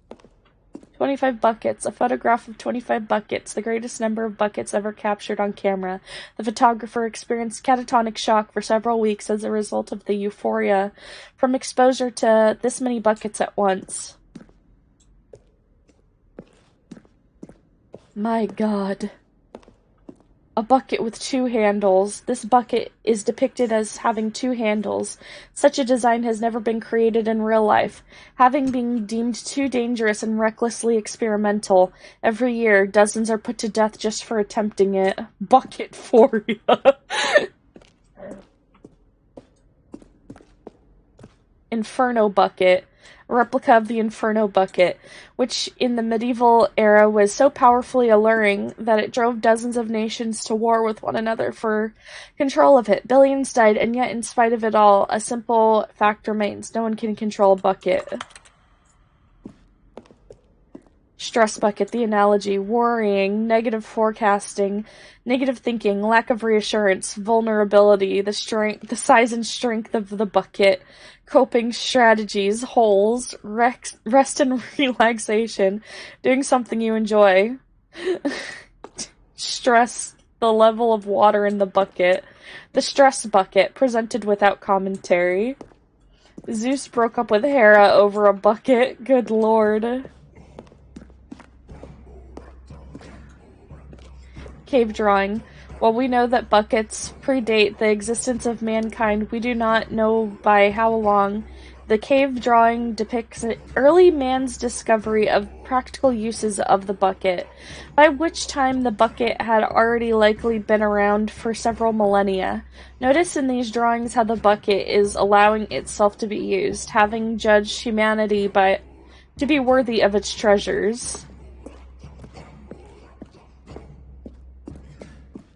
25 buckets. A photograph of 25 buckets, the greatest number of buckets ever captured on camera. The photographer experienced catatonic shock for several weeks as a result of the euphoria from exposure to this many buckets at once. My God. A bucket with 2 handles. This bucket is depicted as having 2 handles. Such a design has never been created in real life, having been deemed too dangerous and recklessly experimental. Every year, dozens are put to death just for attempting it. Bucketphoria. Inferno bucket. A replica of the Inferno bucket, which in the medieval era was so powerfully alluring that it drove dozens of nations to war with one another for control of it. Billions died, and yet in spite of it all, a simple fact remains: no one can control a bucket. Stress bucket, the analogy: worrying, negative forecasting, negative thinking, lack of reassurance, vulnerability, the size and strength of the bucket, coping strategies, holes, rest and relaxation, doing something you enjoy. Stress, the level of water in the bucket. The stress bucket, presented without commentary. Zeus broke up with Hera over a bucket. Good lord. Cave drawing. While we know that buckets predate the existence of mankind, we do not know by how long. The cave drawing depicts early man's discovery of practical uses of the bucket, by which time the bucket had already likely been around for several millennia. Notice in these drawings how the bucket is allowing itself to be used, having judged humanity to be worthy of its treasures.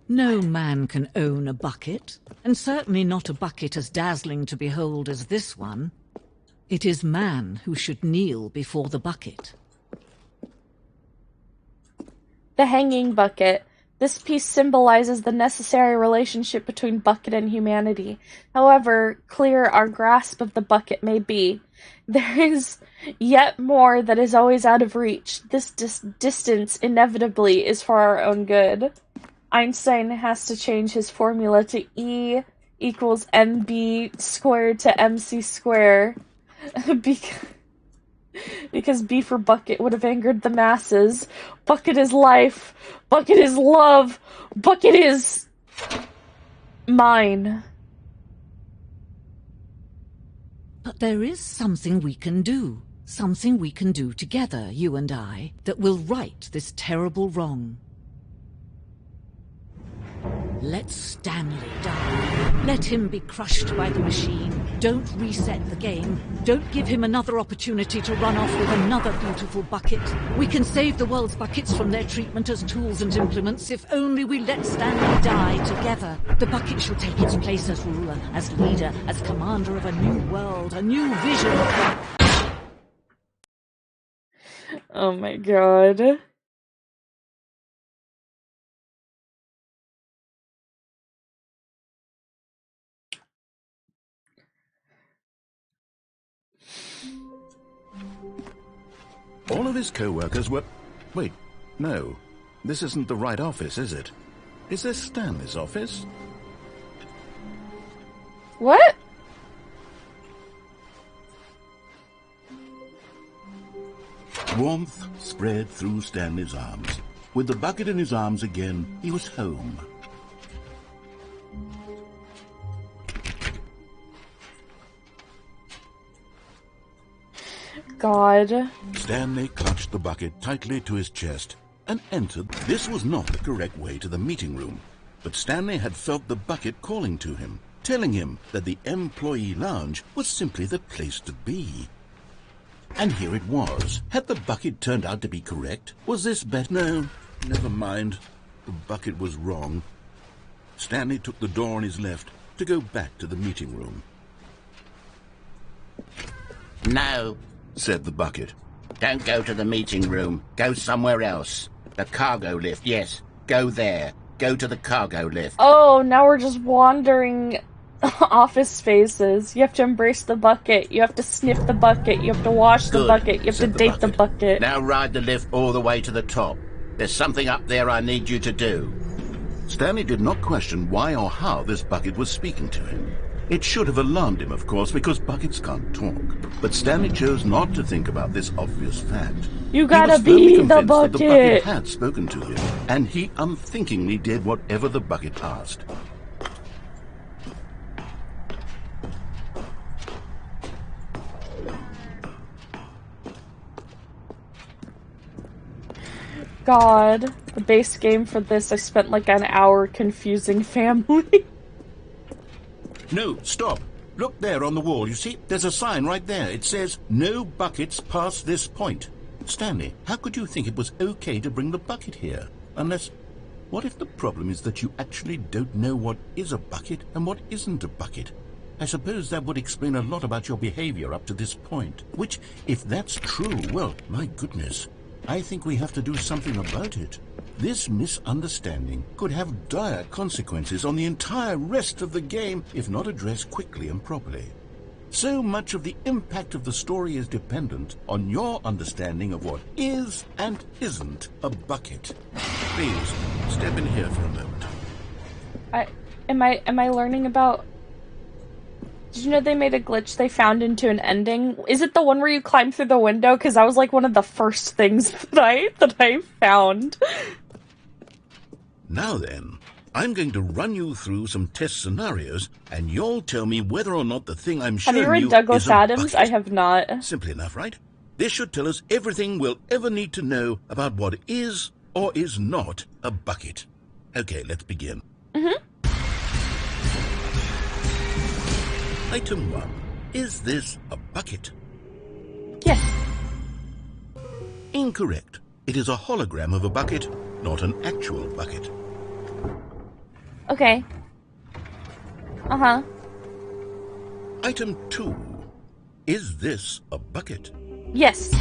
No man can own a bucket, and certainly not a bucket as dazzling to behold as this one. It is man who should kneel before the bucket. The hanging bucket. This piece symbolizes the necessary relationship between bucket and humanity. However clear our grasp of the bucket may be, there is yet more that is always out of reach. This distance inevitably is for our own good. Einstein has to change his formula to E equals mb squared to mc squared because B for bucket would have angered the masses. Bucket is life. Bucket is love. Bucket is mine. But there is something we can do. Something we can do together, you and I, that will right this terrible wrong. Let Stanley die. Let him be crushed by the machine. Don't reset the game. Don't give him another opportunity to run off with another beautiful bucket. We can save the world's buckets from their treatment as tools and implements if only we let Stanley die together. The bucket shall take its place as ruler, as leader, as commander of a new world, a new vision. Oh my god. All of his co-workers were... Wait, no. This isn't the right office, is it? Is this Stanley's office? What? Warmth spread through Stanley's arms. With the bucket in his arms again, he was home. God. Stanley clutched the bucket tightly to his chest and entered. This was not the correct way to the meeting room, but Stanley had felt the bucket calling to him, telling him that the employee lounge was simply the place to be. And here it was. Had the bucket turned out to be correct? Was this better? No, never mind. The bucket was wrong. Stanley took the door on his left to go back to the meeting room. No, said the bucket. Don't go to the meeting room. Go somewhere else. The cargo lift, yes. Go there. Go to the cargo lift. Oh, now we're just wandering office spaces. You have to embrace the bucket. You have to sniff the bucket. You have to wash the Good, bucket. You have to said the date the bucket. bucket. Now ride the lift all the way to the top. There's something up there I need you to do. Stanley did not question why or how this bucket was speaking to him. It should have alarmed him, of course, because buckets can't talk. But Stanley chose not to think about this obvious fact. You gotta He was firmly be the convinced that the bucket bucket. had spoken to him, and he unthinkingly did whatever the bucket asked. God, the base game for this, I spent like an hour confusing family. No, stop. Look there on the wall. You see, there's a sign right there. It says, no buckets past this point. Stanley, how could you think it was okay to bring the bucket here? Unless, what if the problem is that you actually don't know what is a bucket and what isn't a bucket? I suppose that would explain a lot about your behavior up to this point. Which, if that's true, well, my goodness, I think we have to do something about it. This misunderstanding could have dire consequences on the entire rest of the game if not addressed quickly and properly. So much of the impact of the story is dependent on your understanding of what is and isn't a bucket. Please, step in here for a moment. Am I learning about... Did you know they made a glitch they found into an ending? Is it the one where you climb through the window? Because that was like one of the first things that I found. Now then, I'm going to run you through some test scenarios, and you'll tell me whether or not the thing I'm showing you Have you read Douglas is a Adams? bucket. I have not. Simple enough, right? This should tell us everything we'll ever need to know about what is or is not a bucket. Okay, let's begin. Item 1. Is this a bucket? Yes. Incorrect. It is a hologram of a bucket, not an actual bucket. Okay. Uh-huh. Item 2. Is this a bucket? Yes.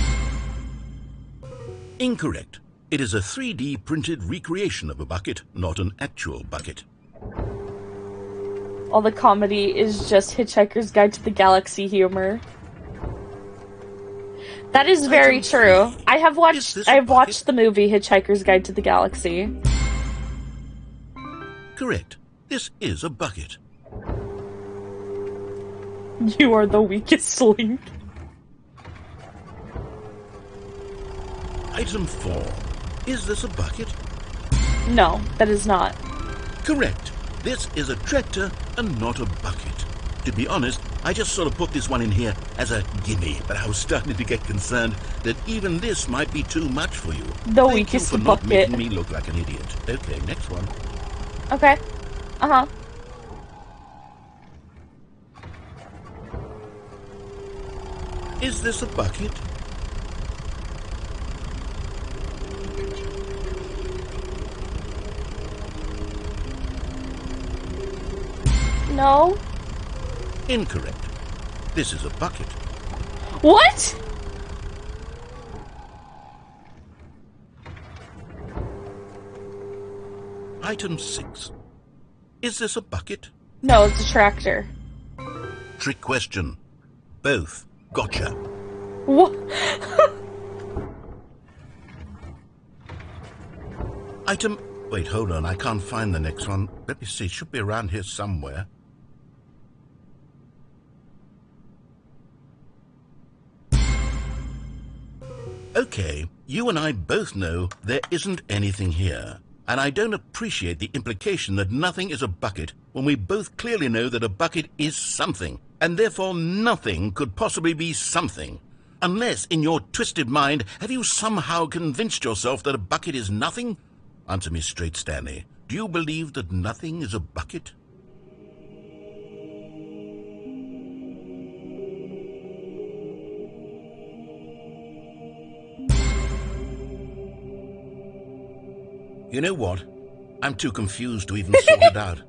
Incorrect. It is a 3D printed recreation of a bucket, not an actual bucket. All the comedy is just Hitchhiker's Guide to the Galaxy humor. That is very Item true. 3. I have watched the movie Hitchhiker's Guide to the Galaxy. Correct. This is a bucket. You are the weakest link. Item 4. Is this a bucket? No, that is not. Correct. This is a tractor and not a bucket. To be honest, I just sort of put this one in here as a gimme, but I was starting to get concerned that even this might be too much for you. The Thank weakest you for not bucket. making me look like an idiot. Okay, next one. Okay. Uh-huh. Is this a bucket? No. Incorrect. This is a bucket. What? Item 6. Is this a bucket? No, it's a tractor. Trick question. Both. Gotcha. What? Item... Wait, hold on. I can't find the next one. Let me see. It should be around here somewhere. Okay, you and I both know there isn't anything here. And I don't appreciate the implication that nothing is a bucket when we both clearly know that a bucket is something, and therefore nothing could possibly be something. Unless, in your twisted mind, have you somehow convinced yourself that a bucket is nothing? Answer me straight, Stanley. Do you believe that nothing is a bucket? You know what? I'm too confused to even sort it out.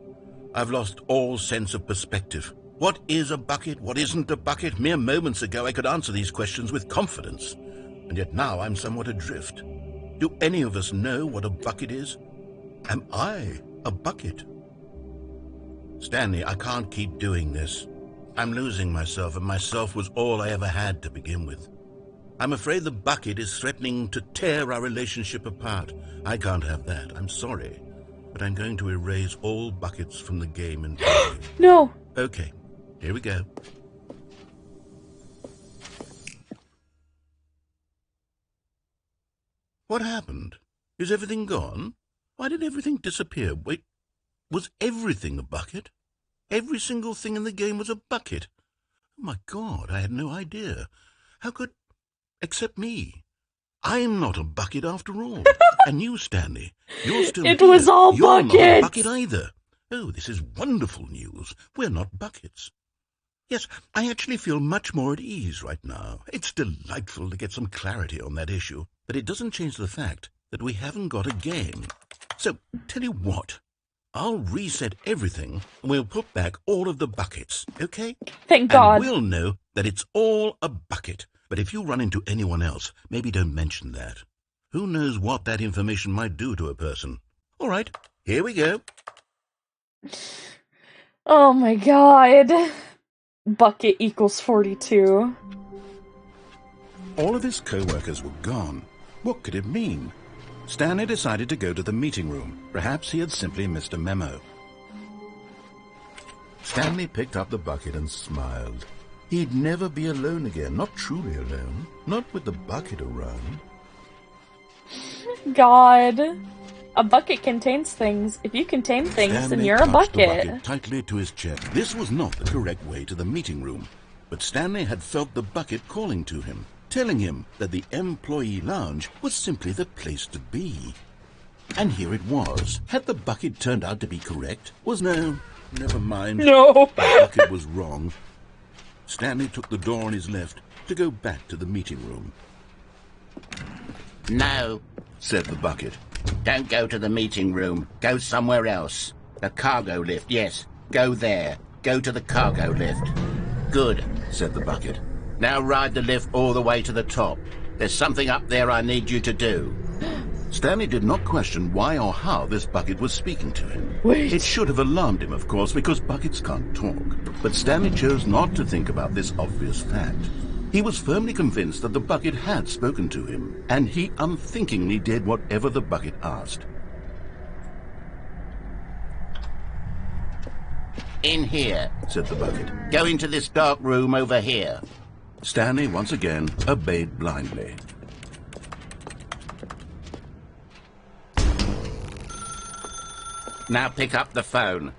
I've lost all sense of perspective. What is a bucket? What isn't a bucket? Mere moments ago I could answer these questions with confidence. and yet now I'm somewhat adrift. Do any of us know what a bucket is? Am I a bucket? Stanley, I can't keep doing this. I'm losing myself, and myself was all I ever had to begin with. I'm afraid the bucket is threatening to tear our relationship apart. I can't have that. I'm sorry. But I'm going to erase all buckets from the game entirely. No. Okay, here we go. What happened? Is everything gone? Why did everything disappear? Wait, was everything a bucket? Every single thing in the game was a bucket. Oh my God, I had no idea. How could... Except me. I'm not a bucket after all. And you, Stanley, you're still It here. was all You're not a buckets. bucket either. Oh, this is wonderful news. We're not buckets. Yes, I actually feel much more at ease right now. It's delightful to get some clarity on that issue, but it doesn't change the fact that we haven't got a game. So, tell you what, I'll reset everything and we'll put back all of the buckets, okay? Thank God. And we'll know that it's all a bucket. But if you run into anyone else, maybe don't mention that. Who knows what that information might do to a person? All right, here we go. Oh my God. Bucket equals 42. All of his co-workers were gone. What could it mean? Stanley decided to go to the meeting room. Perhaps he had simply missed a memo. Stanley picked up the bucket and smiled. He'd never be alone again, not truly alone, not with the bucket around. God. A bucket contains things. If you contain things, then Stanley you're a clutched the bucket. bucket tightly to his chest. This was not the correct way to the meeting room, but Stanley had felt the bucket calling to him, telling him that the employee lounge was simply the place to be. And here it was. Had the bucket turned out to be correct? No, never mind. No. The bucket was wrong. Stanley took the door on his left to go back to the meeting room. No, Said the bucket. don't go to the meeting room. Go somewhere else. The cargo lift, yes. Go there. Go to the cargo lift. Good, Said the bucket. now ride the lift all the way to the top. There's something up there I need you to do. Stanley did not question why or how this bucket was speaking to him. Wait. It should have alarmed him, of course, because buckets can't talk. But Stanley chose not to think about this obvious fact. He was firmly convinced that the bucket had spoken to him, and he unthinkingly did whatever the bucket asked. In here. Said the bucket. Go into this dark room over here. Stanley once again obeyed blindly. Now pick up the phone.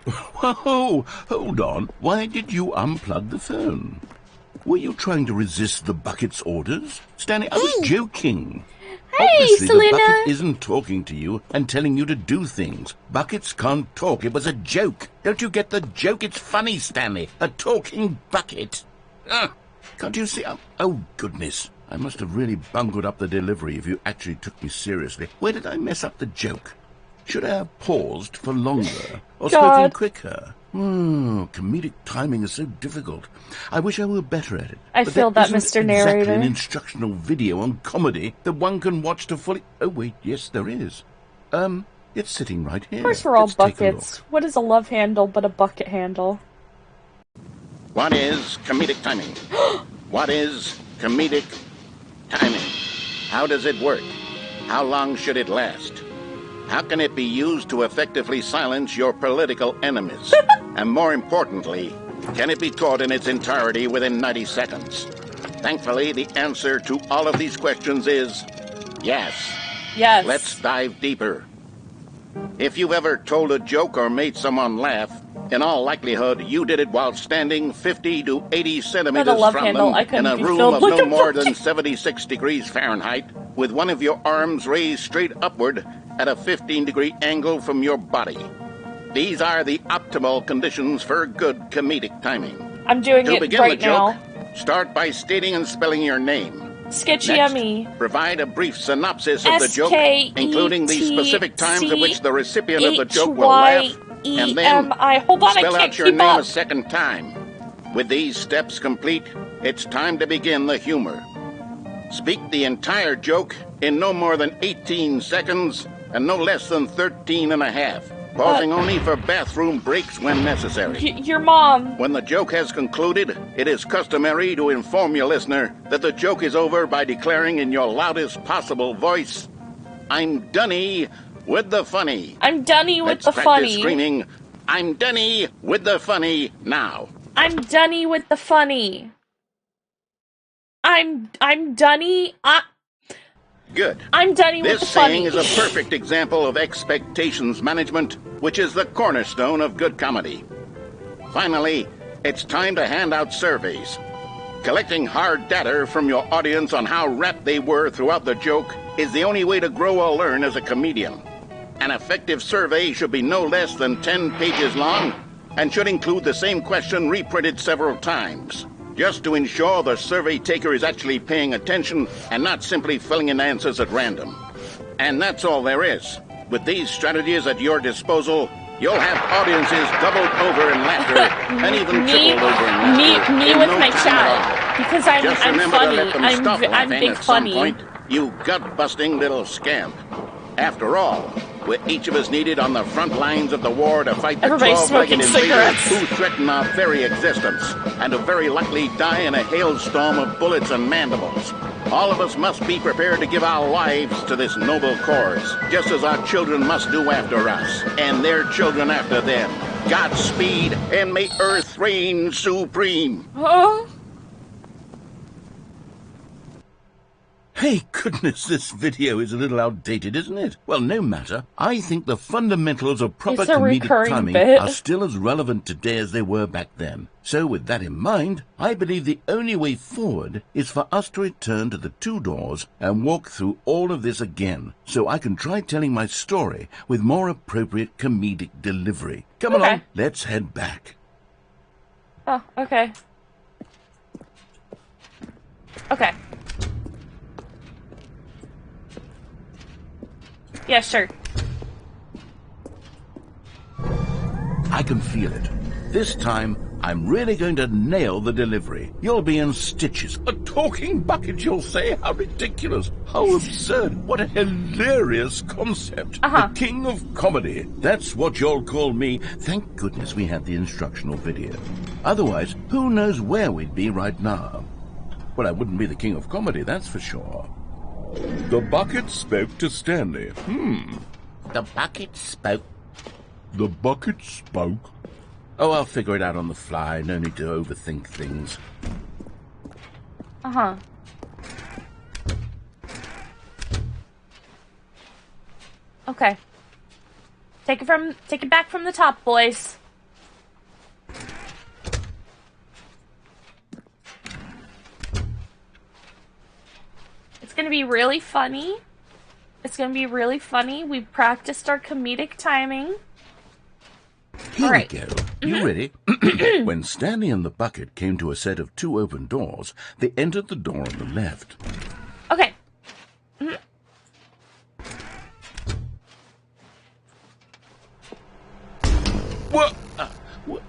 Whoa, hold on. Why did you unplug the phone? Were you trying to resist the bucket's orders? Stanley, I was joking. Hey, Obviously, Selena. the bucket isn't talking to you and telling you to do things. Buckets can't talk. It was a joke. Don't you get the joke? It's funny, Stanley. A talking bucket. Can't you see? Oh, goodness. I must have really bungled up the delivery if you actually took me seriously. Where did I mess up the joke? Should I have paused for longer or spoken God. quicker? Comedic timing is so difficult. I wish I were better at it. I But feel that, isn't Mr. exactly Narrator. an instructional video on comedy that one can watch to fully... Oh, wait, yes, there is. It's sitting right here. Of course we're all Let's take a buckets. What is a love handle but a bucket handle? What is comedic timing? What is comedic timing? How does it work? How long should it last? How can it be used to effectively silence your political enemies? And more importantly, can it be taught in its entirety within 90 seconds? Thankfully, the answer to all of these questions is yes. Yes. Let's dive deeper. If you've ever told a joke or made someone laugh, in all likelihood, you did it while standing 50 to 80 centimeters love from handle. them I couldn't in a be room filled of like no a more bucket. than 76 degrees Fahrenheit, with one of your arms raised straight upward at a 15-degree angle from your body. These are the optimal conditions for good comedic timing. I'm doing To it begin right the joke, now. start by stating and spelling your name. Sketchy Next, Emmy. provide a brief synopsis of the joke, SKETCHY. including the specific times at which the recipient of the joke will laugh, and then Hold on, I spell can't out your keep name up. a second time. With these steps complete, it's time to begin the humor. speak the entire joke in no more than 18 seconds and no less than 13 and a half, pausing only for bathroom breaks when necessary. Your mom. When the joke has concluded, it is customary to inform your listener that the joke is over by declaring in your loudest possible voice, "I'm dunny with the funny." I'm dunny with Let's the practice funny. screaming, "I'm dunny with the funny" now. I'm dunny with the funny. I'm dunny. Good. I'm dunny with the This funny. saying is a perfect example of expectations management, which is the cornerstone of good comedy. Finally, it's time to hand out surveys. Collecting hard data from your audience on how rapt they were throughout the joke is the only way to grow or learn as a comedian. An effective survey should be no less than 10 pages long and should include the same question reprinted several times, just to ensure the survey taker is actually paying attention and not simply filling in answers at random. And that's all there is. With these strategies at your disposal, you'll have audiences doubled over in laughter and even tripled over in laughter. Me in with no my time at child. all. Because Just I'm remember funny. to let them stop I'm laughing big at some funny. point, you gut-busting little scamp. After all, we're each of us needed on the front lines of the war to fight the Everybody's 12-legged smoking invaders cigarettes. who threaten our very existence, and who very likely die in a hailstorm of bullets and mandibles. All of us must be prepared to give our lives to this noble cause, just as our children must do after us, and their children after them. Godspeed, and may Earth reign supreme. Huh? Hey, goodness, this video is a little outdated, isn't it? Well, no matter. I think the fundamentals of proper It's a comedic recurring timing bit. are still as relevant today as they were back then. So with that in mind, I believe the only way forward is for us to return to the two doors and walk through all of this again, so I can try telling my story with more appropriate comedic delivery. Come Okay. along, let's head back. Oh, okay. Okay. Yeah, sure. I can feel it. This time, I'm really going to nail the delivery. You'll be in stitches. A talking bucket, you'll say? How ridiculous. How absurd. What a hilarious concept. The king of comedy. That's what you'll call me. Thank goodness we had the instructional video. Otherwise, who knows where we'd be right now. Well, I wouldn't be the king of comedy, that's for sure. The bucket spoke to Stanley. The bucket spoke. The bucket spoke. Oh, I'll figure it out on the fly. No need to overthink things. Okay. Take it back from the top, boys. It's gonna be really funny. It's gonna be really funny. We've practiced our comedic timing. Here Alright. we go. You ready? When Stanley and the bucket came to a set of two open doors, they entered the door on the left. Okay. What?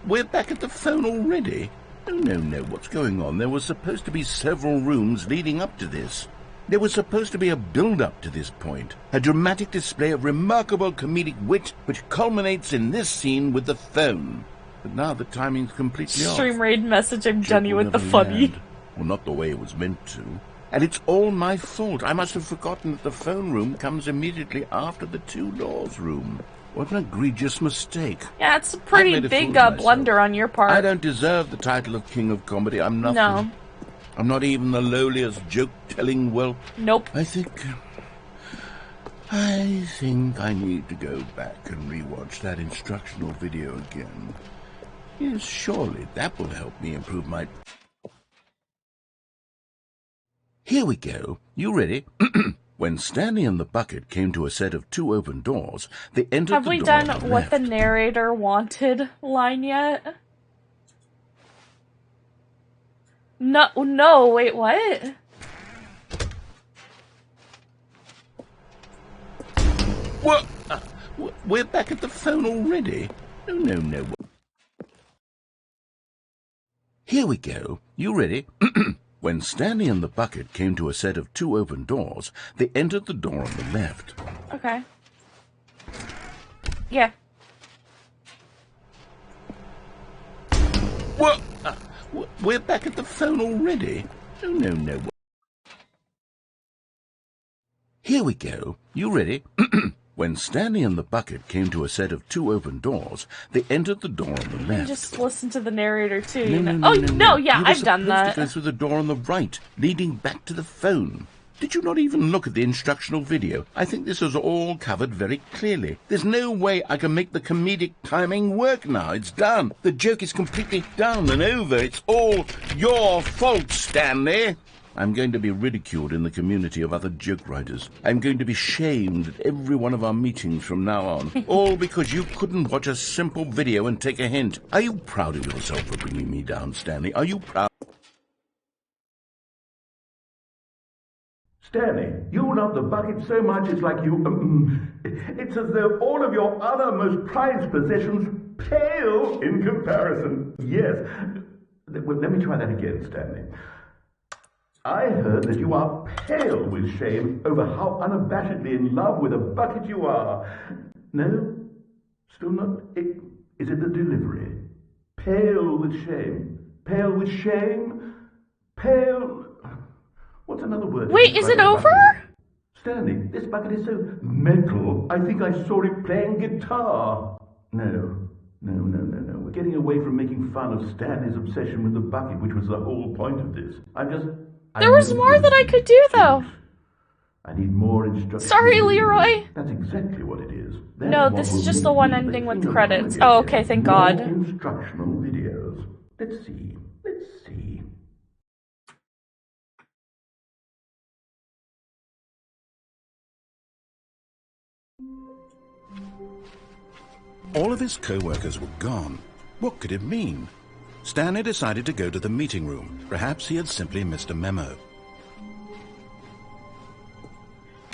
We're back at the phone already? Oh, no. What's going on? There were supposed to be several rooms leading up to this. There was supposed to be a build-up to this point, a dramatic display of remarkable comedic wit which culminates in this scene with the phone. But now the timing's completely off. Stream raid message, I'm Joke Jenny will with the never funny. land. Well, not the way it was meant to. And it's all my fault. I must have forgotten that the phone room comes immediately after the two doors room. What an egregious mistake. Yeah, it's a I've pretty made a big fool of myself. blunder on your part. I don't deserve the title of King of Comedy. I'm nothing. No. I'm not even the lowliest joke-telling whelp. Nope. I think I need to go back and rewatch that instructional video again. Yes, surely that will help me improve my... Here we go. You ready? When Stanley and the bucket came to a set of two open doors, they entered Have the we door done on the what the left. narrator wanted line yet? No, wait, what? What? We're back at the phone already? No. Here we go. You ready? When Stanley and the bucket came to a set of 2 open doors, they entered the door on the left. Okay. Yeah. What? We're back at the phone already? Oh, no. Here we go. You ready? When Stanley and the bucket came to a set of 2 open doors, they entered the door on the left. Just listen to the narrator too. No, Yeah, I've done that. You were supposed to go through the door on the right, leading back to the phone. Did you not even look at the instructional video? I think this is all covered very clearly. There's no way I can make the comedic timing work now. It's done. The joke is completely done and over. It's all your fault, Stanley. I'm going to be ridiculed in the community of other joke writers. I'm going to be shamed at every one of our meetings from now on. All because you couldn't watch a simple video and take a hint. Are you proud of yourself for bringing me down, Stanley? Are you proud? Stanley, you love the bucket so much it's like you... it's as though all of your other most prized possessions pale in comparison. Yes. Well, let me try that again, Stanley. I heard that you are pale with shame over how unabashedly in love with a bucket you are. No? Still not? Is it the delivery? Pale with shame. Pale with shame? Pale... What's another word? Wait, is it over? Stanley, this bucket is so metal. I think I saw it playing guitar. No. We're getting away from making fun of Stanley's obsession with the bucket, which was the whole point of this. There was more that I could do, though. I need more instructions. Sorry, Leroy. That's exactly what it is. No, this is just the one ending with credits. Oh, okay, thank God. More instructional videos. Let's see. All of his co-workers were gone. What could it mean? Stanley decided to go to the meeting room. Perhaps he had simply missed a memo.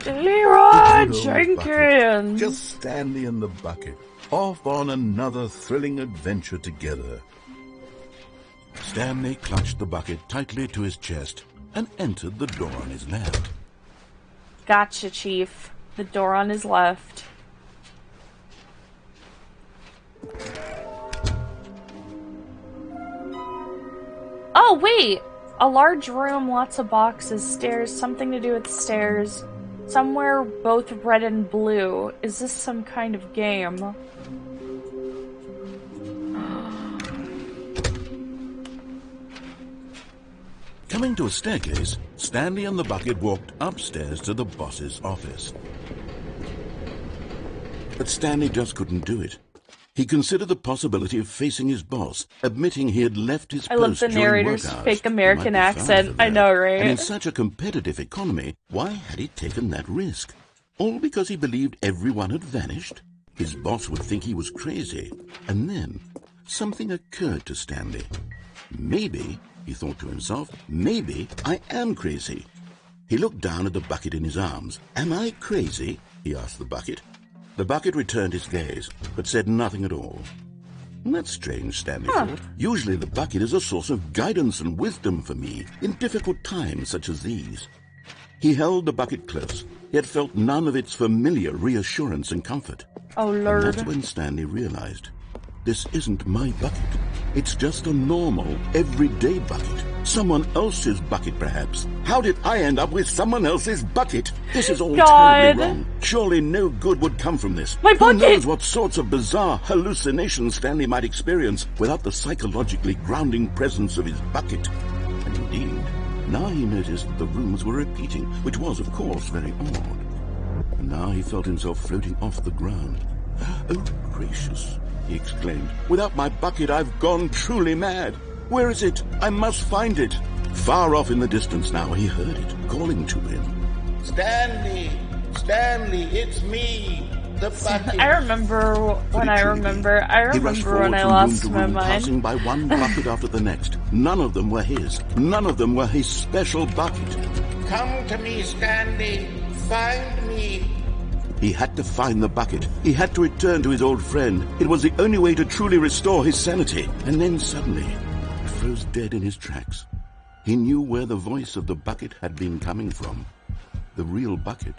Leroy Jenkins! Just Stanley and the bucket, off on another thrilling adventure together. Stanley clutched the bucket tightly to his chest and entered the door on his left. Gotcha, Chief. The door on his left. Oh, wait! A large room, lots of boxes, stairs, something to do with stairs. Somewhere both red and blue. Is this some kind of game? Coming to a staircase, Stanley and the bucket walked upstairs to the boss's office. But Stanley just couldn't do it. He considered the possibility of facing his boss, admitting he had left his post I love the narrator's fake American accent. I know, right? And in such a competitive economy, why had he taken that risk? All because he believed everyone had vanished? His boss would think he was crazy. And then, something occurred to Stanley. Maybe, he thought to himself, maybe I am crazy. He looked down at the bucket in his arms. Am I crazy? He asked the bucket. The bucket returned his gaze, but said nothing at all. That's strange, Stanley thought. Usually the bucket is a source of guidance and wisdom for me in difficult times such as these. He held the bucket close, yet felt none of its familiar reassurance and comfort. Oh, Lord. And that's when Stanley realized, this isn't my bucket. It's just a normal, everyday bucket. Someone else's bucket, perhaps. How did I end up with someone else's bucket? This is all terribly wrong. Surely no good would come from this. My bucket! Who knows what sorts of bizarre hallucinations Stanley might experience without the psychologically grounding presence of his bucket. And indeed, now he noticed that the rooms were repeating, which was, of course, very odd. And now he felt himself floating off the ground. Oh, gracious, he exclaimed. Without my bucket, I've gone truly mad. Where is it? I must find it. Far off in the distance now, he heard it, calling to him. Stanley! Stanley, it's me! The bucket! I remember when I lost my mind. Passing by one bucket after the next. None of them were his. None of them were his special bucket. Come to me, Stanley! Find me! He had to find the bucket. He had to return to his old friend. It was the only way to truly restore his sanity. And then suddenly, he froze dead in his tracks. He knew where the voice of the bucket had been coming from. The real bucket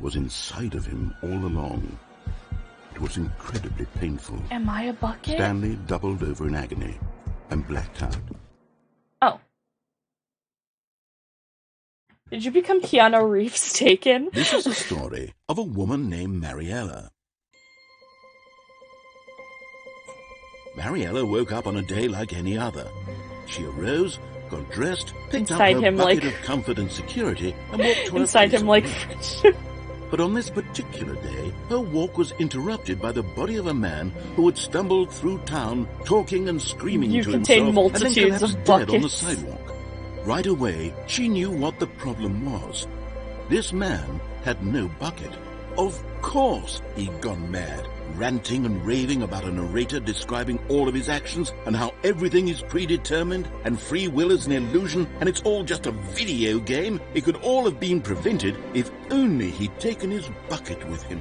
was inside of him all along. It was incredibly painful. Am I a bucket? Stanley doubled over in agony and blacked out. Oh. Did you become Keanu Reeves taken? This is the story of a woman named Mariella. Mariella woke up on a day like any other. She arose, got dressed, picked Inside up her him, bucket like- of comfort and security, and walked to her Inside place him, of like, work. friendship. But on this particular day, her walk was interrupted by the body of a man who had stumbled through town, talking and screaming You to contain himself, and then multitudes collapsed of dead on the buckets. sidewalk. Right away, she knew what the problem was. This man had no bucket. Of course he'd gone mad, ranting and raving about a narrator describing all of his actions and how everything is predetermined and free will is an illusion and it's all just a video game. It could all have been prevented if only he'd taken his bucket with him.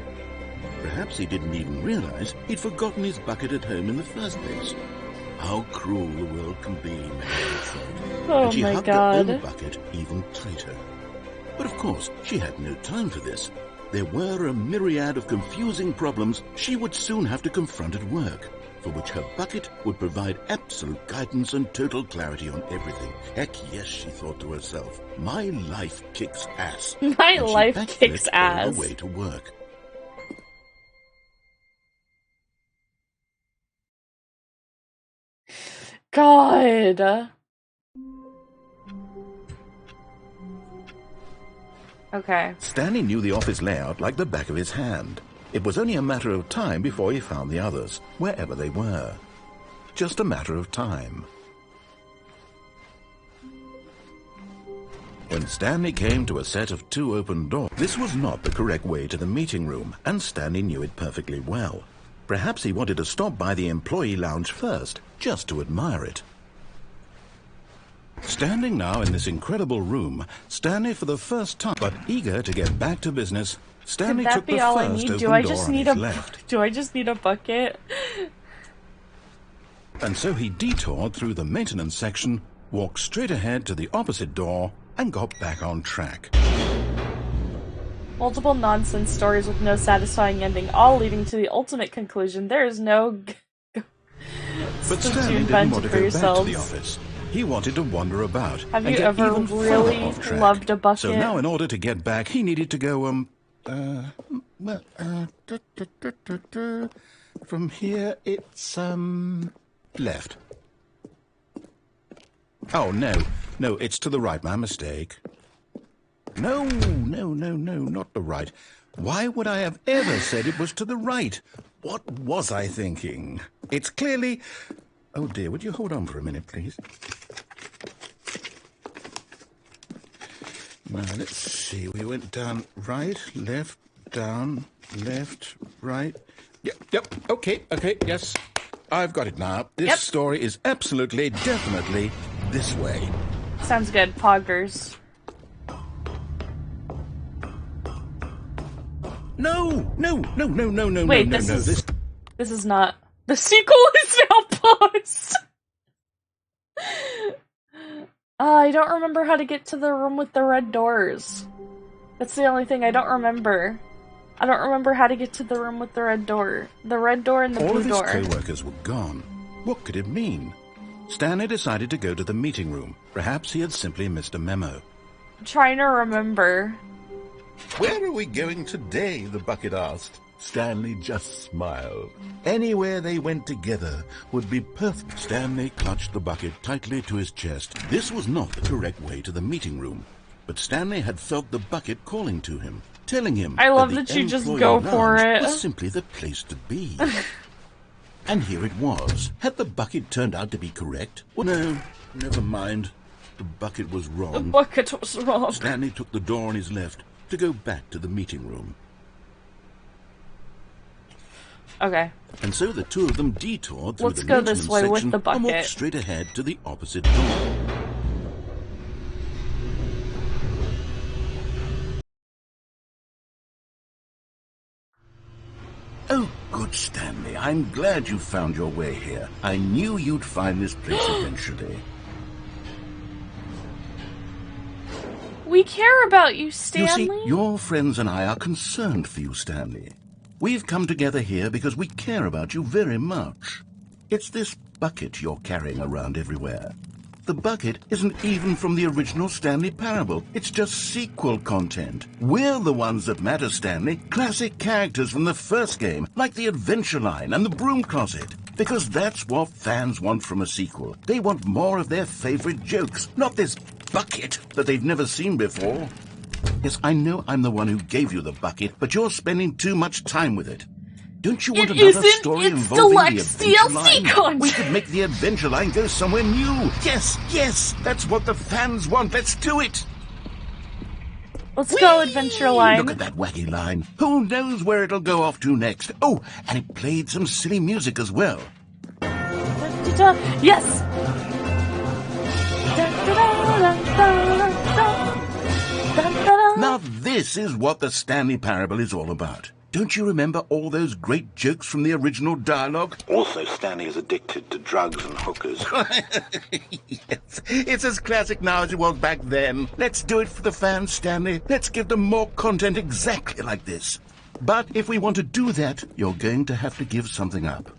Perhaps he didn't even realize he'd forgotten his bucket at home in the first place. How cruel the world can be, Mary thought. Oh And she my hugged God. her own bucket even tighter. But of course, she had no time for this. There were a myriad of confusing problems she would soon have to confront at work, for which her bucket would provide absolute guidance and total clarity on everything. Heck yes, she thought to herself, my life kicks ass. My And she life backflipped kicks all ass. the way to work. God. Okay. Stanley knew the office layout like the back of his hand. It was only a matter of time before he found the others, wherever they were. Just a matter of time. When Stanley came to a set of 2 open doors, this was not the correct way to the meeting room, and Stanley knew it perfectly well. Perhaps he wanted to stop by the employee lounge first, just to admire it. Standing now in this incredible room, Stanley for the first time, but eager to get back to business, Stanley Could that took the be all I first need? open Do I door just on need his a left. Do I just need a bucket? And so he detoured through the maintenance section, walked straight ahead to the opposite door, and got back on track. Multiple nonsense stories with no satisfying ending, all leading to the ultimate conclusion. There is no But something to Stanley didn't invent want to for go yourselves. back to the office. He wanted to wander about. Have and you get ever even further really off track. loved a bucket? So now in order to get back, he needed to go, from here it's, left. Oh, no, it's to the right, my mistake. No, not the right. Why would I have ever said it was to the right? What was I thinking? It's clearly... Oh dear, would you hold on for a minute, please? Now, let's see. We went down right, left, down, left, right. Yep, okay, yes. I've got it now. This story is absolutely, definitely this way. Sounds good, poggers. No. Wait, no, this is not... The sequel is now paused! I don't remember how to get to the room with the red doors. That's the only thing I don't remember. I don't remember how to get to the room with the red door. The red door and the All blue of his door. co-workers were gone. What could it mean? Stanley decided to go to the meeting room. Perhaps he had simply missed a memo. I'm trying to remember. Where are we going today? The bucket asked. Stanley just smiled. Anywhere they went together would be perfect. Stanley clutched the bucket tightly to his chest. This was not the correct way to the meeting room. But Stanley had felt the bucket calling to him, telling him I love the that you just employee go for lounge it. was simply the place to be. And here it was. Had the bucket turned out to be correct? Well, no, never mind. The bucket was wrong. The bucket was wrong. Stanley took the door on his left to go back to the meeting room. Okay. And so the two of them detoured through Let's the go this maintenance way with section the and walked bucket. straight ahead to the opposite door. Oh, good Stanley. I'm glad you found your way here. I knew you'd find this place eventually. We care about you, You Stanley. see, your friends and I are concerned for you, Stanley. We've come together here because we care about you very much. It's this bucket you're carrying around everywhere. The bucket isn't even from the original Stanley Parable. It's just sequel content. We're the ones that matter, Stanley. Classic characters from the first game, like the Adventure Line and the Broom Closet. Because that's what fans want from a sequel. They want more of their favorite jokes, not this bucket that they've never seen before. Yes, I know I'm the one who gave you the bucket, but you're spending too much time with it. Don't you want another story involving the Deluxe Adventure DLC Line? content. We could make the Adventure Line go somewhere new. Yes, that's what the fans want. Let's do it. Let's go, Adventure Line. Look at that wacky line. Who knows where it'll go off to next? Oh, and it played some silly music as well. Yes. Now this is what the Stanley Parable is all about. Don't you remember all those great jokes from the original dialogue? Also, Stanley is addicted to drugs and hookers. Yes, it's as classic now as it was back then. Let's do it for the fans, Stanley. Let's give them more content exactly like this. But if we want to do that, you're going to have to give something up.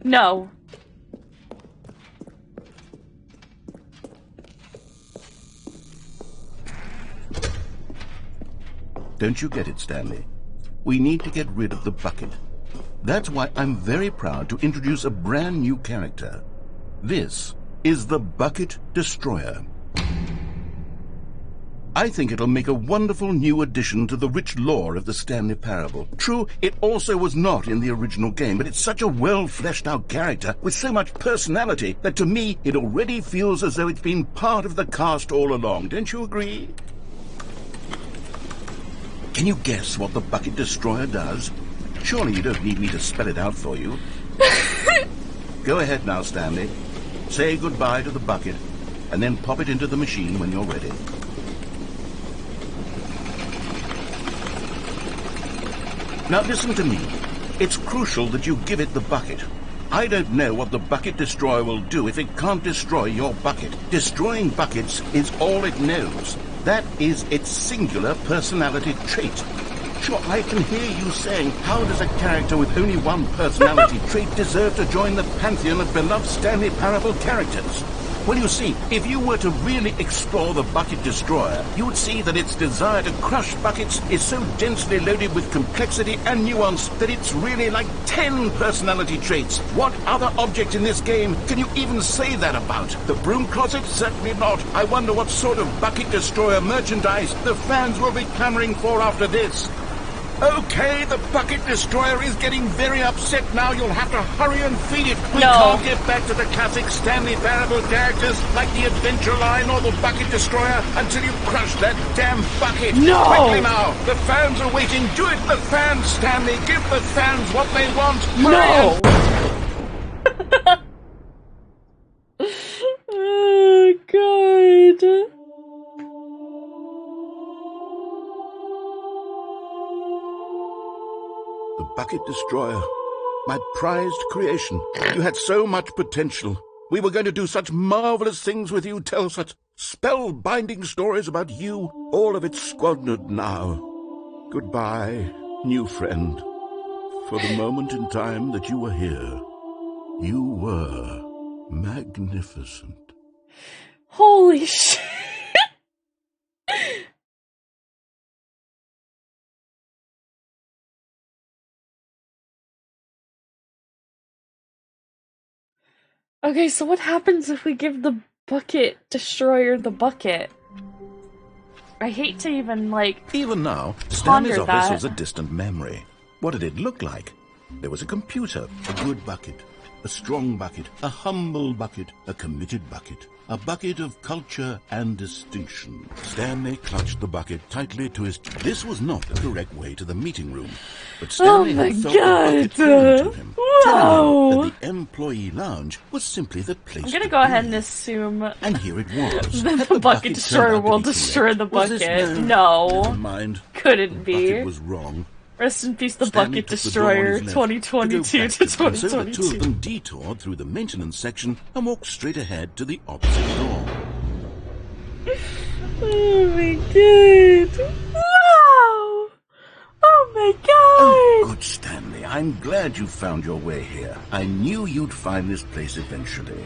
No. Don't you get it, Stanley? We need to get rid of the bucket. That's why I'm very proud to introduce a brand new character. This is the Bucket Destroyer. I think it'll make a wonderful new addition to the rich lore of the Stanley Parable. True, it also was not in the original game, but it's such a well-fleshed-out character with so much personality that to me it already feels as though it's been part of the cast all along. Don't you agree? Can you guess what the Bucket Destroyer does? Surely you don't need me to spell it out for you. Go ahead now, Stanley. Say goodbye to the bucket, and then pop it into the machine when you're ready. Now listen to me. It's crucial that you give it the bucket. I don't know what the Bucket Destroyer will do if it can't destroy your bucket. Destroying buckets is all it knows. That is its singular personality trait. Sure, I can hear you saying, how does a character with only one personality trait deserve to join the pantheon of beloved Stanley Parable characters? Well, you see, if you were to really explore the Bucket Destroyer, you would see that its desire to crush buckets is so densely loaded with complexity and nuance that it's really like 10 personality traits. What other object in this game can you even say that about? The Broom Closet? Certainly not. I wonder what sort of Bucket Destroyer merchandise the fans will be clamoring for after this. Okay, the Bucket Destroyer is getting very upset now. You'll have to hurry and feed it. We can't get back to the classic Stanley Parable characters like the Adventure Line or the Bucket Destroyer until you crush that damn bucket. No! Quickly now. The fans are waiting. Do it, the fans, Stanley. Give the fans what they want. No! Oh, God. The Bucket Destroyer, my prized creation. You had so much potential. We were going to do such marvelous things with you, tell such spellbinding stories about you. All of it squandered now. Goodbye, new friend. For the moment in time that you were here, you were magnificent. Holy shit. Okay, so what happens if we give the Bucket Destroyer the bucket? I hate to even, like, even now, Stanley's ponder office that. was a distant memory. What did it look like? There was a computer, a good bucket, a strong bucket, a humble bucket, a committed bucket, a bucket of culture and distinction. Stanley clutched the bucket tightly to his... This was not the correct way to the meeting room, but Stanley Oh my had felt the bucket God. falling to him, telling him Wow. that the employee lounge was simply the place I'm gonna to go ahead be. and assume And here it was. that Had the Bucket bucket Destroyer turned out to will be destroy correct? the Was this bucket. Never No. mind. Couldn't The be. bucket was wrong. Rest in peace, the Stanley Bucket took the door on Destroyer, his left 2022 to to go back, and so the two of 2022. them detoured through the maintenance section and walked straight ahead to the opposite door. Oh my god. Wow! Oh my god! Oh, good Stanley. I'm glad you found your way here. I knew you'd find this place eventually.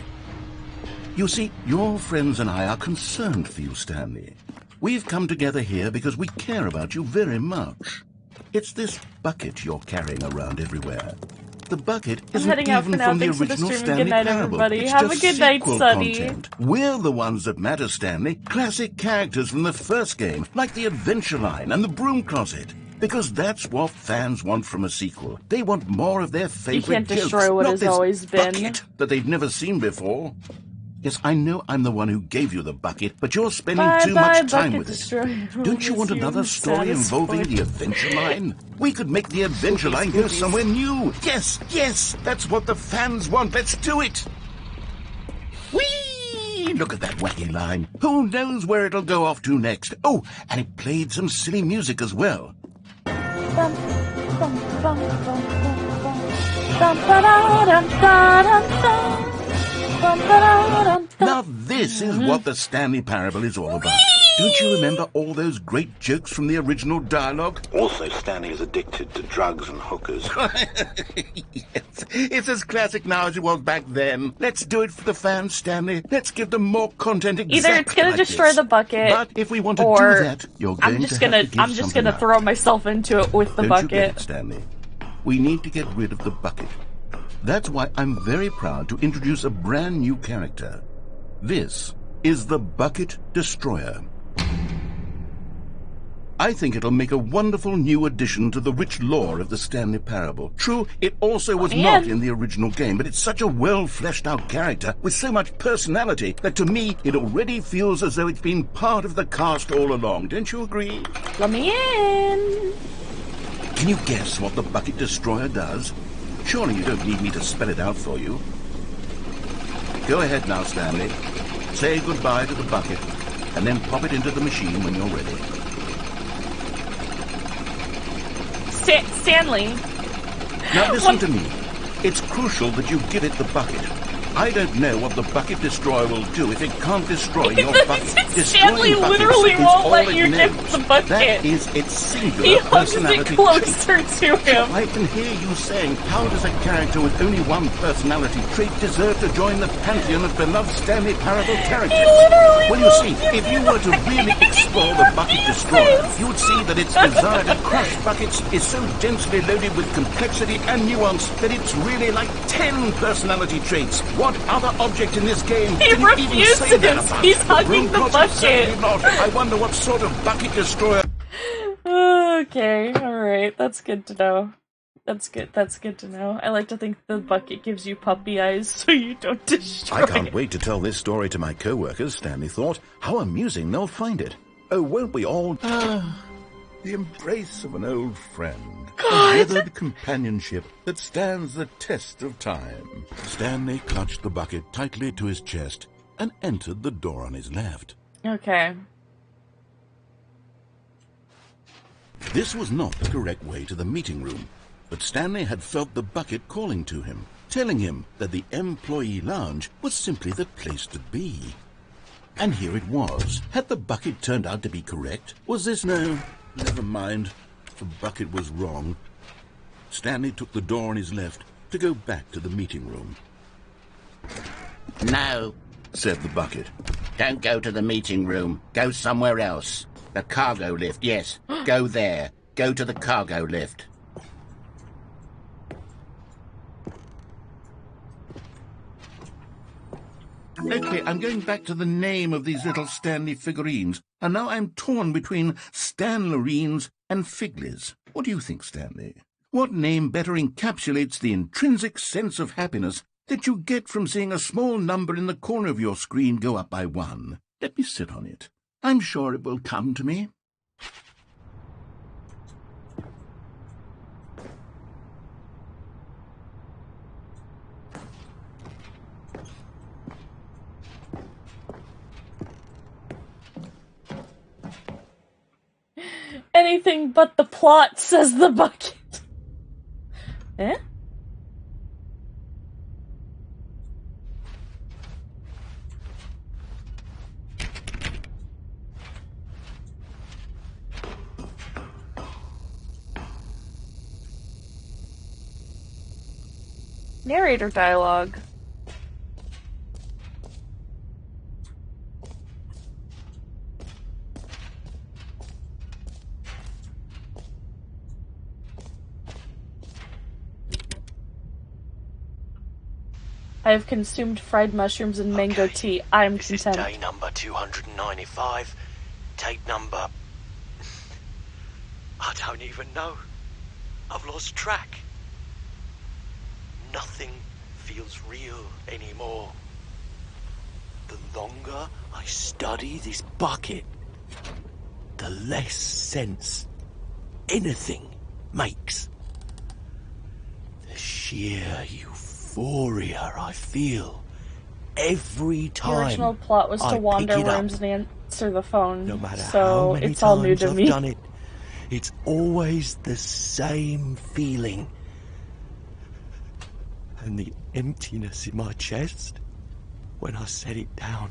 You see, your friends and I are concerned for you, Stanley. We've come together here because we care about you very much. It's this bucket you're carrying around everywhere. The bucket isn't heading out even for now. from the Thanks for the original stream, and Stanley good night, Parable. everybody. It's Have a just good night, sequel Sonny. content. We're the ones that matter, Stanley. Classic characters from the first game, like the Adventure Line and the Broom Closet. Because that's what fans want from a sequel. They want more of their favorite can't jokes, destroy what not has this always been. bucket that they've never seen before. Yes, I know I'm the one who gave you the bucket, but you're spending too much time with it. Don't you want another story involving the Adventure Line? We could make the Adventure Line go somewhere new. Yes, yes, that's what the fans want. Let's do it. Whee! Look at that wacky line. Who knows where it'll go off to next? Oh, and it played some silly music as well. Bum, bum, bum, bum, bum, bum. Dum, ba-da-dum, da-dum, dum. Bum, ba-da-dum, dum. Now this is what the Stanley Parable is all about. Don't you remember all those great jokes from the original dialogue? Also, Stanley is addicted to drugs and hookers. Yes, it's as classic now as it was back then. Let's do it for the fans, Stanley. Let's give them more content exactly Either it's gonna like destroy this. the bucket, But if we want to or do that, you're going I'm just to gonna have to give I'm just something gonna up. throw myself into it with the Don't you get bucket. it, Stanley? We need to get rid of the bucket. That's why I'm very proud to introduce a brand new character. This is the Bucket Destroyer. I think it'll make a wonderful new addition to the rich lore of the Stanley Parable. True, it also was not in the original game, but it's such a well-fleshed-out character with so much personality that to me it already feels as though it's been part of the cast all along. Don't you agree? Let me in. Can you guess what the Bucket Destroyer does? Surely you don't need me to spell it out for you. Go ahead now, Stanley. Say goodbye to the bucket, and then pop it into the machine when you're ready. Stanley. Now listen to me. It's crucial that you give it the bucket. I don't know what the Bucket Destroyer will do if it can't destroy your bucket. Stanley Destroying literally buckets is won't all let it you knows. hit the bucket. That is its singular He hugs it personality closer trait. to him. I can hear you saying, how does a character with only one personality trait deserve to join the pantheon of beloved Stanley Parable characters? Well, you see, if you were to really explore the Bucket Destroyer, you would see that its desire to crush buckets is so densely loaded with complexity and nuance that it's really like 10 personality traits. What other object in this game He can you even say that refuses. about? He's hugging Broom the Closet? bucket. Certainly not. I wonder what sort of Bucket Destroyer... Okay, alright, that's good to know. That's good to know. I like to think the bucket gives you puppy eyes so you don't destroy I can't wait to tell this story to my co-workers, Stanley thought. How amusing they'll find it. Oh, won't we all... The embrace of an old friend. A withered companionship that stands the test of time. Stanley clutched the bucket tightly to his chest and entered the door on his left. Okay. This was not the correct way to the meeting room, but Stanley had felt the bucket calling to him, telling him that the employee lounge was simply the place to be. And here it was. Had the bucket turned out to be correct? Was this... No, never mind. The bucket was wrong. Stanley took the door on his left to go back to the meeting room. No, Said the bucket. don't go to the meeting room. Go somewhere else. The cargo lift, yes. Go there. Go to the cargo lift. Okay, I'm going back to the name of these little Stanley figurines, and now I'm torn between Stanlerines and Figlies. What do you think, Stanley? What name better encapsulates the intrinsic sense of happiness that you get from seeing a small number in the corner of your screen go up by 1? Let me sit on it. I'm sure it will come to me. Anything but the plot, says the bucket. Eh? Narrator dialogue. I have consumed fried mushrooms and mango tea. I am content. This is day number 295. Tape number... I don't even know. I've lost track. Nothing feels real anymore. The longer I study this bucket, the less sense anything makes. The sheer euphoria I feel every time. The original plot was to wander rooms and answer the phone, no matter so how many it's all new to I've me. Done it, it's always the same feeling. And the emptiness in my chest when I set it down.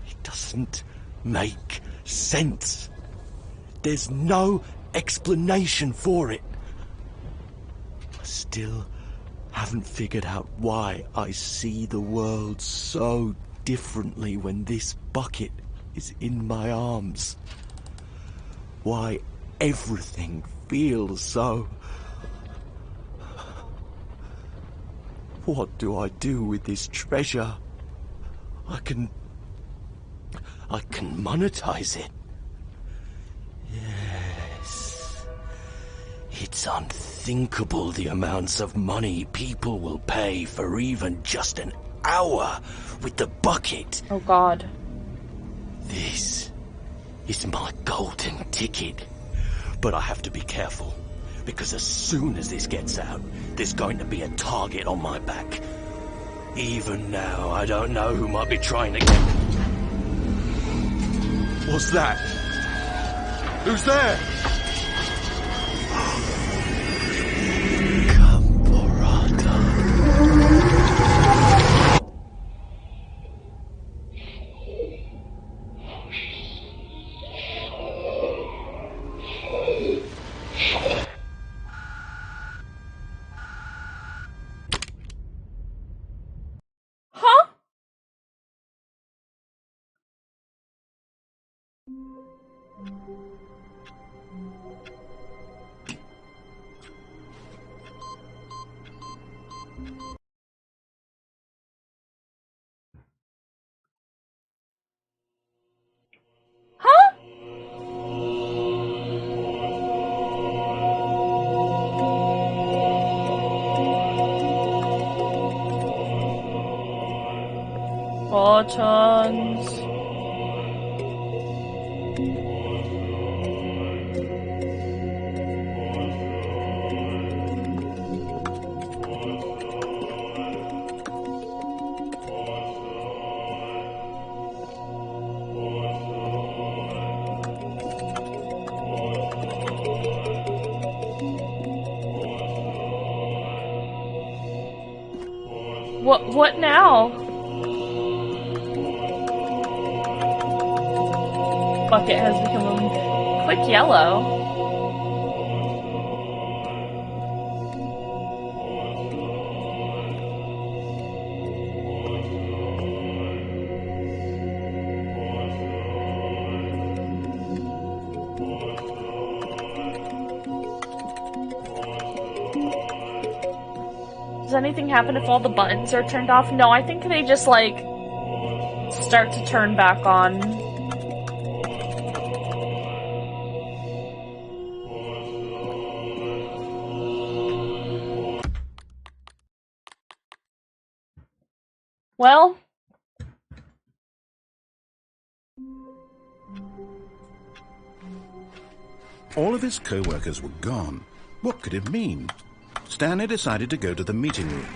It doesn't make sense. There's no explanation for it. I still haven't figured out why I see the world so differently when this bucket is in my arms. Why everything feels so... What do I do with this treasure? I can monetize it. Yes. It's unthinkable the amounts of money people will pay for even just an hour with the bucket. Oh God. This is my golden ticket. But I have to be careful, because as soon as this gets out, there's going to be a target on my back. Even now, I don't know who might be trying to get... What's that? Who's there? Buttons. What now? Bucket has become a quick yellow. Does anything happen if all the buttons are turned off? No, I think they just, like, start to turn back on. Well... All of his co-workers were gone. What could it mean? Stanley decided to go to the meeting room.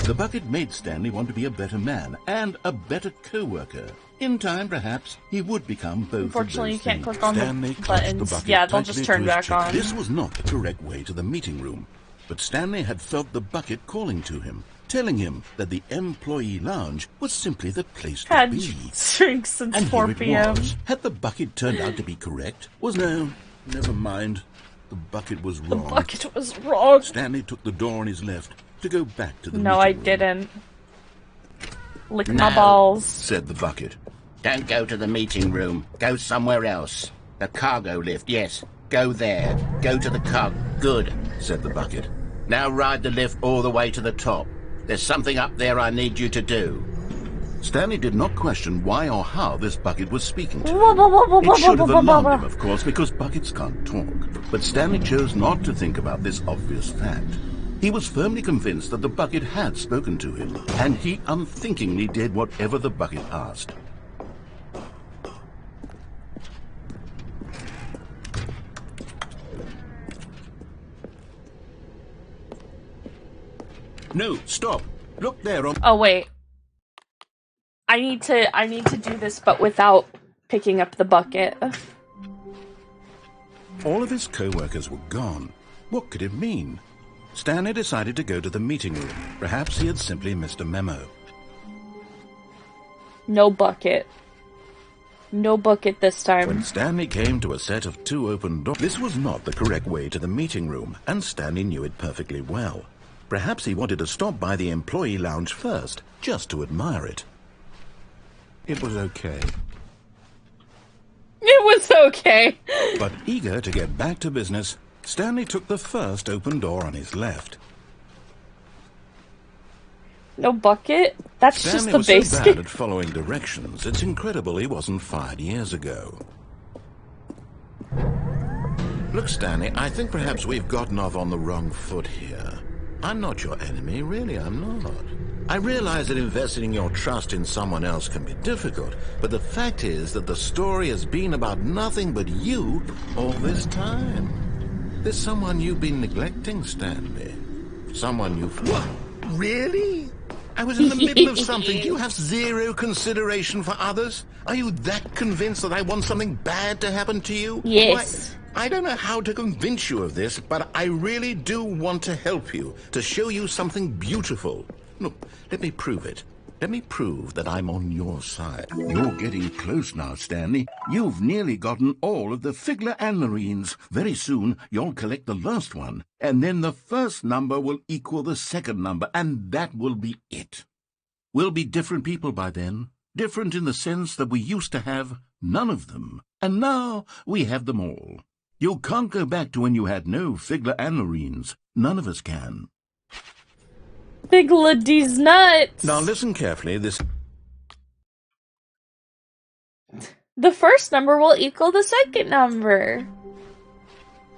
The bucket made Stanley want to be a better man and a better co-worker. In time, perhaps, he would become both Unfortunately, you of those can't things. click on Stanley the clutched buttons. the bucket Yeah, they'll tightly just turn to his back chest. on. This was not the correct way to the meeting room, but Stanley had felt the bucket calling to him, telling him that the employee lounge was simply the place to Had be. drinks since And 4 here it p.m. was. Had the bucket turned out to be correct? Was no, never mind. the bucket was The wrong. bucket was wrong. Stanley took the door on his left to go back to the No, I meeting room. didn't. Lick No. my balls. Said the bucket. Don't go to the meeting room. Go somewhere else. The cargo lift, yes. Go there. Go to the car. Good, Said the bucket. now ride the lift all the way to the top. There's something up there I need you to do. Stanley did not question why or how this bucket was speaking to him. It It should have alarmed him, of course, because buckets can't talk. But Stanley chose not to think about this obvious fact. He was firmly convinced that the bucket had spoken to him, and he unthinkingly did whatever the bucket asked. No, stop. Look there on... Oh, wait. I need to do this, but without picking up the bucket. All of his co-workers were gone. What could it mean? Stanley decided to go to the meeting room. Perhaps he had simply missed a memo. No bucket. No bucket this time. When Stanley came to a set of 2 open doors, this was not the correct way to the meeting room, and Stanley knew it perfectly well. Perhaps he wanted to stop by the employee lounge first, just to admire it. It was okay. It was okay. But eager to get back to business, Stanley took the first open door on his left. No bucket? That's Stanley just the was so basic. bad at following directions, it's incredible he wasn't fired years ago. Look, Stanley, I think perhaps we've gotten off on the wrong foot here. I'm not your enemy, really, I'm not. I realize that investing your trust in someone else can be difficult, but the fact is that the story has been about nothing but you all this time. There's someone you've been neglecting, Stanley. Someone you've... What? Really? I was in the middle of something. Do you have zero consideration for others? Are you that convinced that I want something bad to happen to you? Yes. Why, I don't know how to convince you of this, but I really do want to help you, to show you something beautiful. Look, let me prove it. Let me prove that I'm on your side. You're getting close now, Stanley. You've nearly gotten all of the Figler and Marines. Very soon, you'll collect the last one, and then the first number will equal the second number, and that will be it. We'll be different people by then. Different in the sense that we used to have none of them, and now we have them all. You can't go back to when you had no Figler and Marines. None of us can. Big Lady's nuts. Now listen carefully, The first number will equal the second number.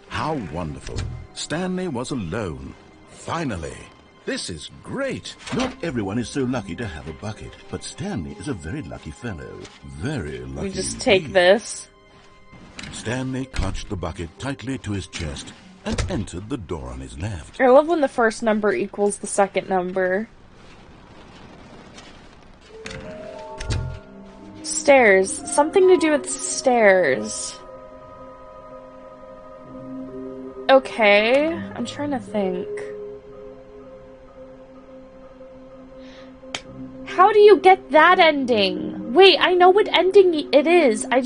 How wonderful. Stanley was alone. Finally. This is great. Not everyone is so lucky to have a bucket, but Stanley is a very lucky fellow. Very lucky. We just take this. Stanley clutched the bucket tightly to his chest and entered the door on his left. I love when the first number equals the second number. Stairs. Something to do with stairs. Okay, I'm trying to think. How do you get that ending? Wait, I know what ending it is. I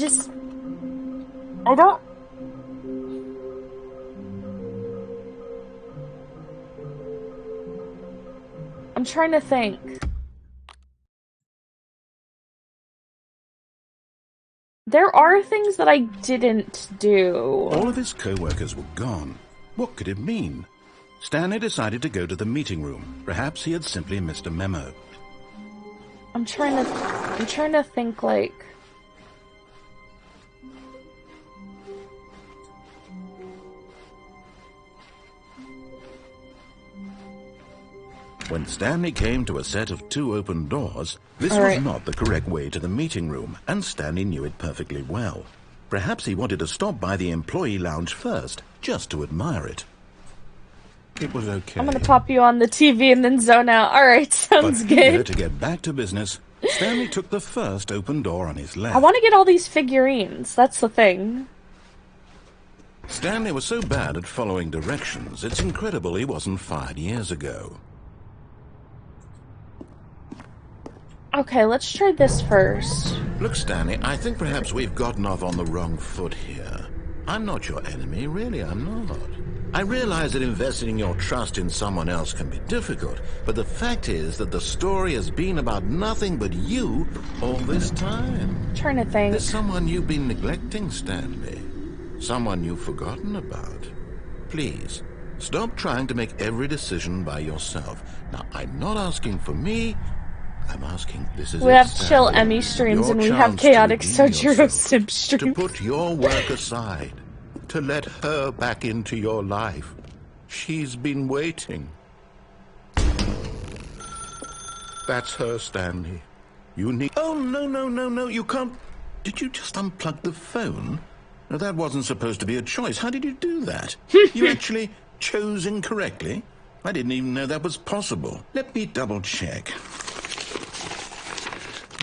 don't... I'm trying to think. There are things that I didn't do. All of his co-workers were gone. What could it mean? Stanley decided to go to the meeting room. Perhaps he had simply missed a memo. I'm trying to think, like... When Stanley came to a set of 2 open doors, this All was right. not the correct way to the meeting room, and Stanley knew it perfectly well. Perhaps he wanted to stop by the employee lounge first, just to admire it. It was okay. I'm gonna pop you on the TV and then zone out. Alright, sounds But eager good. to get back to business, Stanley took the first open door on his left. I want to get all these figurines. That's the thing. Stanley was so bad at following directions, it's incredible he wasn't fired years ago. Okay, let's try this first. Look, Stanley, I think perhaps we've gotten off on the wrong foot here. I'm not your enemy, really, I'm not. I realize that investing your trust in someone else can be difficult, but the fact is that the story has been about nothing but you all this time. I'm trying to think. There's someone you've been neglecting, Stanley. Someone you've forgotten about. Please, stop trying to make every decision by yourself. Now, I'm not asking for me. I'm asking, this is We have Stanley, chill Emmy streams your and we have chance to chaotic redeem Sojiro yourself, Sim to streams. put your work aside, to let her back into your life. She's been waiting. That's her, Stanley. You need... Oh, no, you can't... Did you just unplug the phone? No, that wasn't supposed to be a choice. How did you do that? You actually chose incorrectly? I didn't even know that was possible. Let me double check.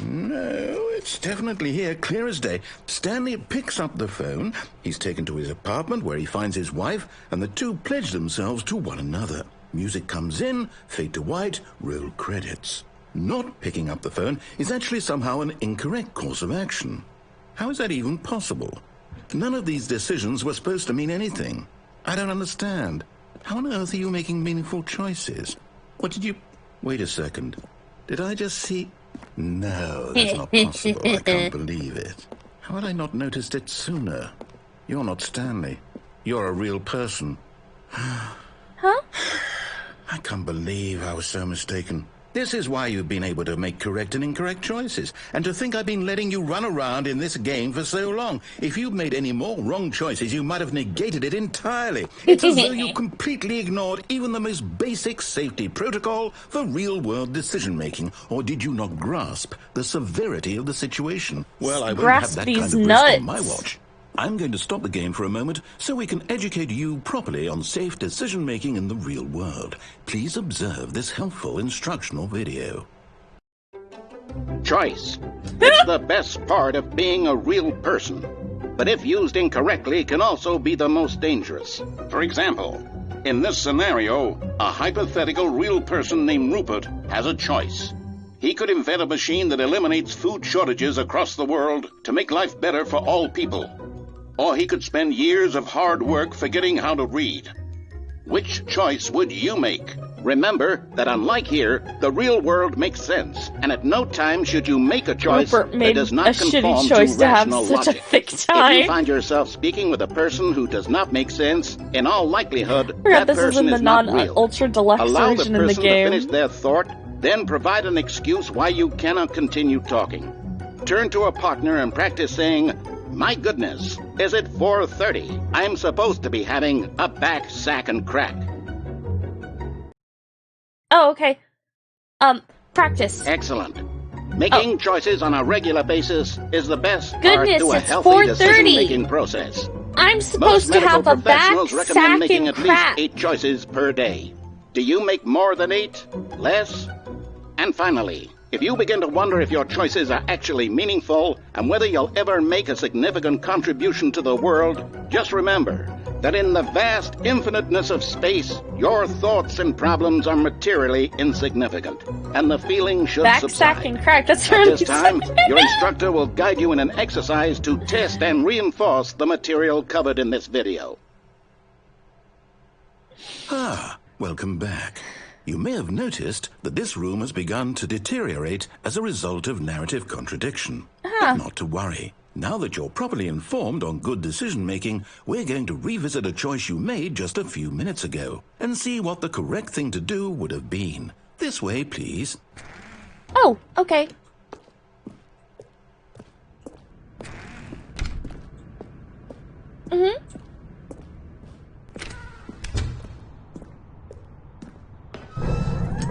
No, it's definitely here, clear as day. Stanley picks up the phone. He's taken to his apartment where he finds his wife, and the two pledge themselves to one another. Music comes in, fade to white, roll credits. Not picking up the phone is actually somehow an incorrect course of action. How is that even possible? None of these decisions were supposed to mean anything. I don't understand. How on earth are you making meaningful choices? What did you... Wait a second. Did I just see... No, that's not possible. I can't believe it. How had I not noticed it sooner? You're not Stanley. You're a real person. Huh? I can't believe I was so mistaken. This is why you've been able to make correct and incorrect choices. And to think I've been letting you run around in this game for so long. If you'd made any more wrong choices, you might have negated it entirely. It's as though you completely ignored even the most basic safety protocol for real-world decision-making. Or did you not grasp the severity of the situation? Well, I won't have that kind of risk on my watch. I'm going to stop the game for a moment so we can educate you properly on safe decision-making in the real world. Please observe this helpful instructional video. Choice. It's the best part of being a real person. But if used incorrectly, can also be the most dangerous. For example, in this scenario, a hypothetical real person named Rupert has a choice. He could invent a machine that eliminates food shortages across the world to make life better for all people. Or he could spend years of hard work forgetting how to read. Which choice would you make? Remember that unlike here, the real world makes sense, and at no time should you make a choice that does not conform to rational logic. If you find yourself speaking with a person who does not make sense, in all likelihood, that person is not real. Ultra Deluxe Allow the version in the person to game. finish their thought, then provide an excuse why you cannot continue talking. Turn to a partner and practice saying, "My goodness, is it 4:30? I'm supposed to be having a back, sack, and crack." Oh, okay. Practice. Excellent. Making choices on a regular basis is the best part Goodness, to a it's healthy 4:30. decision-making process. I'm Most supposed to medical have a back, professionals recommend sack, making and at crack. least 8 choices per day. Do you make more than 8? Less? And finally, if you begin to wonder if your choices are actually meaningful and whether you'll ever make a significant contribution to the world, just remember that in the vast infiniteness of space, your thoughts and problems are materially insignificant, and the feeling should Back, subside. sack, and crack. That's At really this time, your instructor will guide you in an exercise to test and reinforce the material covered in this video. Ah, welcome back. You may have noticed that this room has begun to deteriorate as a result of narrative contradiction. But not to worry. Now that you're properly informed on good decision-making, we're going to revisit a choice you made just a few minutes ago and see what the correct thing to do would have been. This way, please. Oh, okay. Mm-hmm.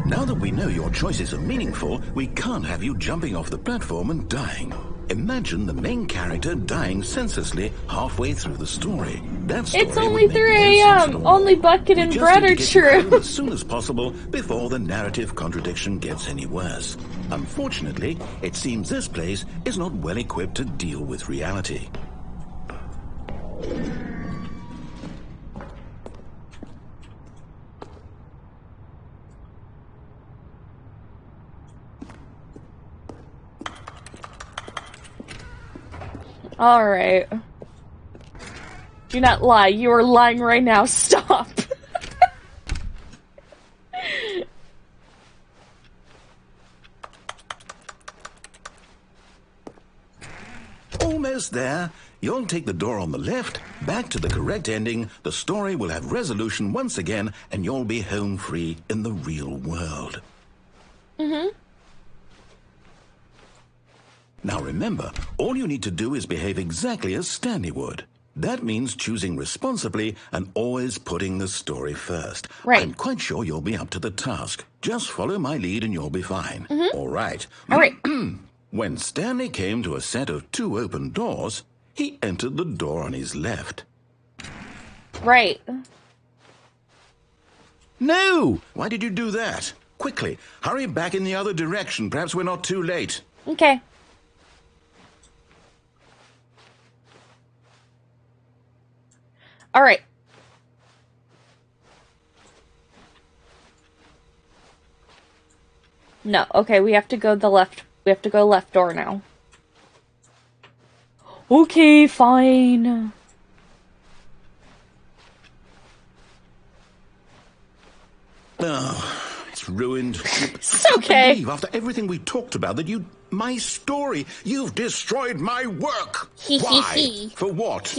Now that we know your choices are meaningful, we can't have you jumping off the platform and dying. Imagine the main character dying senselessly halfway through the story. That story It's only would make 3 no sense at a.m. all. Only bucket We and just bread need to are get you home true. as soon as possible before the narrative contradiction gets any worse. Unfortunately, it seems this place is not well equipped to deal with reality. Alright. Do not lie. You are lying right now. Stop. Almost there. You'll take the door on the left, back to the correct ending, the story will have resolution once again, and you'll be home free in the real world. Mm-hmm. Now remember, all you need to do is behave exactly as Stanley would. That means choosing responsibly and always putting the story first. Right. I'm quite sure you'll be up to the task. Just follow my lead and you'll be fine. Mm-hmm. All right. All right. When Stanley came to a set of 2 open doors, he entered the door on his left. Right. No! Why did you do that? Quickly, hurry back in the other direction. Perhaps we're not too late. Okay. All right. No, okay, we have to go the left. We have to go left door now. Okay, fine. Oh, it's ruined. It's okay. I can't believe, after everything we talked about, that you... My story. You've destroyed my work. Why? For what?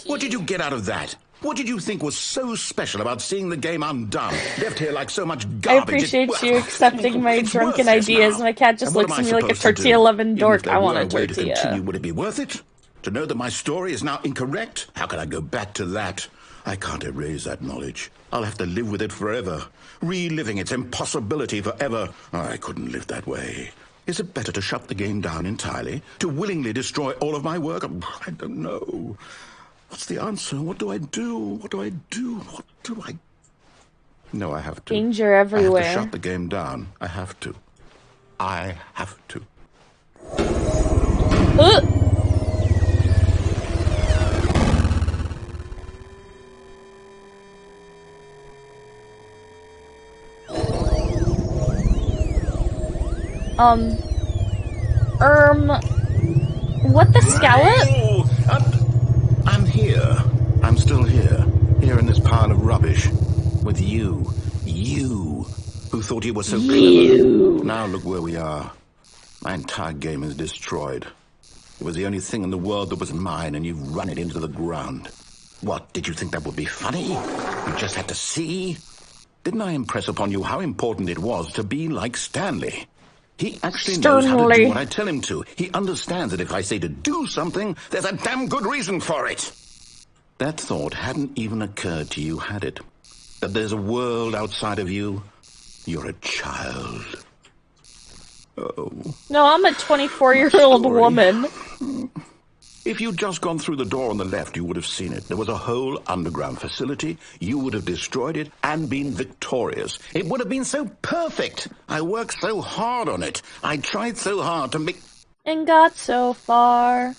What did you get out of that? What did you think was so special about seeing the game undone? Left here like so much garbage. I appreciate you accepting my drunken ideas. Now. My cat just looks at me like a tortilla-loving dork. I want a tortilla. To continue, would it be worth it? To know that my story is now incorrect? How can I go back to that? I can't erase that knowledge. I'll have to live with it forever. Reliving its impossibility forever. I couldn't live that way. Is it better to shut the game down entirely? To willingly destroy all of my work? I don't know. What's the answer? What do I do? What do I do? What do I... No, I have to. Danger everywhere. I have to shut the game down. I have to. I have to. What the scallop? Oh, I'm here. I'm still here. Here in this pile of rubbish. With you. You. Who thought you were so clever. Now look where we are. My entire game is destroyed. It was the only thing in the world that was mine, and you've run it into the ground. What, did you think that would be funny? You just had to see? Didn't I impress upon you how important it was to be like Stanley? He actually knows how to do what I tell him to. He understands that if I say to do something, there's a damn good reason for it. That thought hadn't even occurred to you, had it? That there's a world outside of you? You're a child. Oh. No, I'm a 24-year-old woman. If you'd just gone through the door on the left, you would have seen it. There was a whole underground facility. You would have destroyed it and been victorious. It would have been so perfect. I worked so hard on it. I tried so hard to make... And got so far.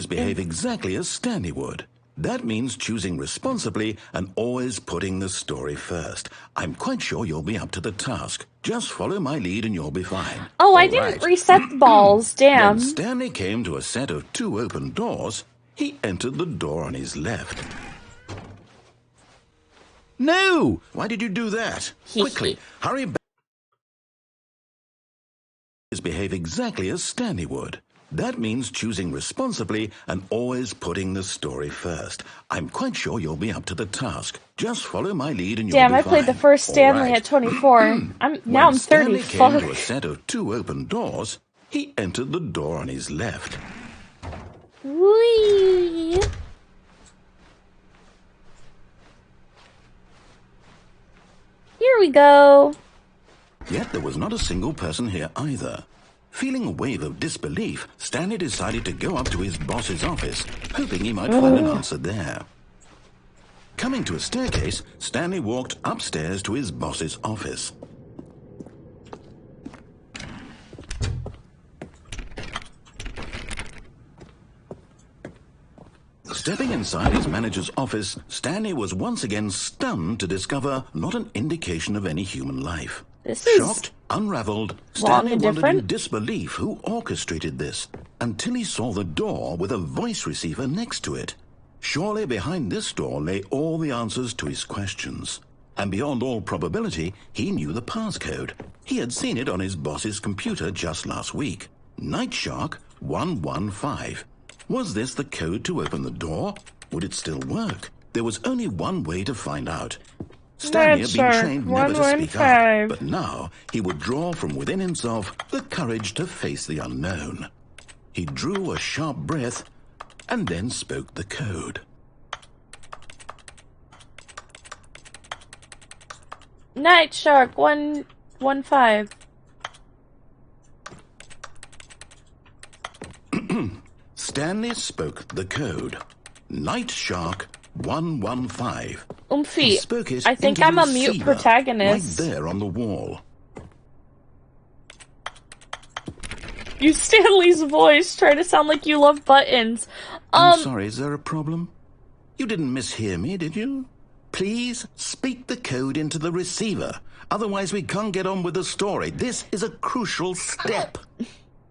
Behave exactly as Stanley would. That means choosing responsibly and always putting the story first. I'm quite sure you'll be up to the task. Just follow my lead and you'll be fine. Oh, I didn't reset the balls. Damn. When Stanley came to a set of 2 open doors, he entered the door on his left. No! Why did you do that? Quickly, hurry back. Behave exactly as Stanley would. That means choosing responsibly and always putting the story first. I'm quite sure you'll be up to the task. Just follow my lead and you'll be fine. Damn, I played the first Stanley at 24. Now I'm 30. Stanley Fuck. came to a set of 2 open doors, he entered the door on his left. Whee! Here we go. Yet there was not a single person here either. Feeling a wave of disbelief, Stanley decided to go up to his boss's office, hoping he might find an answer there. Coming to a staircase, Stanley walked upstairs to his boss's office. Stepping inside his manager's office, Stanley was once again stunned to discover not an indication of any human life. This is shocked, unraveled, Stanley wondered in disbelief who orchestrated this, until he saw the door with a voice receiver next to it. Surely behind this door lay all the answers to his questions. And beyond all probability, he knew the passcode. He had seen it on his boss's computer just last week. Night Shark 115. Was this the code to open the door? Would it still work? There was only one way to find out. Stanley had been trained never to speak up, but now he would draw from within himself the courage to face the unknown. He drew a sharp breath and then spoke the code. Night Shark 115. Stanley spoke the code. Night Shark 115. Oomphy, Spoke it I think into I'm the a mute receiver, protagonist. right there on the wall. You Stanley's voice try to sound like you love buttons. I'm sorry, is there a problem? You didn't mishear me, did you? Please speak the code into the receiver. Otherwise we can't get on with the story. This is a crucial step.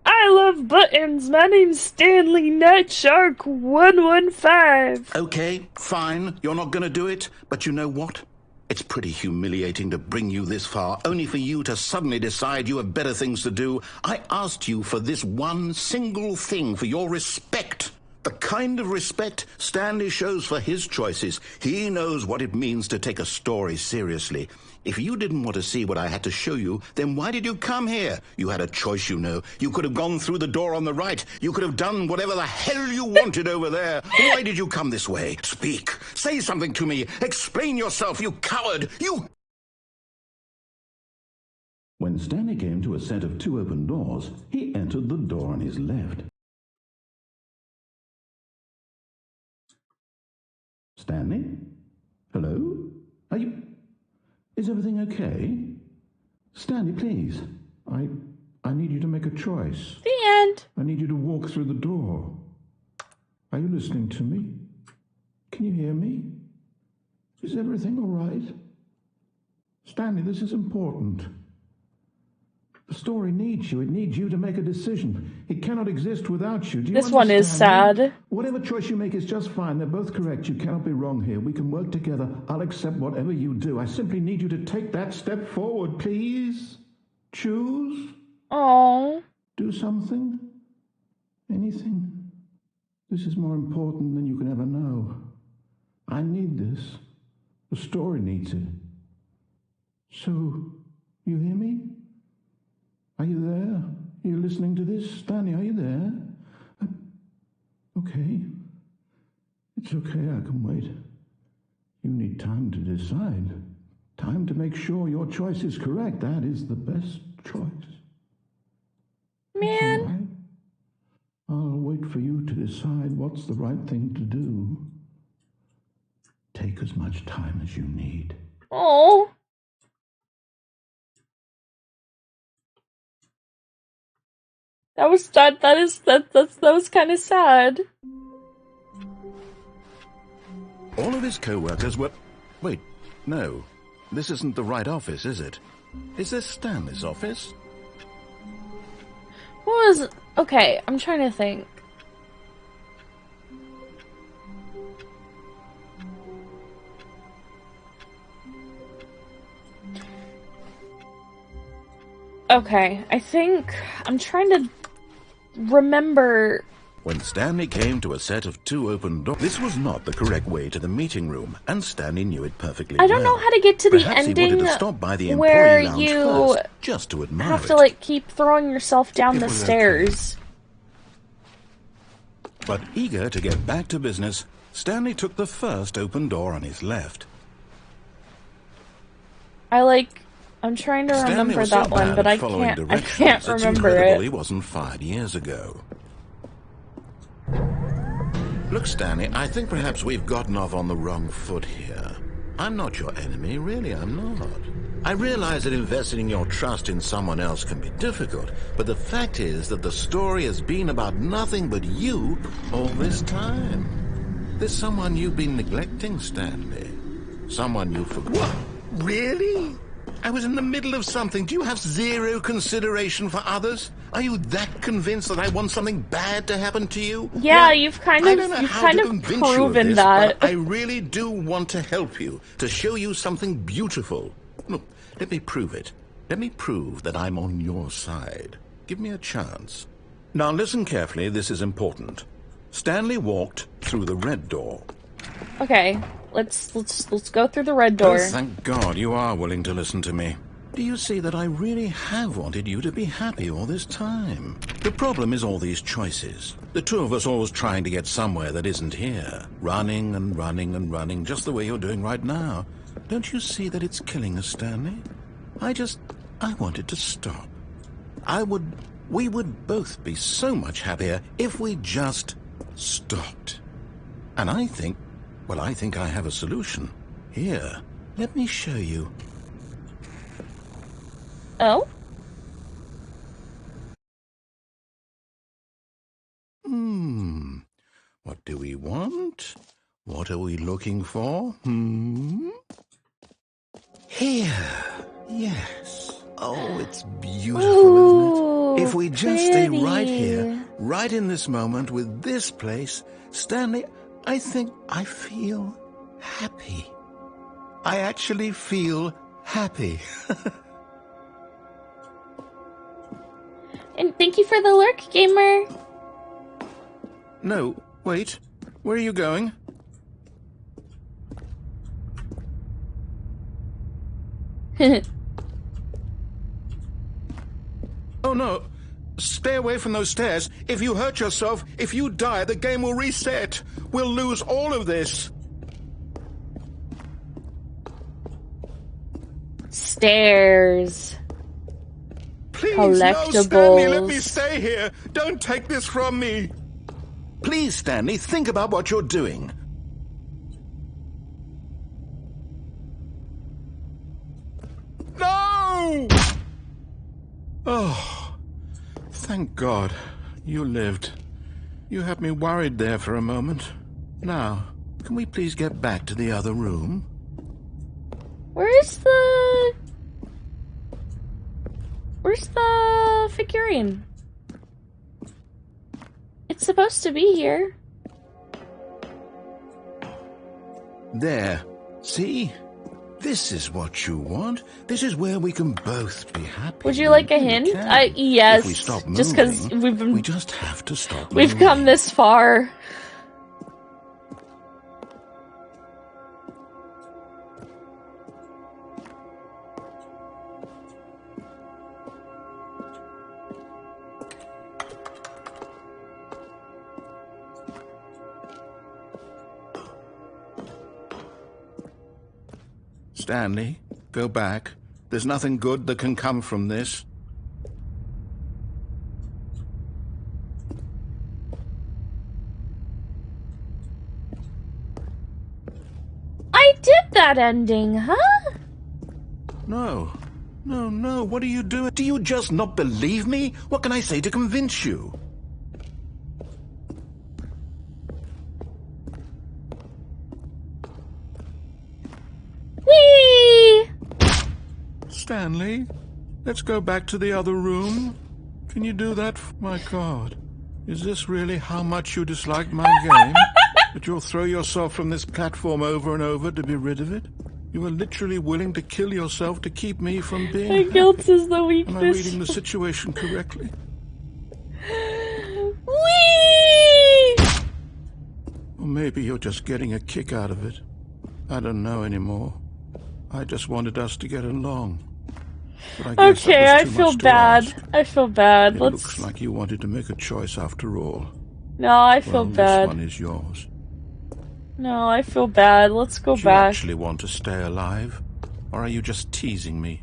I love buttons. My name's Stanley Night Shark 115. Okay, fine. You're not going to do it. But you know what? It's pretty humiliating to bring you this far, only for you to suddenly decide you have better things to do. I asked you for this one single thing, for your respect. The kind of respect Stanley shows for his choices. He knows what it means to take a story seriously. If you didn't want to see what I had to show you, then why did you come here? You had a choice, you know. You could have gone through the door on the right. You could have done whatever the hell you wanted over there. Why did you come this way? Speak. Say something to me. Explain yourself, you coward. You... When Stanley came to a set of 2 open doors, he entered the door on his left. Stanley? Hello? Are you... Is everything okay? Stanley, please. I need you to make a choice. The end. I need you to walk through the door. Are you listening to me? Can you hear me? Is everything all right? Stanley, this is important. The story needs you. It needs you to make a decision. It cannot exist without you. Do you This one is sad. Whatever choice you make is just fine. They're both correct. You cannot be wrong here. We can work together. I'll accept whatever you do. I simply need you to take that step forward, please. Choose. Oh. Do something. Anything. This is more important than you can ever know. I need this. The story needs it. So, you hear me? Are you there? Are you listening to this? Stanley, are you there? Okay. It's okay, I can wait. You need time to decide. Time to make sure your choice is correct. That is the best choice. Man. Right. I'll wait for you to decide what's the right thing to do. Take as much time as you need. Oh. That was kind of sad. All of his co-workers were... Wait, no. This isn't the right office, is it? Is this Stanley's office? What was... Okay, I'm trying to think. Okay, I think... I'm trying to remember... When Stanley came to a set of 2 open doors, this was not the correct way to the meeting room, and Stanley knew it perfectly well. I don't know how to get to the Perhaps ending he wanted to stop by the where employee lounge you first, just to admire have it. to, like, keep throwing yourself down It the was stairs. But eager to get back to business, Stanley took the first open door on his left. I'm trying to Stanley remember was so that one, bad but at I following can't directions, it's remember incredible it. he wasn't 5 years ago. Look, Stanley, I think perhaps we've gotten off on the wrong foot here. I'm not your enemy, really, I'm not. I realize that investing your trust in someone else can be difficult, but the fact is that the story has been about nothing but you all this time. There's someone you've been neglecting, Stanley. Someone you forgot. What? Really? I was in the middle of something. Do you have zero consideration for others? Are you that convinced that I want something bad to happen to you? Yeah, Well, you've kind I don't know of how to convince you of proven this, that. but I really do want to help you, to show you something beautiful. Look, let me prove it. Let me prove that I'm on your side. Give me a chance. Now listen carefully, this is important. Stanley walked through the red door. Okay, let's go through the red door. Oh, thank God you are willing to listen to me. Do you see that I really have wanted you to be happy all this time? The problem is all these choices. The two of us always trying to get somewhere that isn't here. Running and running and running, just the way you're doing right now. Don't you see that it's killing us, Stanley? I wanted to stop. We would both be so much happier if we just stopped. And I think I have a solution. Here, let me show you. Oh? What do we want? What are we looking for? Here. Yes. Oh, it's beautiful, isn't it? If we just stay right here, right in this moment with this place, Stanley, I think I feel happy. I actually feel happy. And thank you for the lurk, gamer. No, wait. Where are you going? Oh no. Stay away from those stairs. If you hurt yourself, if you die, the game will reset. We'll lose all of this. Stairs. Please, Collectibles. no, Stanley, let me stay here. Don't take this from me. Please, Stanley, think about what you're doing. No! Oh, thank God. You lived. You had me worried there for a moment. Now, can we please get back to the other room? Where's the figurine? It's supposed to be here. There. See? This is what you want. This is where we can both be happy. Would you like a hint? Yes. If we stop moving, just because we just have to stop We've moving. come this far. Stanley, go back. There's nothing good that can come from this. I did that ending, huh? No. No, no, what are you doing? Do you just not believe me? What can I say to convince you? Whee! Stanley, let's go back to the other room. Can you do that? My God. Is this really how much you dislike my game? That you'll throw yourself from this platform over and over to be rid of it? You are literally willing to kill yourself to keep me from being My happy. guilt is the weakness. Am I reading the situation correctly? Whee! Or maybe you're just getting a kick out of it. I don't know anymore. I just wanted us to get along. But I guess Okay, that I was too feel much to bad. ask. I feel bad. It Let's. looks like you wanted to make a choice after all. No, I feel Well, bad. this one is yours. No, I feel bad. Let's go Do you back. actually want to stay alive? Or are you just teasing me?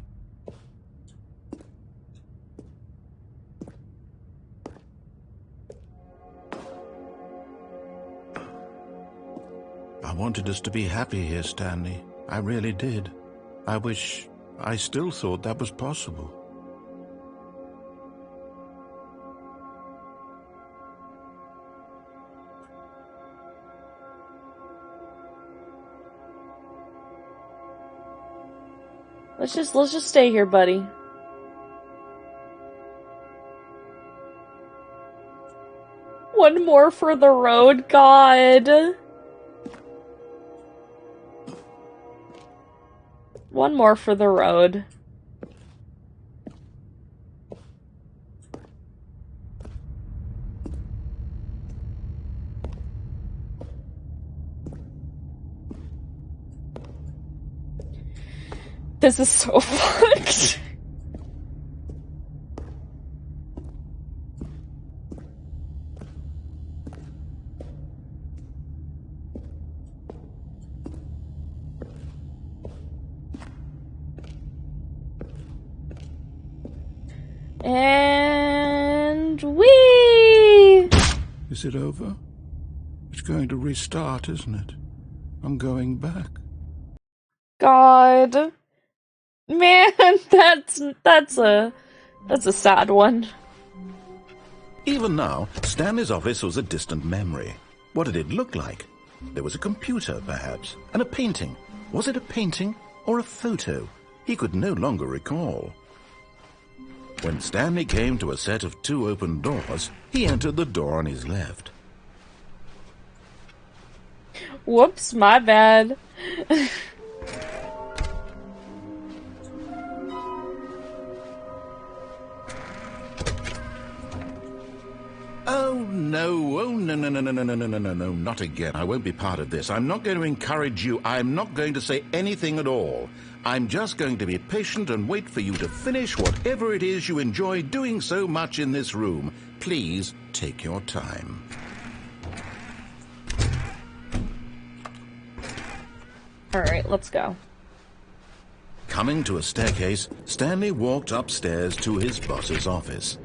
I wanted us to be happy here, Stanley. I really did. I still thought that was possible. Let's just stay here, buddy. One more for the road, God. One more for the road. This is so fucked. And whee! Is it over? It's going to restart, isn't it? I'm going back. God. Man, that's a sad one. Even now, Stanley's office was a distant memory. What did it look like? There was a computer, perhaps, and a painting. Was it a painting or a photo? He could no longer recall. When Stanley came to a set of 2 open doors, he entered the door on his left. Whoops, my bad. Oh no, no, not again. I won't be part of this. I'm not going to encourage you. I'm not going to say anything at all. I'm just going to be patient and wait for you to finish whatever it is you enjoy doing so much in this room. Please take your time. Alright, let's go. Coming to a staircase, Stanley walked upstairs to his boss's office.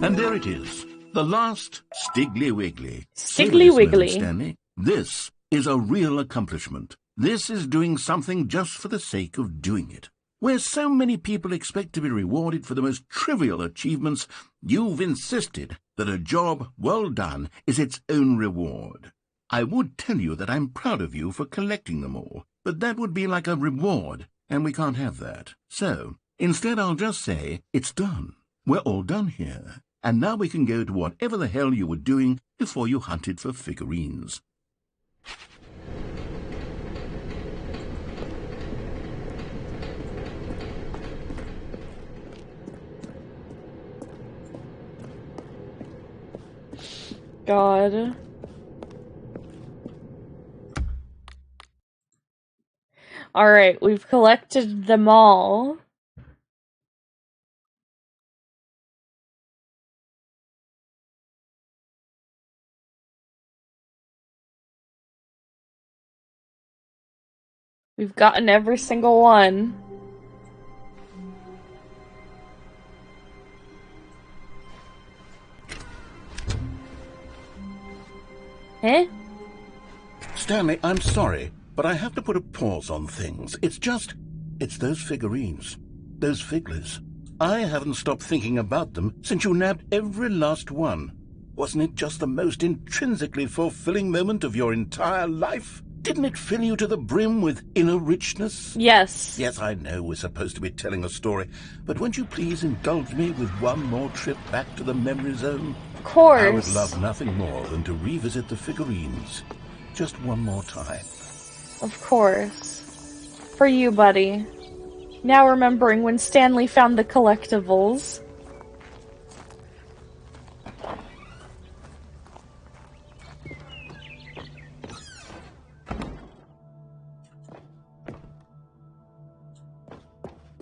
And there it is, the last Stiggly Wiggly. Stiggly Wiggly. Stanley, this is a real accomplishment. This is doing something just for the sake of doing it. Where so many people expect to be rewarded for the most trivial achievements, you've insisted that a job well done is its own reward. I would tell you that I'm proud of you for collecting them all, but that would be like a reward, and we can't have that. So, instead I'll just say, it's done. We're all done here. And now we can go to whatever the hell you were doing before you hunted for figurines. God. Alright, we've collected them all. We've gotten every single one. Eh? Stanley, I'm sorry, but I have to put a pause on things. It's those figurines, those figglers. I haven't stopped thinking about them since you nabbed every last one. Wasn't it just the most intrinsically fulfilling moment of your entire life? Didn't it fill you to the brim with inner richness? Yes. Yes, I know we're supposed to be telling a story, but won't you please indulge me with one more trip back to the memory zone? Of course. I would love nothing more than to revisit the figurines. Just one more time. Of course. For you, buddy. Now remembering when Stanley found the collectibles.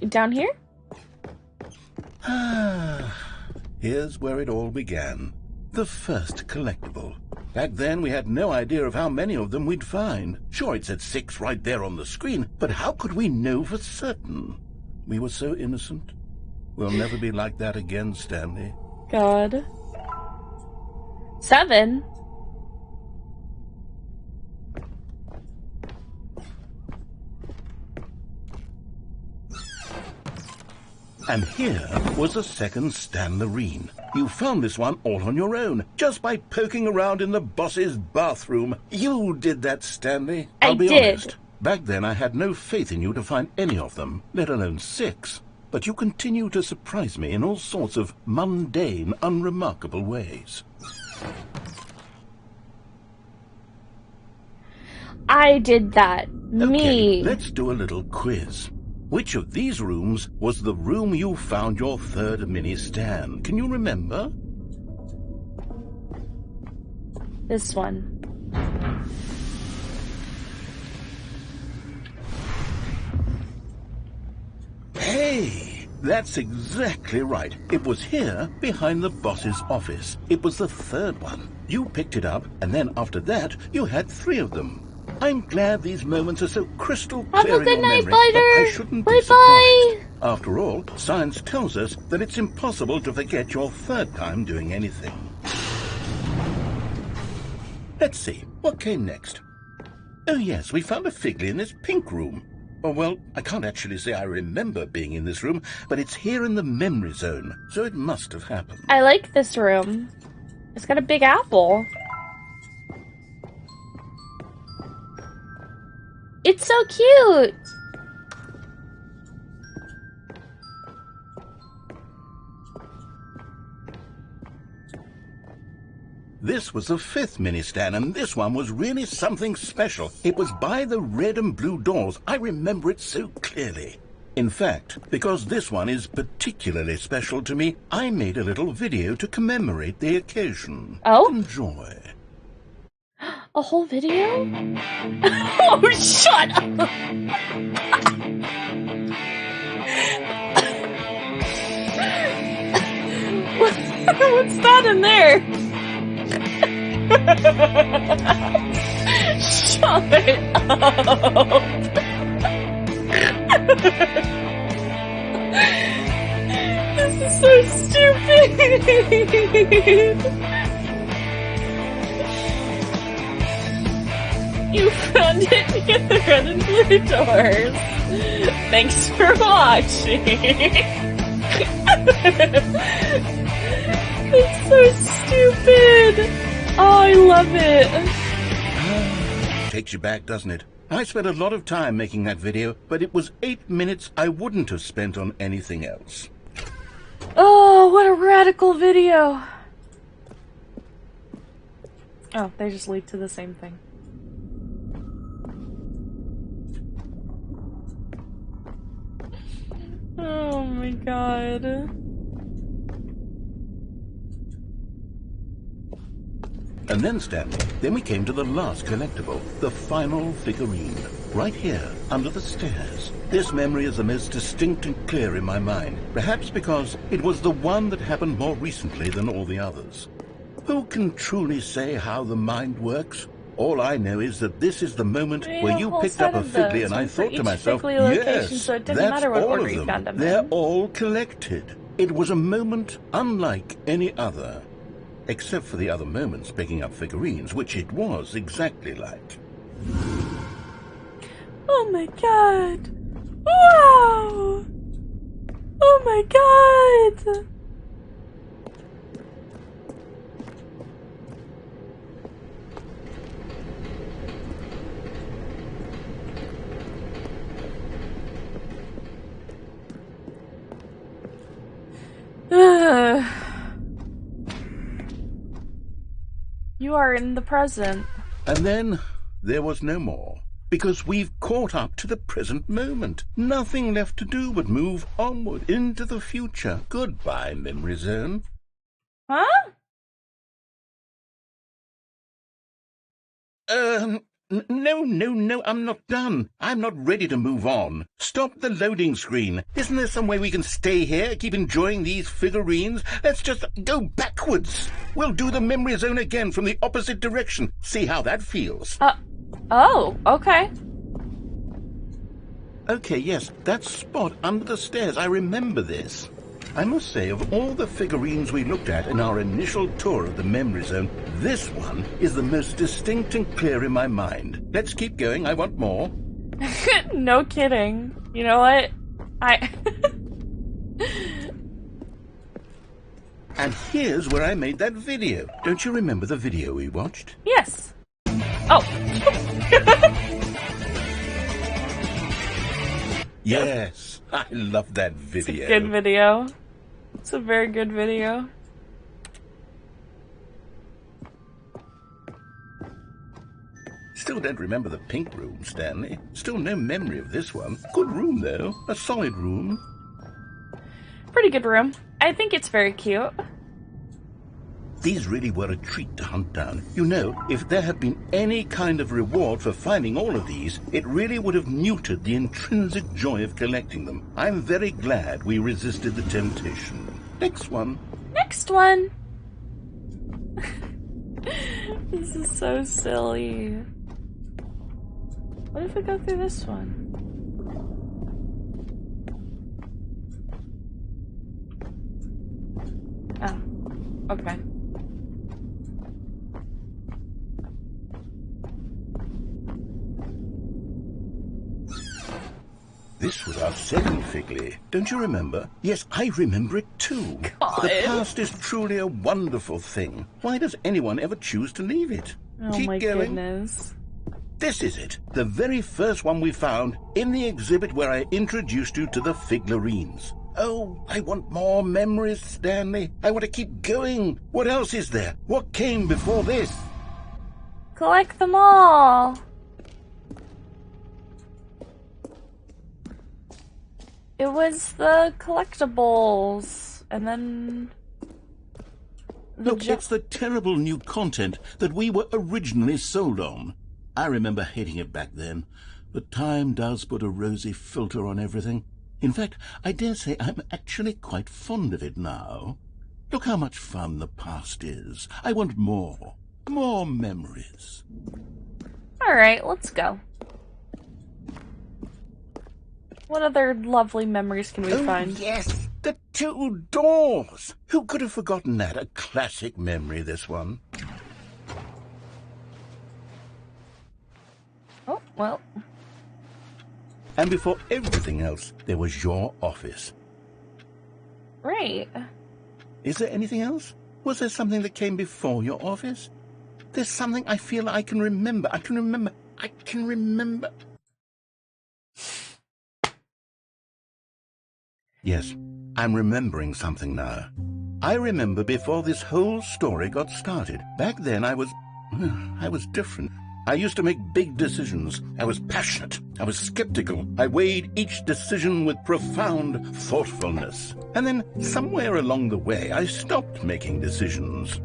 Down here? Here's where it all began. The first collectible. Back then, we had no idea of how many of them we'd find. Sure, it said 6 right there on the screen, but how could we know for certain? We were so innocent. We'll never be like that again, Stanley. God. 7? And here was a second Stanlerine. You found this one all on your own, just by poking around in the boss's bathroom. You did that, Stanley. I'll be honest. Back then, I had no faith in you to find any of them, let alone 6. but you continue to surprise me in all sorts of mundane, unremarkable ways. I did that. Me. Okay, let's do a little quiz. Which of these rooms was the room you found your third mini-Stan? Can you remember? This one. Hey, that's exactly right. It was here, behind the boss's office. It was the third one. You picked it up, and then after that, you had 3 of them. I'm glad these moments are so crystal clear in your memory, but I shouldn't be surprised. After all, science tells us that it's impossible to forget your third time doing anything. Let's see, what came next? Oh yes, we found a Figley in this pink room. Oh, well, I can't actually say I remember being in this room, but it's here in the memory zone, so it must have happened. I like this room. It's got a big apple. It's so cute! This was the 5th mini-Stan, and this one was really something special. It was by the red and blue doors. I remember it so clearly. In fact, because this one is particularly special to me, I made a little video to commemorate the occasion. Oh? Enjoy. A whole video? Oh, shut up! What's that in there? Shut up! This is so stupid! You found it near the red and blue doors. Thanks for watching. It's so stupid. Oh, I love it. Takes you back, doesn't it? I spent a lot of time making that video, but it was 8 minutes I wouldn't have spent on anything else. Oh, what a radical video. Oh, they just lead to the same thing. Oh my god. And then, Stanley, then we came to the last collectible, the final figurine, right here, under the stairs. This memory is the most distinct and clear in my mind, perhaps because it was the one that happened more recently than all the others. Who can truly say how the mind works? All I know is that this is the moment where you picked up a Figley, and I thought to myself, yes, so it didn't that's matter what all order of you them. found them They're in. all collected. It was a moment unlike any other. Except for the other moments picking up figurines, which it was exactly like. Oh my god! Wow! Oh my god! You are in the present. And then there was no more, because we've caught up to the present moment. Nothing left to do but move onward into the future. Goodbye, Memory Zone. Huh? No, I'm not done. I'm not ready to move on. Stop the loading screen. Isn't there some way we can stay here, keep enjoying these figurines? Let's just go backwards. We'll do the memory zone again from the opposite direction. See how that feels. Oh, okay. Okay, yes, that spot under the stairs. I remember this. I must say, of all the figurines we looked at in our initial tour of the memory zone, this one is the most distinct and clear in my mind. Let's keep going. I want more. No kidding. You know what? And here's where I made that video. Don't you remember the video we watched? Yes. Oh. Yes. I love that It's a video. good video. It's a very good video. Still don't remember the pink room, Stanley. Still no memory of this one. Good room, though. A solid room. Pretty good room. I think it's very cute. These really were a treat to hunt down. You know, if there had been any kind of reward for finding all of these, it really would have neutered the intrinsic joy of collecting them. I'm very glad we resisted the temptation. Next one. Next one! This is so silly. What if we go through this one? Oh, okay. This was our second Figley. Don't you remember? Yes, I remember it too. God. The past is truly a wonderful thing. Why does anyone ever choose to leave it? Oh Keep my going. goodness. This is it. The very first one we found in the exhibit where I introduced you to the figlarines. Oh, I want more memories, Stanley. I want to keep going. What else is there? What came before this? Collect them all! It was the collectibles, and then... Look, it's the terrible new content that we were originally sold on. I remember hating it back then, but time does put a rosy filter on everything. In fact, I dare say I'm actually quite fond of it now. Look how much fun the past is. I want more. More memories. Alright, let's go. What other lovely memories can we find? Yes, the two doors. Who could have forgotten that? A classic memory, this one. Oh, well. And before everything else, there was your office. Right. Is there anything else? Was there something that came before your office? There's something I feel I can remember. I can remember. Yes, I'm remembering something now. I remember before this whole story got started. Back then I was different. I used to make big decisions. I was passionate. I was skeptical. I weighed each decision with profound thoughtfulness. And then somewhere along the way, I stopped making decisions.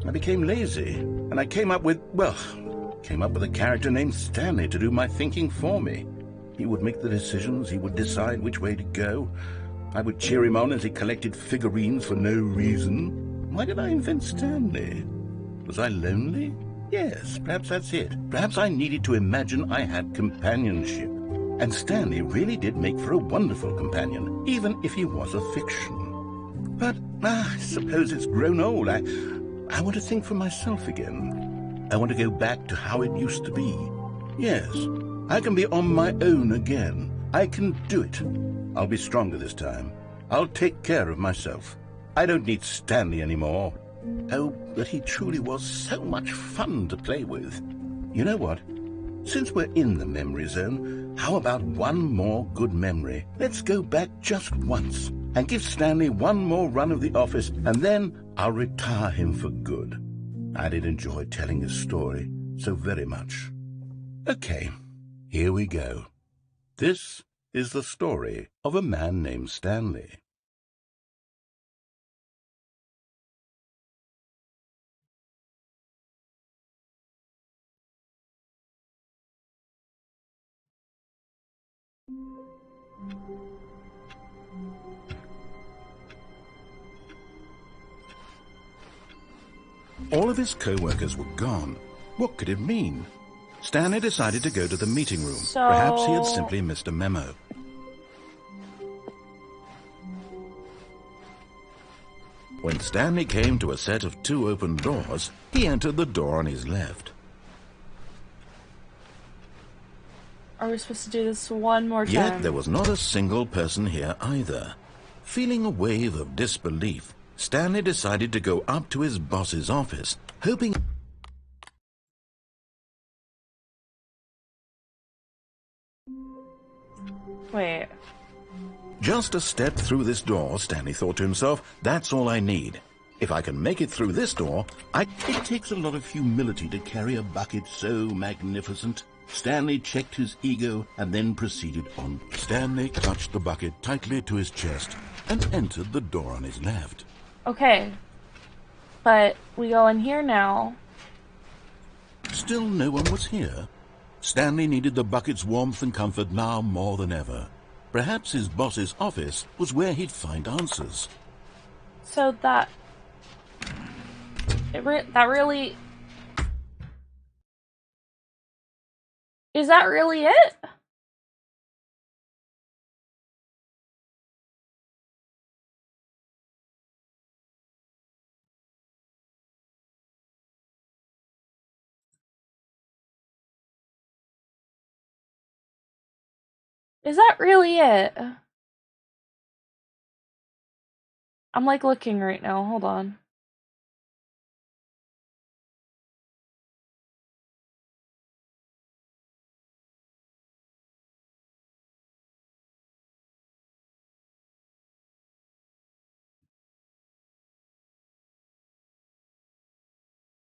I became lazy, and I came up with a character named Stanley to do my thinking for me. He would make the decisions. He would decide which way to go. I would cheer him on as he collected figurines for no reason. Why did I invent Stanley? Was I lonely? Yes, perhaps that's it. Perhaps I needed to imagine I had companionship. And Stanley really did make for a wonderful companion, even if he was a fiction. But I suppose it's grown old. I want to think for myself again. I want to go back to how it used to be. Yes, I can be on my own again. I can do it. I'll be stronger this time. I'll take care of myself. I don't need Stanley anymore. Oh, but he truly was so much fun to play with. You know what? Since we're in the memory zone, how about one more good memory? Let's go back just once and give Stanley one more run of the office, and then I'll retire him for good. I did enjoy telling his story so very much. Okay, here we go. This is the story of a man named Stanley. All of his co-workers were gone. What could it mean? Stanley decided to go to the meeting room. Perhaps he had simply missed a memo. When Stanley came to a set of 2 open doors, he entered the door on his left. Are we supposed to do this one more time? Yet there was not a single person here either. Feeling a wave of disbelief, Stanley decided to go up to his boss's office, hoping... Wait. Just a step through this door, Stanley thought to himself. That's all I need. If I can make it through this door, It takes a lot of humility to carry a bucket so magnificent. Stanley checked his ego and then proceeded on. Stanley clutched the bucket tightly to his chest and entered the door on his left. Okay. But we go in here now. Still no one was here. Stanley needed the bucket's warmth and comfort now more than ever. Perhaps his boss's office was where he'd find answers. So that really... Is that really it? Is that really it? I'm like looking right now, hold on.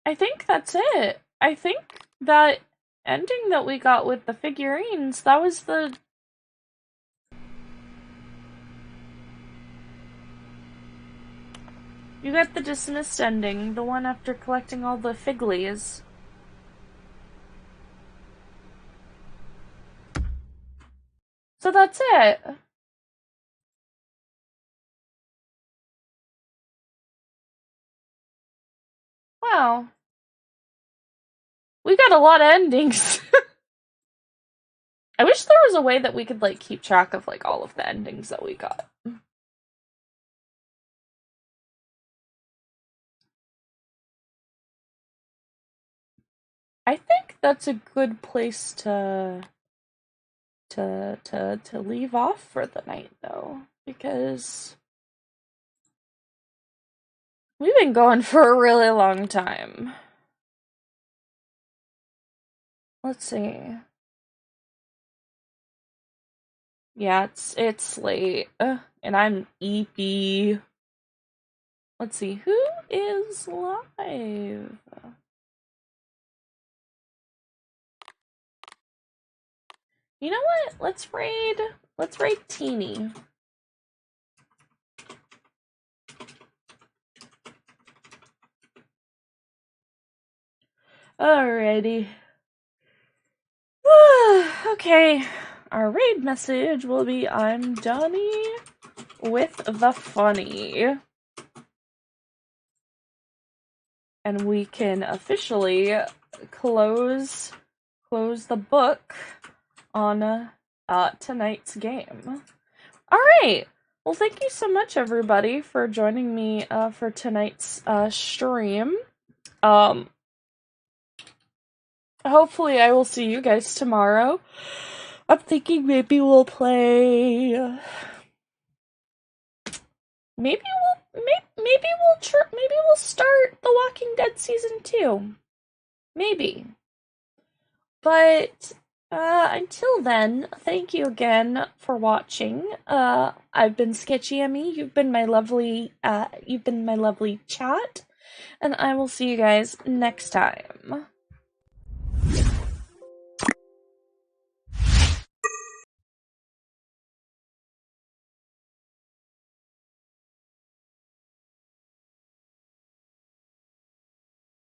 I think that's it. I think that ending that we got with the figurines, that was the... You got the dismissed ending, the one after collecting all the figlies. So that's it. Wow. We got a lot of endings. I wish there was a way that we could, like, keep track of, like, all of the endings that we got. I think that's a good place to leave off for the night, though, because we've been going for a really long time. Let's see. Yeah, it's late, and I'm EP. Let's see, who is live? You know what? Let's raid Teeny. Alrighty. Okay. Our raid message will be, I'm Donnie with the funny. And we can officially close the book on tonight's game. Alright! Well, thank you so much, everybody, for joining me for tonight's stream. Hopefully I will see you guys tomorrow. I'm thinking maybe we'll play... Maybe we'll start The Walking Dead Season 2. Maybe. But until then, thank you again for watching. I've been Sketchy Emmy. You've been my lovely chat, and I will see you guys next time.